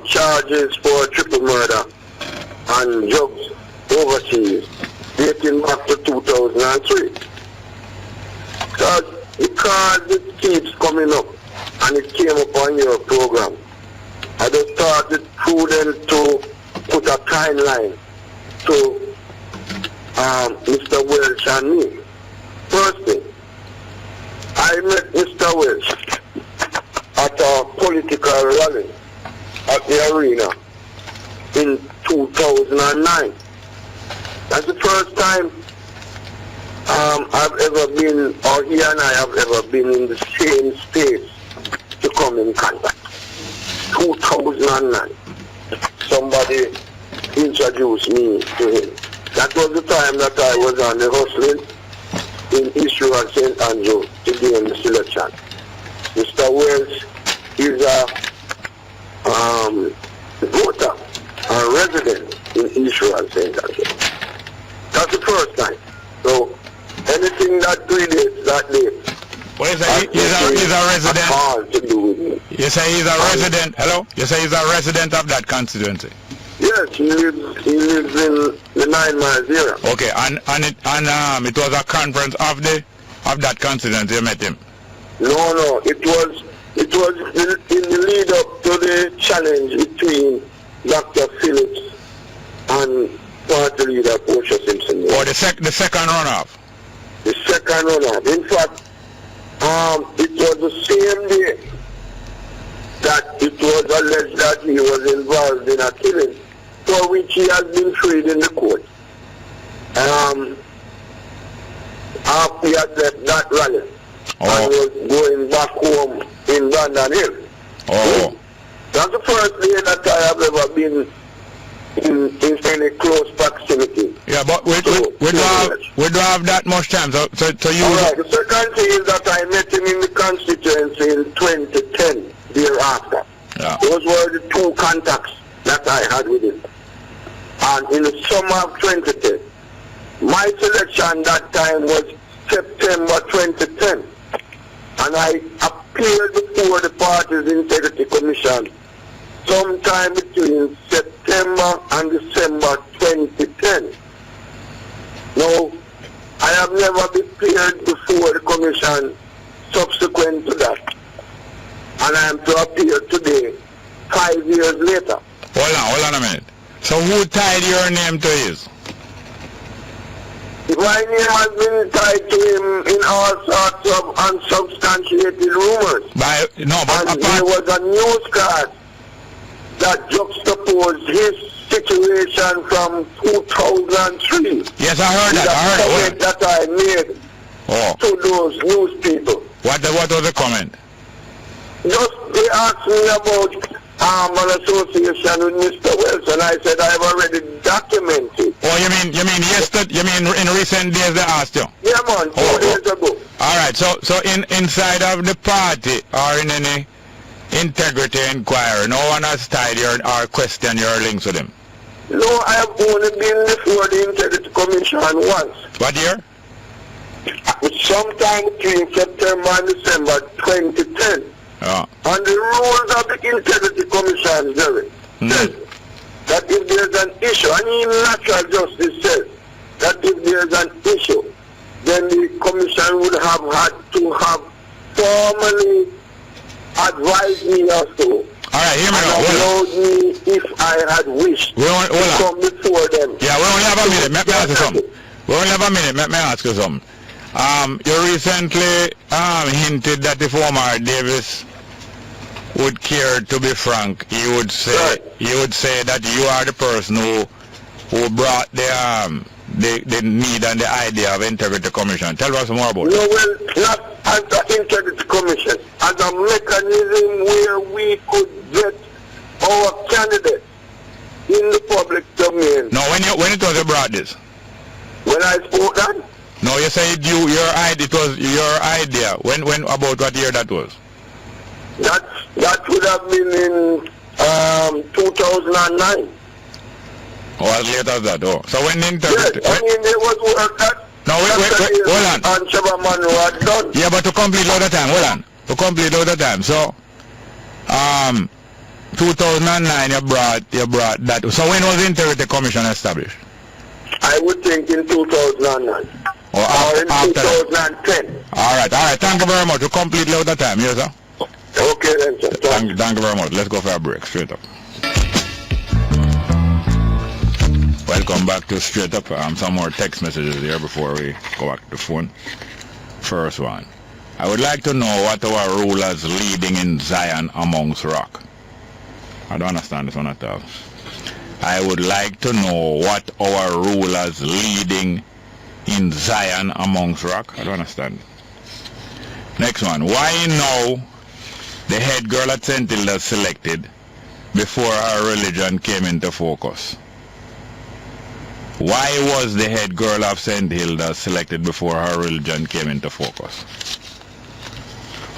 Speaker 18: charges for triple murder and drugs overseas dating back to 2003. Because it keeps coming up and it came up on your program, I just thought it prudent to put a timeline to Mr. Welsh and me. First thing, I met Mr. Welsh at a political rally at the arena in 2009. That's the first time I've ever been, or he and I have ever been in the same space to come in contact. 2009. Somebody introduced me to him. That was the time that I was on the hustling in East Rural St. Andrew to gain the selection. Mr. Welsh is a voter, a resident in East Rural St. Andrew. That's the first time. So anything that predates that date.
Speaker 3: Well, he's a resident. You say he's a resident. Hello? You say he's a resident of that constituency?
Speaker 18: Yes, he lives in the 9 Miles area.
Speaker 3: Okay, and it was a conference of that constituency you met him?
Speaker 18: No, it was in the lead up to the challenge between Dr. Phillips and party leader Portia Simpson.
Speaker 3: Oh, the second runoff?
Speaker 18: The second runoff. In fact, it was the same day that it was alleged that he was involved in a killing for which he has been freed in the court. After he had left that rally and was going back home in Brandon Hill.
Speaker 3: Oh.
Speaker 18: That's the first day that I have ever been in any close proximity.
Speaker 3: Yeah, but we don't have that much time. So you.
Speaker 18: All right. The second thing is that I met him in the constituency in 2010. Thereafter, those were the 2 contacts that I had with him. And in the summer of 2010, my selection that time was September 2010, and I appeared before the Party's Integrity Commission sometime between September and December 2010. Now, I have never appeared before the Commission subsequent to that. And I am to appear today, 5 years later.
Speaker 3: Hold on a minute. So who tied your name to his?
Speaker 18: My name has been tied to him in all sorts of unsubstantiated rumors. And there was a newscast that juxtaposed his situation from 2003.
Speaker 3: Yes, I heard that.
Speaker 18: I heard that I made to those news people.
Speaker 3: What was the comment?
Speaker 18: Just they asked me about an association with Mr. Welsh, and I said I've already documented.
Speaker 3: Oh, you mean yesterday? You mean in recent days they asked you?
Speaker 18: Yeah, man, 2 days ago.
Speaker 3: All right. So inside of the party or in any integrity inquiry, no one has tied your or questioned your links with him.
Speaker 18: No, I have only been before the Integrity Commission once.
Speaker 3: What year?
Speaker 18: sometime between September and December 2010.
Speaker 3: Yeah.
Speaker 18: And the rules of the Integrity Commission, Jerry, says that if there's an issue, and even natural justice says that if there's an issue, then the commission would have had to have formally advised me also.
Speaker 3: Alright, hear me now.
Speaker 18: Allowed me if I had wished to come before them.
Speaker 3: Yeah, we only have a minute. Let me ask you something. We only have a minute. Let me ask you something. You recently hinted that if Omar Davis would care to be frank, he would say that you are the person who brought the need and the idea of Integrity Commission. Tell us more about it.
Speaker 18: No, well, not as the Integrity Commission, as a mechanism where we could get our candidates in the public domain.
Speaker 3: No, when it was you brought this?
Speaker 18: When I spoke that?
Speaker 3: No, you said it was your idea. When about what year that was?
Speaker 18: That would have been in 2009.
Speaker 3: Oh, as late as that, oh. So when the Integrity...
Speaker 18: Yes, I mean, there was work that...
Speaker 3: No, wait, hold on.
Speaker 18: And Chabaman had done.
Speaker 3: Yeah, but to complete all the time, hold on. To complete all the time, so... 2009 you brought that. So when was the Integrity Commission established?
Speaker 18: I would think in 2009. Or in 2010.
Speaker 3: Alright. Thank you very much. To complete all the time, yes, sir?
Speaker 18: Okay then, sir.
Speaker 3: Thank you very much. Let's go for a break. Straight up. Welcome back to Straight Up. Some more text messages here before we go back to the phone. First one. I would like to know what our rulers leading in Zion amongst rock. I don't understand this one at all. I would like to know what our rulers leading in Zion amongst rock. I don't understand. Next one. Why now the head girl at St. Hilda selected before her religion came into focus? Why was the head girl of St. Hilda selected before her religion came into focus?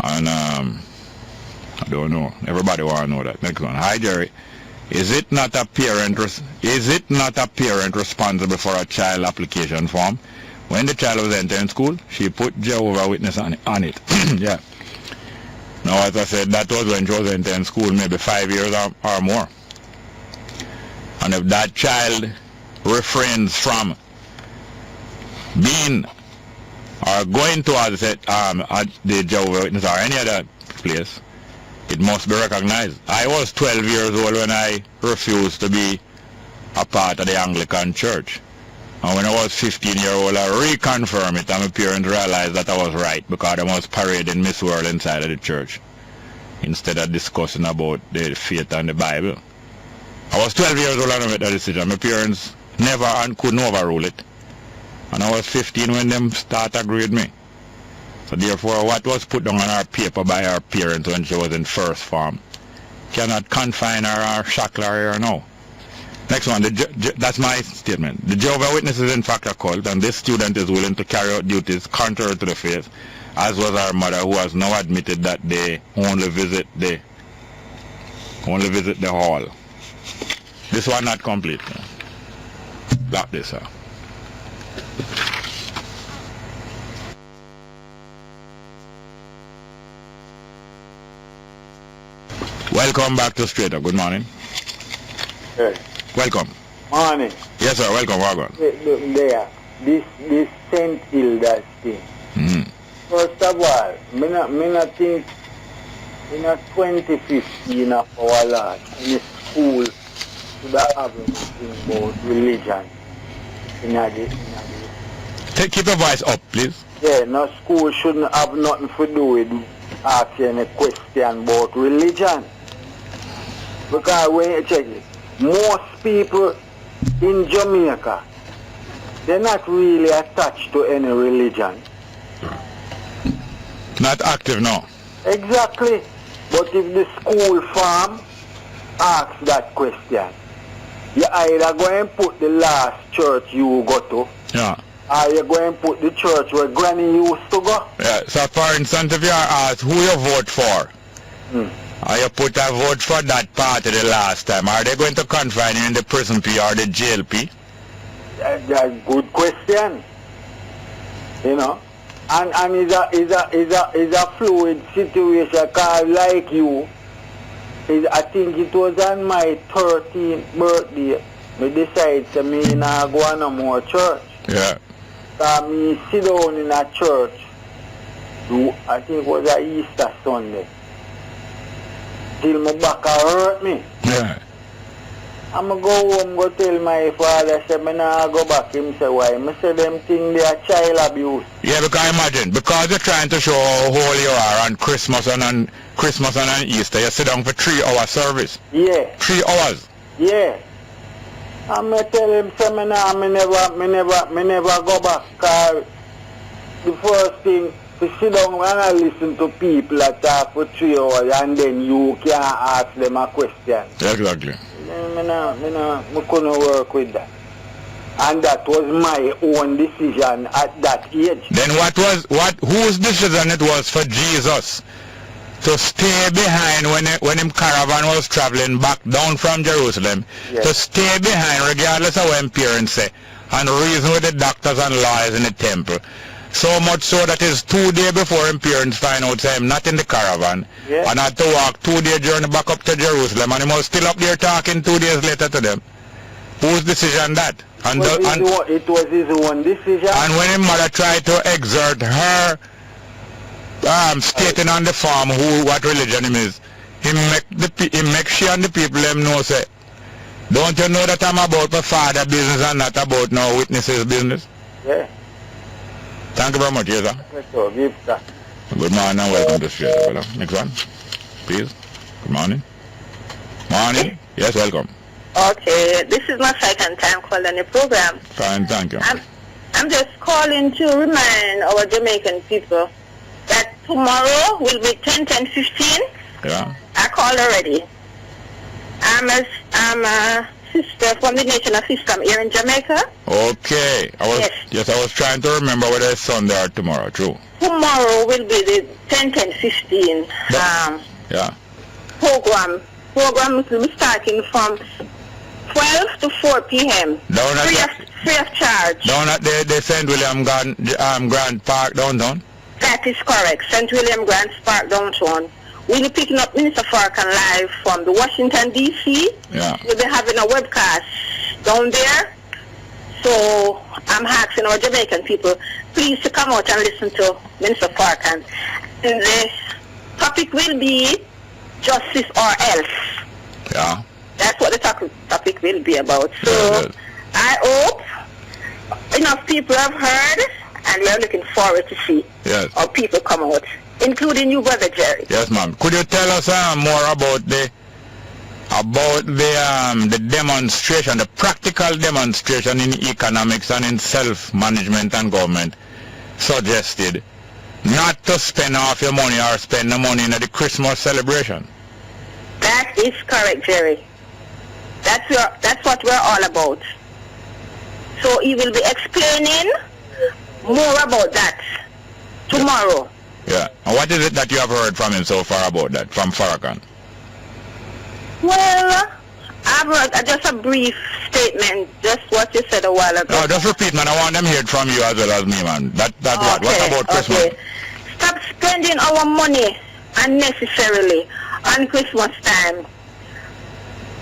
Speaker 3: And I don't know. Everybody want to know that. Next one. Hi Jerry. Is it not a parent responsible for a child application form? When the child was entering school, she put Jehovah's Witness on it. Yeah. Now, as I said, that was when she was entering school, maybe 5 years or more. And if that child refrains from being or going to the Jehovah's Witness or any other place, it must be recognized. I was 12 years old when I refused to be a part of the Anglican Church. And when I was 15 years old, I reconfirmed it, and my parents realized that I was right because I was parading Miss World inside of the church instead of discussing about the faith and the Bible. I was 12 years old when I made that decision. My parents never and couldn't overrule it. And I was 15 when them start agreed with me. So therefore, what was put down on our paper by our parents when she was in first form cannot confine her or shackle her or no. Next one, that's my statement. The Jehovah's Witness is in fact a cult, and this student is willing to carry out duties contrary to the faith, as was our mother, who has now admitted that they only visit the hall. This one not complete. Block this, sir. Welcome back to Straight Up. Good morning.
Speaker 7: Hey.
Speaker 3: Welcome.
Speaker 7: Morning.
Speaker 3: Yes, sir. Welcome. Welcome.
Speaker 7: There. This St. Hilda thing. First of all, me not think in 2015 of our Lord, in the school should have anything about religion.
Speaker 3: Keep your voice up, please.
Speaker 7: Yeah, no school shouldn't have nothing to do with asking a question about religion. Because when you check it, most people in Jamaica, they're not really attached to any religion.
Speaker 3: Not active, no.
Speaker 7: Exactly. But if the school farm asks that question, you either go and put the last church you go to,
Speaker 3: yeah,
Speaker 7: or you go and put the church where Granny used to go.
Speaker 3: Yeah. So for instance, if you are asked who you vote for, or you put a vote for that party the last time, are they going to confine you in the prison P or the jail P?
Speaker 7: That's a good question. You know. And is a fluid situation, because like you, I think it was on my 13th birthday, I decided to me not go no more church.
Speaker 3: Yeah.
Speaker 7: So me sit down in a church, I think it was a Easter Sunday, till my back hurt me.
Speaker 3: Yeah.
Speaker 7: I'm going to go home, go tell my father, say, I not go back. Him say, why? I say, them think they are child abuse.
Speaker 3: Yeah, because imagine, because you're trying to show how holy you are on Christmas and on Easter, you sit down for 3-hour service.
Speaker 7: Yeah.
Speaker 3: 3 hours.
Speaker 7: Yeah. And I tell him, say, I never go back. Because the first thing, to sit down and listen to people that talk for 3 hours, and then you can't ask them a question.
Speaker 3: Exactly.
Speaker 7: I couldn't work with that. And that was my own decision at that age.
Speaker 3: Then whose decision it was for Jesus to stay behind when him caravan was traveling back down from Jerusalem,
Speaker 7: yes,
Speaker 3: to stay behind regardless of what him parents say, and reason with the doctors and lawyers in the temple. So much so that it's 2 days before him parents find out say him not in the caravan,
Speaker 7: yes,
Speaker 3: and had to walk 2-day journey back up to Jerusalem, and he was still up there talking 2 days later to them. Whose decision that? And
Speaker 7: it was his own decision.
Speaker 3: And when his mother tried to exert her stating on the farm what religion him is, he make she and the people them know say, don't you know that I'm about my father business and not about no witnesses business?
Speaker 7: Yeah.
Speaker 3: Thank you very much, yes, sir. Good morning and welcome to Straight Up, brother. Next one, please. Good morning. Morning. Yes, welcome.
Speaker 16: Okay, this is my second time calling the program.
Speaker 3: Fine, thank you.
Speaker 16: I'm just calling to remind our Jamaican people that tomorrow will be 10-10-15.
Speaker 3: Yeah.
Speaker 16: I called already. I'm a sister from the Nation of Islam here in Jamaica.
Speaker 3: Okay. I was trying to remember whether it's Sunday or tomorrow, true.
Speaker 16: Tomorrow will be the 10-10-15
Speaker 3: yeah,
Speaker 16: program. Program will be starting from 12 to 4 p.m. Free of charge.
Speaker 3: Down at the St. William Grant Park downtown?
Speaker 16: That is correct. St. William Grant Park downtown. We'll be picking up Minister Farrakhan live from the Washington, D.C.
Speaker 3: Yeah.
Speaker 16: We'll be having a webcast down there. So I'm asking our Jamaican people, please to come out and listen to Minister Farrakhan. And the topic will be justice or else.
Speaker 3: Yeah.
Speaker 16: That's what the topic will be about. So I hope enough people have heard, and we are looking forward to see our people come out, including you, Brother Jerry.
Speaker 3: Yes, ma'am. Could you tell us more about the demonstration, the practical demonstration in economics and in self-management and government suggested not to spend off your money or spend the money in the Christmas celebration?
Speaker 16: That is correct, Jerry. That's what we're all about. So he will be explaining more about that tomorrow.
Speaker 3: Yeah. And what is it that you have heard from him so far about that, from Farrakhan?
Speaker 16: Well, I've heard just a brief statement, just what you said a while ago.
Speaker 3: No, just repeat, man. I want them to hear it from you as well as me, man. What about Christmas?
Speaker 16: Okay. Stop spending our money unnecessarily on Christmas time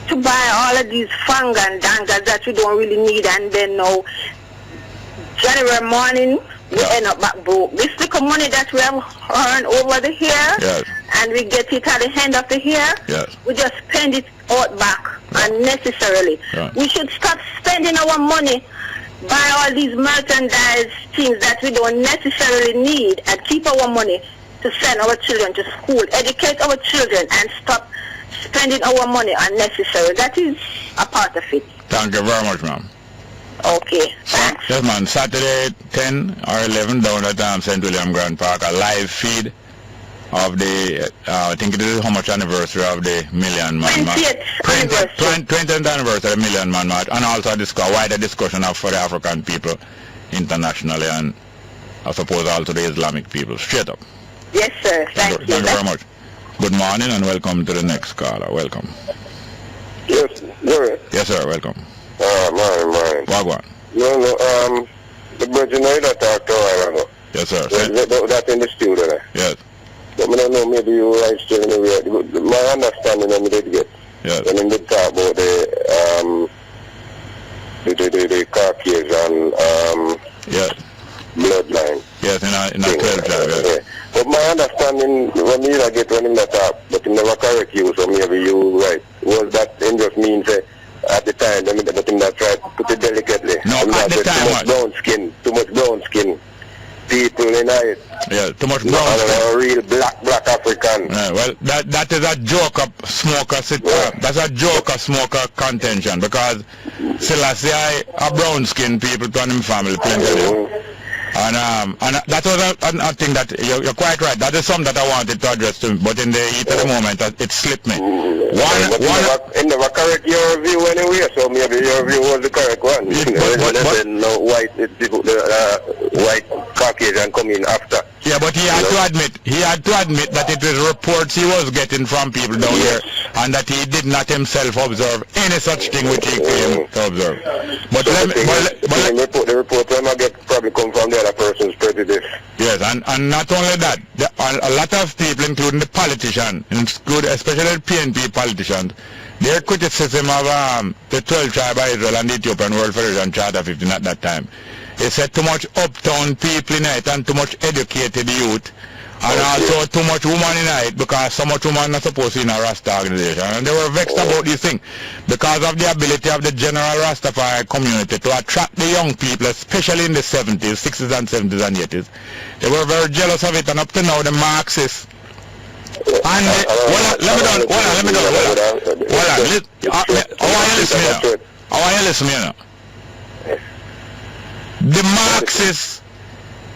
Speaker 16: to buy all of these fang and dangas that we don't really need, and then now January morning we end up back broke. This little money that we have earned over the year, and we get it at the end of the year, we just spend it out back unnecessarily. We should stop spending our money, buy all these merchandise things that we don't necessarily need, and keep our money to send our children to school, educate our children, and stop spending our money unnecessarily. That is a part of it.
Speaker 3: Thank you very much, ma'am.
Speaker 16: Okay, thanks.
Speaker 3: Yes, man. Saturday 10 or 11 down at St. William Grant Park, a live feed of the, I think it is how much anniversary of the Million Man March. 20th anniversary of the Million Man March, and also a wider discussion for the African people internationally, and I suppose also the Islamic people. Straight up.
Speaker 16: Yes, sir. Thank you.
Speaker 3: Thank you very much. Good morning and welcome to the next caller. Welcome.
Speaker 18: Yes, Jerry.
Speaker 3: Yes, sir. Welcome.
Speaker 18: Morning.
Speaker 3: Wagwan.
Speaker 18: No, the Virgin I talked to a while ago.
Speaker 3: Yes, sir.
Speaker 18: That's in the studio there.
Speaker 3: Yes.
Speaker 18: But I don't know, maybe you right still anyway. My understanding of me did get.
Speaker 3: Yes.
Speaker 18: When they talk about the Caucasian
Speaker 3: yes.
Speaker 18: bloodline.
Speaker 3: Yes, in a 12 tribe, yes.
Speaker 18: Yeah. But my understanding, when I get when him that talk, but he never correct you, so maybe you right, was that him just means at the time, but him that tried to put it delicately.
Speaker 3: No, at the time,
Speaker 18: too much brown skin people in it.
Speaker 3: Yeah, too much brown skin.
Speaker 18: A real black African.
Speaker 3: Yeah, well, that is a joker smoker. That's a joker smoker contention because Selassie, a brown skin people to him family plenty of them. And that was a thing that you're quite right. That is something that I wanted to address to him, but in the heat of the moment, it slipped me.
Speaker 18: It never correct your view anyway, so maybe your view was the correct one. White Caucasian coming after.
Speaker 3: Yeah, but he had to admit that it was reports he was getting from people down here, and that he did not himself observe any such thing which he claimed to observe. But
Speaker 18: so the report when I get probably come from the other person's prejudice.
Speaker 3: Yes, and not only that, a lot of people, including the politicians, especially the PNP politicians, their criticism of the 12 tribe of Israel and the Ethiopian World Federation Charter 15 at that time, they said too much uptown people in it and too much educated youth, and also too much woman in it because so much woman not supposed to be in a Rasta organization. And they were vexed about this thing because of the ability of the general Rastafari community to attract the young people, especially in the 70s, 60s and 70s and 80s. They were very jealous of it, and up to now the Marxists and let me know. I want you listen here. The Marxists,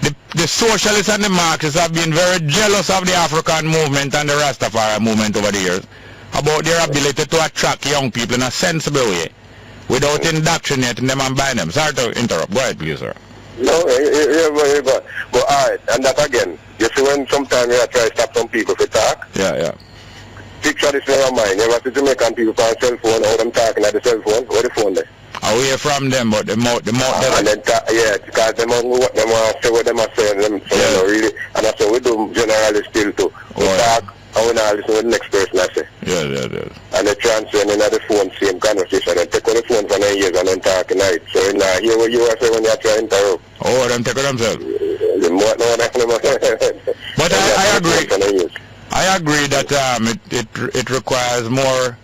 Speaker 3: the socialists and the Marxists have been very jealous of the African movement and the Rastafari movement over the years about their ability to attract young people in a sensible way without indoctrinating them and buying them. Sorry to interrupt. Go ahead, please, sir.
Speaker 18: No, but all right, and that again, you see when sometimes you try to stop some people to talk.
Speaker 3: Yeah.
Speaker 18: Picture this in your mind. You ever see Jamaican people on cell phone, how them talking at the cell phone, or the phone there?
Speaker 3: Away from them, but the mouth
Speaker 18: and then because them want them say what them are saying, them so you know, really, and that's what we do generally still too. We talk, and we not listen to what the next person I say.
Speaker 3: Yeah.
Speaker 18: And they transfer in the phone, same conversation, and take out the phone for 9 years and then talk tonight. So you now hear what you are saying when you are trying to interrupt.
Speaker 3: Oh, them take it themselves.
Speaker 18: But
Speaker 3: I agree. I agree that it requires more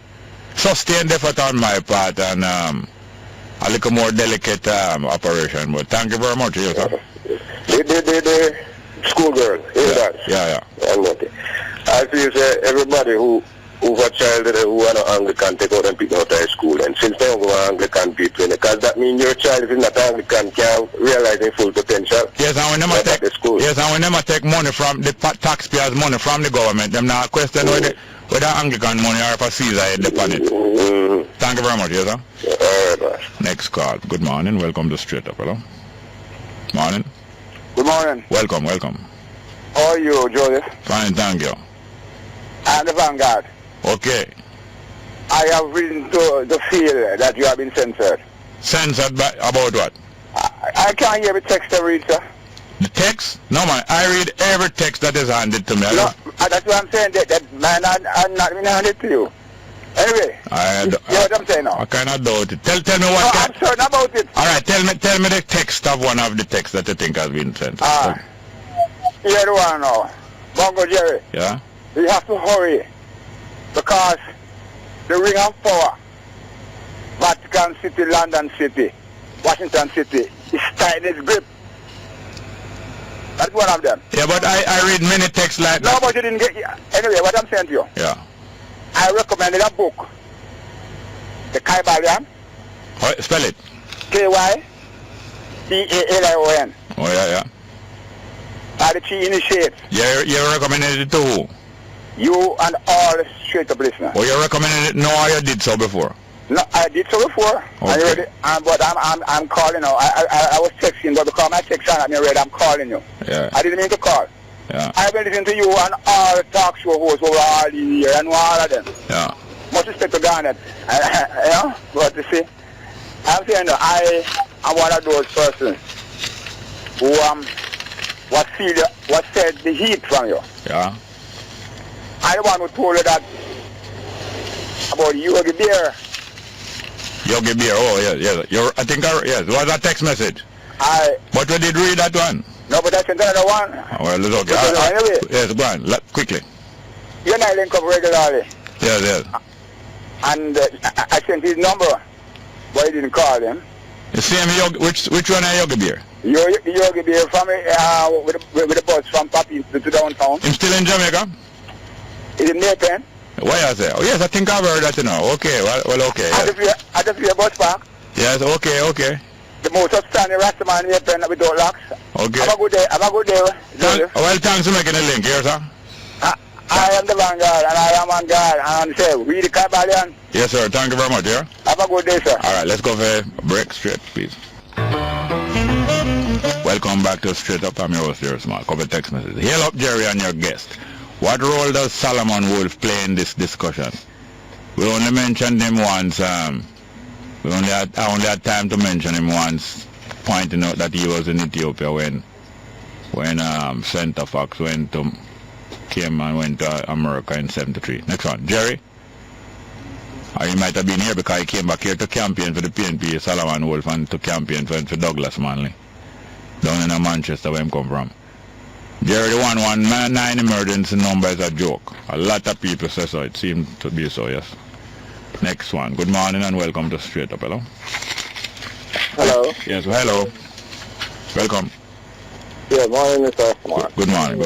Speaker 3: sustained effort on my part and a little more delicate operation. But thank you very much, yes, sir.
Speaker 18: The schoolgirl,
Speaker 3: Yeah.
Speaker 18: I feel say everybody who a child who are not Anglican take out and pick out of school, and since they don't go Anglican people, because that means your child is not Anglican can't realize their full potential.
Speaker 3: Yes, and we never take money from the taxpayers' money from the government. Them now question whether Anglican money or for Caesar head upon it. Thank you very much, yes, sir.
Speaker 18: All right,
Speaker 3: next call. Good morning. Welcome to Straight Up. Hello. Morning.
Speaker 9: Good morning.
Speaker 3: Welcome.
Speaker 9: How are you, Joseph?
Speaker 3: Fine, thank you.
Speaker 9: And the Vanguard.
Speaker 3: Okay.
Speaker 9: I have reason to feel that you have been censored.
Speaker 3: Censored by, about what?
Speaker 9: I can't hear the text I read, sir.
Speaker 3: The text? No, man. I read every text that is handed to me.
Speaker 9: No, that's what I'm saying. That man, I'm not been handed to you. Anyway, you know what I'm saying now?
Speaker 3: I cannot doubt it. Tell me what.
Speaker 9: I'm certain about it.
Speaker 3: All right, tell me the text of one of the texts that you think has been sent.
Speaker 9: Here the one now. Bongo Jerry.
Speaker 3: Yeah?
Speaker 9: We have to hurry because the ring of power, Vatican City, London City, Washington City, is tight in its grip. That's one of them.
Speaker 3: Yeah, but I read many texts like that.
Speaker 9: No, but you didn't get... Anyway, what I'm saying to you.
Speaker 3: Yeah.
Speaker 9: I recommended a book. The Kaibalion.
Speaker 3: Spell it.
Speaker 9: K-Y-B-A-L-I-O-N.
Speaker 3: Oh, yeah.
Speaker 9: Are the three initiates.
Speaker 3: You recommended it to who?
Speaker 9: You and all Straight Up listeners.
Speaker 3: Oh, you recommended it? No, you did so before.
Speaker 9: No, I did so before.
Speaker 3: Okay.
Speaker 9: But I'm calling now. I was texting, but because my text on me read, I'm calling you.
Speaker 3: Yeah.
Speaker 9: I didn't mean to call.
Speaker 3: Yeah.
Speaker 9: I've been listening to you and all the talk show hosts over all these years and all of them.
Speaker 3: Yeah.
Speaker 9: Much respect to Garnet. You know, but you see, I'm saying that I am one of those persons who what said the heat from you.
Speaker 3: Yeah.
Speaker 9: I the one who told you that about Yogi Bear.
Speaker 3: Yogi Bear, oh yes. Yes, it was a text message. But we did read that one.
Speaker 9: No, but that's another one.
Speaker 3: Oh, well, it's okay.
Speaker 9: Anyway.
Speaker 3: Yes, go on, quickly.
Speaker 9: You and I link up regularly.
Speaker 3: Yes.
Speaker 9: And I sent his number, but he didn't call him.
Speaker 3: The same Yogi, which one is Yogi Bear?
Speaker 9: Yogi Bear from with the bus from Papi to downtown.
Speaker 3: Him still in Jamaica?
Speaker 9: He's in Maypen.
Speaker 3: Why I say? Oh yes, I think I've heard that, you know. Okay, well okay. Yes.
Speaker 9: I just feel bus park.
Speaker 3: Yes, okay.
Speaker 9: The most outstanding Rastaman in Maypen without locks.
Speaker 3: Okay.
Speaker 9: Have a good day.
Speaker 3: Well, thanks for making the link here, sir.
Speaker 9: I am the vanguard, and I am on guard, and say, we the Caribbean.
Speaker 3: Yes, sir. Thank you very much, yeah?
Speaker 9: Have a good day, sir.
Speaker 3: All right, let's go for a break straight, please. Welcome back to Straight Up. I'm your host, Jerry Small. Couple text messages. Hail up, Jerry, and your guest. What role does Solomon Wolf play in this discussion? We only mentioned him once. I only had time to mention him once, pointing out that he was in Ethiopia when Center Fox came and went to America in '73. Next one, Jerry. He might have been here because he came back here to campaign for the PNP, Solomon Wolf, and to campaign for Douglas Manley, down in Manchester where he come from. Jerry, the 119 emergency number is a joke. A lot of people say so. It seems to be so, yes. Next one. Good morning and welcome to Straight Up. Hello?
Speaker 8: Hello?
Speaker 3: Yes, hello. Welcome.
Speaker 8: Yeah, morning, Mr. Smart.
Speaker 3: Good morning.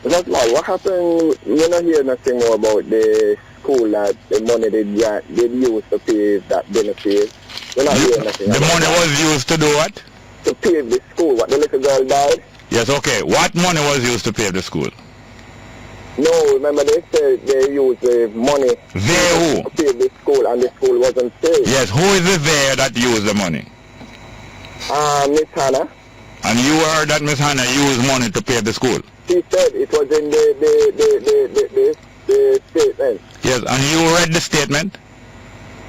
Speaker 8: Mr. Smart, what happened? You don't hear nothing more about the school that the money they used to pay that benefit. You don't hear nothing.
Speaker 3: The money was used to do what?
Speaker 8: To pay the school. What the little girl died?
Speaker 3: Yes, okay. What money was used to pay the school?
Speaker 8: No, remember they said they used the money
Speaker 3: to
Speaker 8: pay the school and the school wasn't paid.
Speaker 3: Yes, who is it there that used the money?
Speaker 8: Miss Hannah.
Speaker 3: And you heard that Miss Hannah used money to pay the school?
Speaker 8: She said it was in the statement.
Speaker 3: Yes, and you read the statement?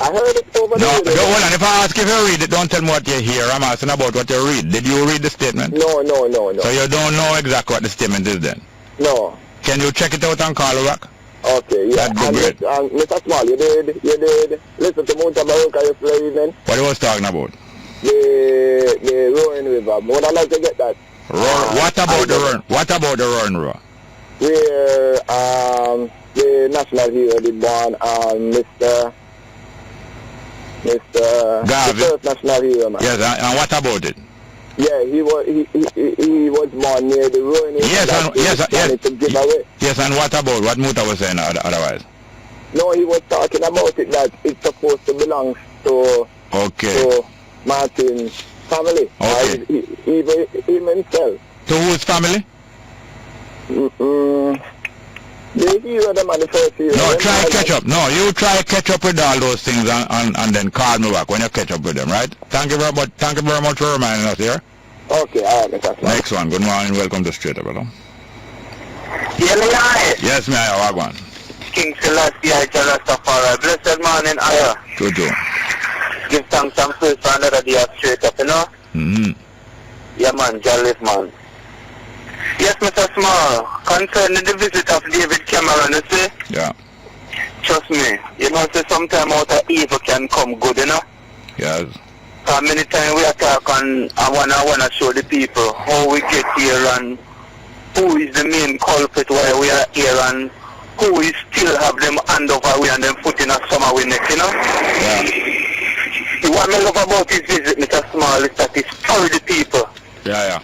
Speaker 8: I heard it over
Speaker 3: there. No, hold on. If I ask if you read it, don't tell me what you hear. I'm asking about what you read. Did you read the statement?
Speaker 8: No.
Speaker 3: So you don't know exactly what the statement is then?
Speaker 8: No.
Speaker 3: Can you check it out and call back?
Speaker 8: Okay, yeah.
Speaker 3: That'd be great.
Speaker 8: Mr. Small, you did listen to Mount America yesterday evening?
Speaker 3: What he was talking about?
Speaker 8: The Rowan River. Would I like to get that?
Speaker 3: What about the Rowan River?
Speaker 8: Where the national hero did born, Mr.
Speaker 3: Garvey.
Speaker 8: The first national hero, man.
Speaker 3: Yes, and what about it?
Speaker 8: Yeah, he was born near the Rowan River.
Speaker 3: Yes.
Speaker 8: To give away.
Speaker 3: Yes, and what about what Muta was saying otherwise?
Speaker 8: No, he was talking about it that it's supposed to belong to Martin's family.
Speaker 3: Okay.
Speaker 8: Him himself.
Speaker 3: To whose family?
Speaker 8: The hero, the man, the first hero.
Speaker 3: No, try catch up. No, you try catch up with all those things and then call me back when you catch up with them, right? Thank you very much for reminding us here.
Speaker 8: Okay, all right.
Speaker 3: Next one. Good morning. Welcome to Straight Up, hello. Yes, may I have one?
Speaker 13: King Selassie, I tell us blessed morning, Aya.
Speaker 3: True.
Speaker 13: Give thanks and praise for another day of Straight Up, you know?
Speaker 3: Mm-hmm.
Speaker 13: Yeah, man, Jolly man. Yes, Mr. Small, concerning the visit of David Cameron, you see?
Speaker 3: Yeah.
Speaker 13: Trust me, you know, say sometime out of evil can come good, you know?
Speaker 3: Yes.
Speaker 13: Because many times we talk and I wanna show the people how we get here and who is the main culprit why we are here and who is still have them hand over we and them foot in a summer we neck, you know?
Speaker 3: Yeah.
Speaker 13: What I love about this visit, Mr. Small, is that it's for the people.
Speaker 3: Yeah.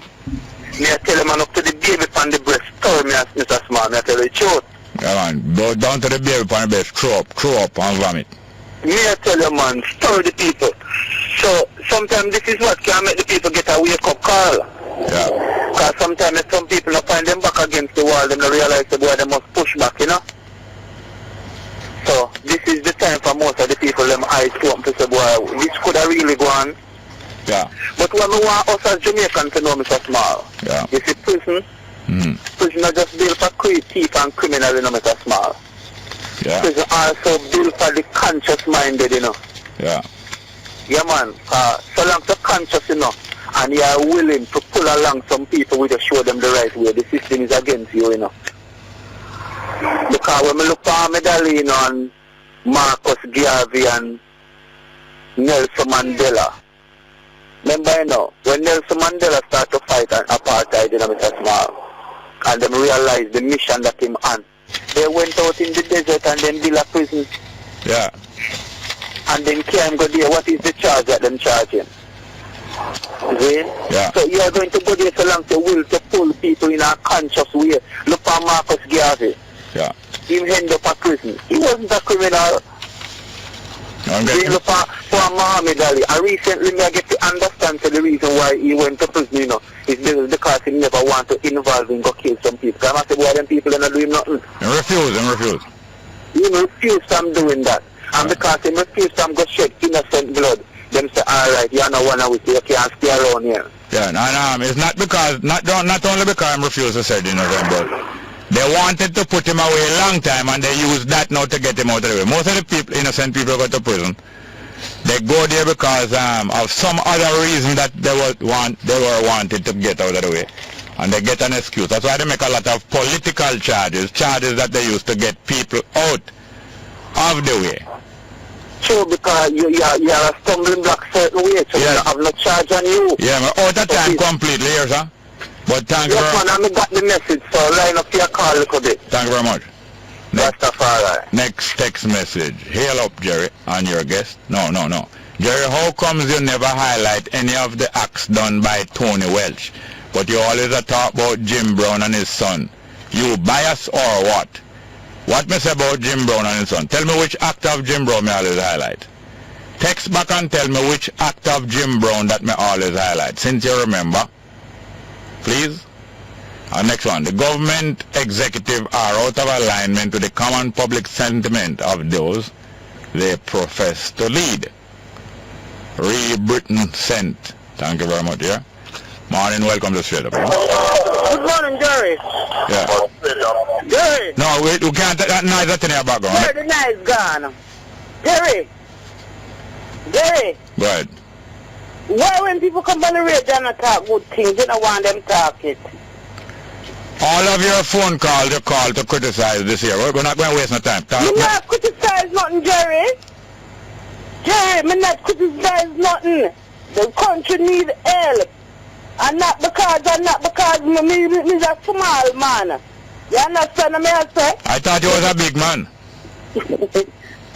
Speaker 13: Me I tell him man up to the baby on the breast, tell me as Mr. Small, me I tell you the truth.
Speaker 3: Yeah, man, go down to the baby on the breast, throw up and vomit.
Speaker 13: Me I tell you, man, stir the people. So sometimes this is what can make the people get a wake up call.
Speaker 3: Yeah.
Speaker 13: Because sometimes some people don't find them back against the wall, they don't realize the boy they must push back, you know. So this is the time for most of the people them eyes to open to say, boy, this could have really gone.
Speaker 3: Yeah.
Speaker 13: But what we want us as Jamaicans to know, Mr. Small, you see prison, prison are just built for thief and criminal, you know, Mr. Small.
Speaker 3: Yeah.
Speaker 13: Prison also built for the conscious minded, you know.
Speaker 3: Yeah.
Speaker 13: Yeah, man. So long as you're conscious, you know, and you are willing to pull along some people with to show them the right way, the system is against you, you know. Because when we look at Medellino and Marcus Garvey and Nelson Mandela, remember, you know, when Nelson Mandela started to fight apartheid in Mr. Small, and them realized the mission that him on, they went out in the desert and then built a prison.
Speaker 3: Yeah.
Speaker 13: And then came go there. What is the charge that them charging? See?
Speaker 3: Yeah.
Speaker 13: So you are going to go there so long to will to pull people in a conscious way. Look for Marcus Garvey.
Speaker 3: Yeah.
Speaker 13: Him end up a prison. He wasn't a criminal.
Speaker 3: Okay.
Speaker 13: Look for Muhammad Ali. And recently I get to understand the reason why he went to prison, you know, is because he never want to involve in go kill some people. Because I say, boy, them people are not doing nothing.
Speaker 3: And refuse.
Speaker 13: He refused from doing that. And because he refused from go shed innocent blood, them say, alright, you know one with you can't stay around here.
Speaker 3: Yeah, no, it's not because, not only because I refused to shed innocent blood. They wanted to put him away a long time, and they used that now to get him out of the way. Most of the people, innocent people go to prison. They go there because of some other reason that they were wanted to get out of the way. And they get an excuse. That's why they make a lot of political charges that they use to get people out of the way.
Speaker 13: True, because you're a stumbling block certain way, so you have no charge on you.
Speaker 3: Yeah, I'm out of time completely here, sir. But thank you very much.
Speaker 13: Yes, man, I got the message, so line up your call a little bit.
Speaker 3: Thank you very much. Next text message. Hail up, Jerry, and your guest. No. Jerry, how comes you never highlight any of the acts done by Tony Welch, but you always talk about Jim Brown and his son? You bias or what? What me say about Jim Brown and his son? Tell me which act of Jim Brown me always highlight. Text back and tell me which act of Jim Brown that me always highlight, since you remember. Please. And next one. The government executive are out of alignment with the common public sentiment of those they profess to lead. Britain sent. Thank you very much, yeah? Morning, welcome to Straight Up.
Speaker 16: Good morning, Jerry.
Speaker 3: Yeah.
Speaker 16: Jerry.
Speaker 3: No, we can't, that noise that's in your background.
Speaker 16: Jerry, the noise gone. Jerry.
Speaker 3: Go ahead.
Speaker 16: Why when people come on the radio and talk good things, you don't want them talk it?
Speaker 3: All of your phone calls you call to criticize this year. We're not going to waste no time.
Speaker 16: You not criticize nothing, Jerry. Jerry, me not criticize nothing. The country need help. And not because me a small man. You understand what I say?
Speaker 3: I thought you was a big man.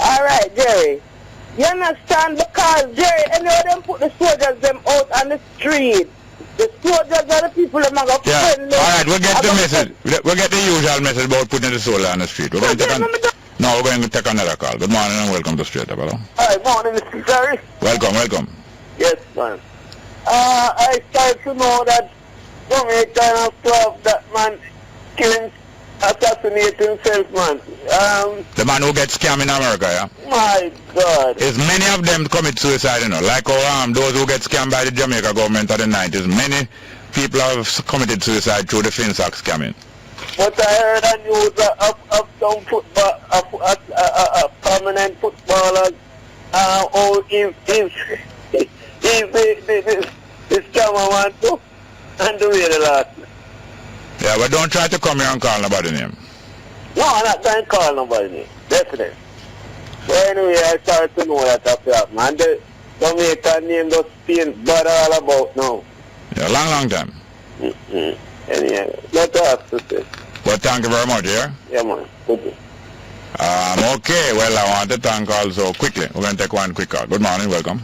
Speaker 16: Alright, Jerry. You understand? Because, Jerry, any of them put the soldiers them out on the street. The soldiers are the people that are going to friendly.
Speaker 3: Alright, we'll get the message. We'll get the usual message about putting the soldier on the street. We're going to take another call. Good morning and welcome to Straight Up. Hello.
Speaker 16: Hi, morning, Mr. Jerry.
Speaker 3: Welcome.
Speaker 16: Yes, man. I start to know that Jamaica have to have that man killing, assassinating himself, man.
Speaker 3: The man who gets scammed in America, yeah?
Speaker 16: My God.
Speaker 3: Is many of them commit suicide, you know. Like those who get scammed by the Jamaica government in the 90s. Many people have committed suicide through the Finsac scamming.
Speaker 16: But I heard a news of some football, a permanent footballer, the scammer man too, and the way the last.
Speaker 3: Yeah, but don't try to come here and call nobody name.
Speaker 16: No, I'm not trying to call nobody name. Definitely. But anyway, I started to know that after that, man. The Jamaican name just pains bad all about now.
Speaker 3: Yeah, long time.
Speaker 16: Anyway, not ask to say.
Speaker 3: Well, thank you very much, yeah?
Speaker 16: Yeah, man. Good.
Speaker 3: Okay, well, I want to thank also quickly. We're going to take one quick call. Good morning, welcome.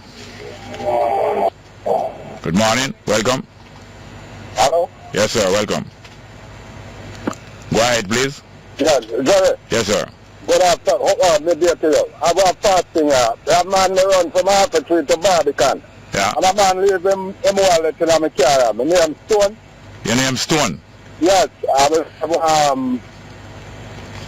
Speaker 3: Good morning, welcome.
Speaker 18: Hello?
Speaker 3: Yes, sir, welcome. Go ahead, please.
Speaker 18: Yes, Jerry.
Speaker 3: Yes, sir.
Speaker 18: Good afternoon. Maybe to you. I have a fasting. That man may run from Harper Street to Barbican.
Speaker 3: Yeah.
Speaker 18: And a man leave him wallet in my car. My name Stone.
Speaker 3: Your name Stone?
Speaker 18: Yes. I will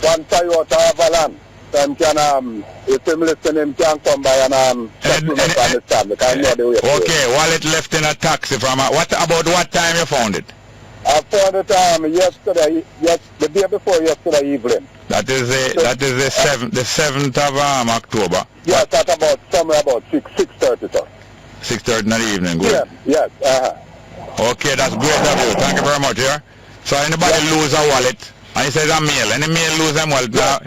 Speaker 18: one Toyota Avalanche. So him can, if him listen, him can come by and understand. Because I know the way.
Speaker 3: Okay, wallet left in a taxi from about what time you found it?
Speaker 18: I found it yesterday, the day before yesterday evening.
Speaker 3: That is the 7th of October.
Speaker 18: Yes, at somewhere about 6:30, sir.
Speaker 3: 6:30 8:30 in the evening. Good.
Speaker 18: Yes.
Speaker 3: Okay, that's great of you. Thank you very much, yeah? So anybody lose a wallet, and he says a mail, any mail lose them wallet now?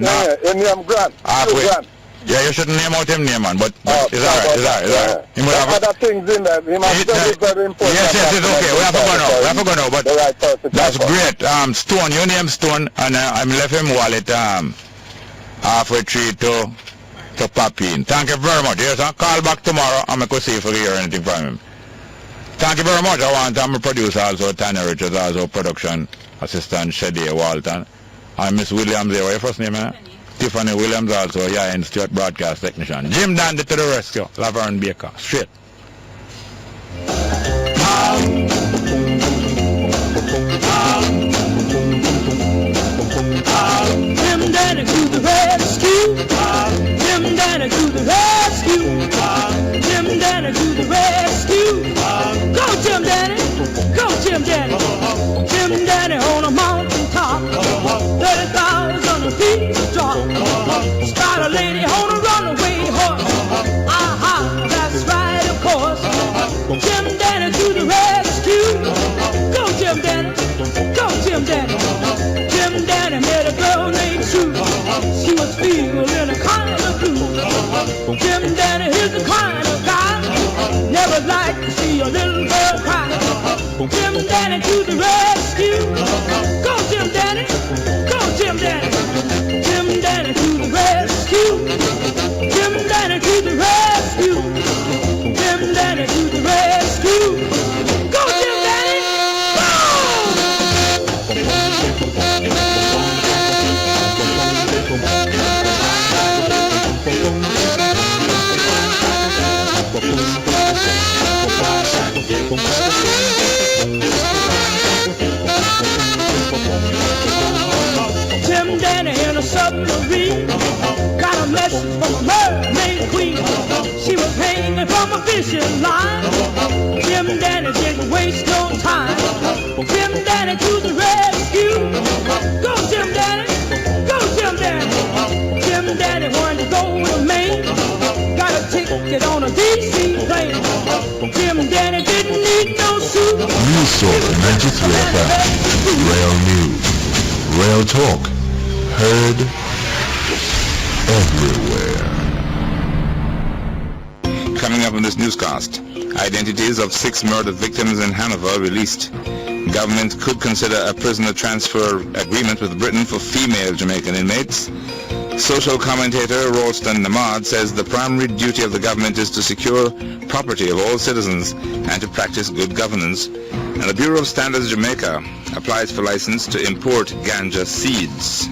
Speaker 18: Your name Grant.
Speaker 3: Grant. Yeah, you shouldn't name out him name, man, but it's alright. He might have
Speaker 18: other things in there. He must very important.
Speaker 3: Yes, it's okay. We have to go now. But that's great. Stone, your name Stone, and I'm left him wallet halfway through to pop in. Thank you very much. Yes, I'll call back tomorrow. I'm going to see if I hear anything from him. Thank you very much. I'm a producer also, Tanner Richards, also production assistant, Shadi Walton. I'm Miss Williams there. What's your first name, man? Tiffany Williams also, yeah, and Stuart broadcast technician. Jim Dandy to the rescue. Laverne Baker. Straight.
Speaker 10: Jim Dandy to the rescue. Jim Dandy to the rescue. Jim Dandy to the rescue. Go Jim Dandy. Go Jim Dandy. Jim Dandy on a mountain top. 30,000 feet drop. Start a lady on a runaway horse. Aha, that's right, of course. Jim Dandy to the rescue. Go Jim Dandy. Go Jim Dandy. Jim Dandy met a girl named Sue. She was feeling a kind of blue. Jim Dandy is the kind of guy never like to see a little girl cry. Jim Dandy to the rescue. Go Jim Dandy. Go Jim Dandy. Jim Dandy to the rescue. Jim Dandy to the rescue. Jim Dandy to the rescue. Go Jim Dandy. Jim Dandy in a submarine got a message from a mermaid queen. She was hanging from a fishing line. Jim Dandy didn't waste no time. Jim Dandy to the rescue. Go Jim Dandy. Go Jim Dandy. Jim Dandy wanted to go to Maine. Got a ticket on a DC plane. Jim Dandy didn't need no suit.
Speaker 15: News Talk 93 FM. Rail News. Rail Talk. Heard everywhere.
Speaker 11: Coming up in this newscast, identities of 6 murder victims in Hanover released. Government could consider a prisoner transfer agreement with Britain for female Jamaican inmates. Social commentator Ralston Namad says the primary duty of the government is to secure property of all citizens and to practice good governance. And the Bureau of Standards Jamaica applies for license to import ganja seeds.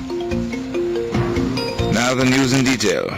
Speaker 11: Now the news in detail.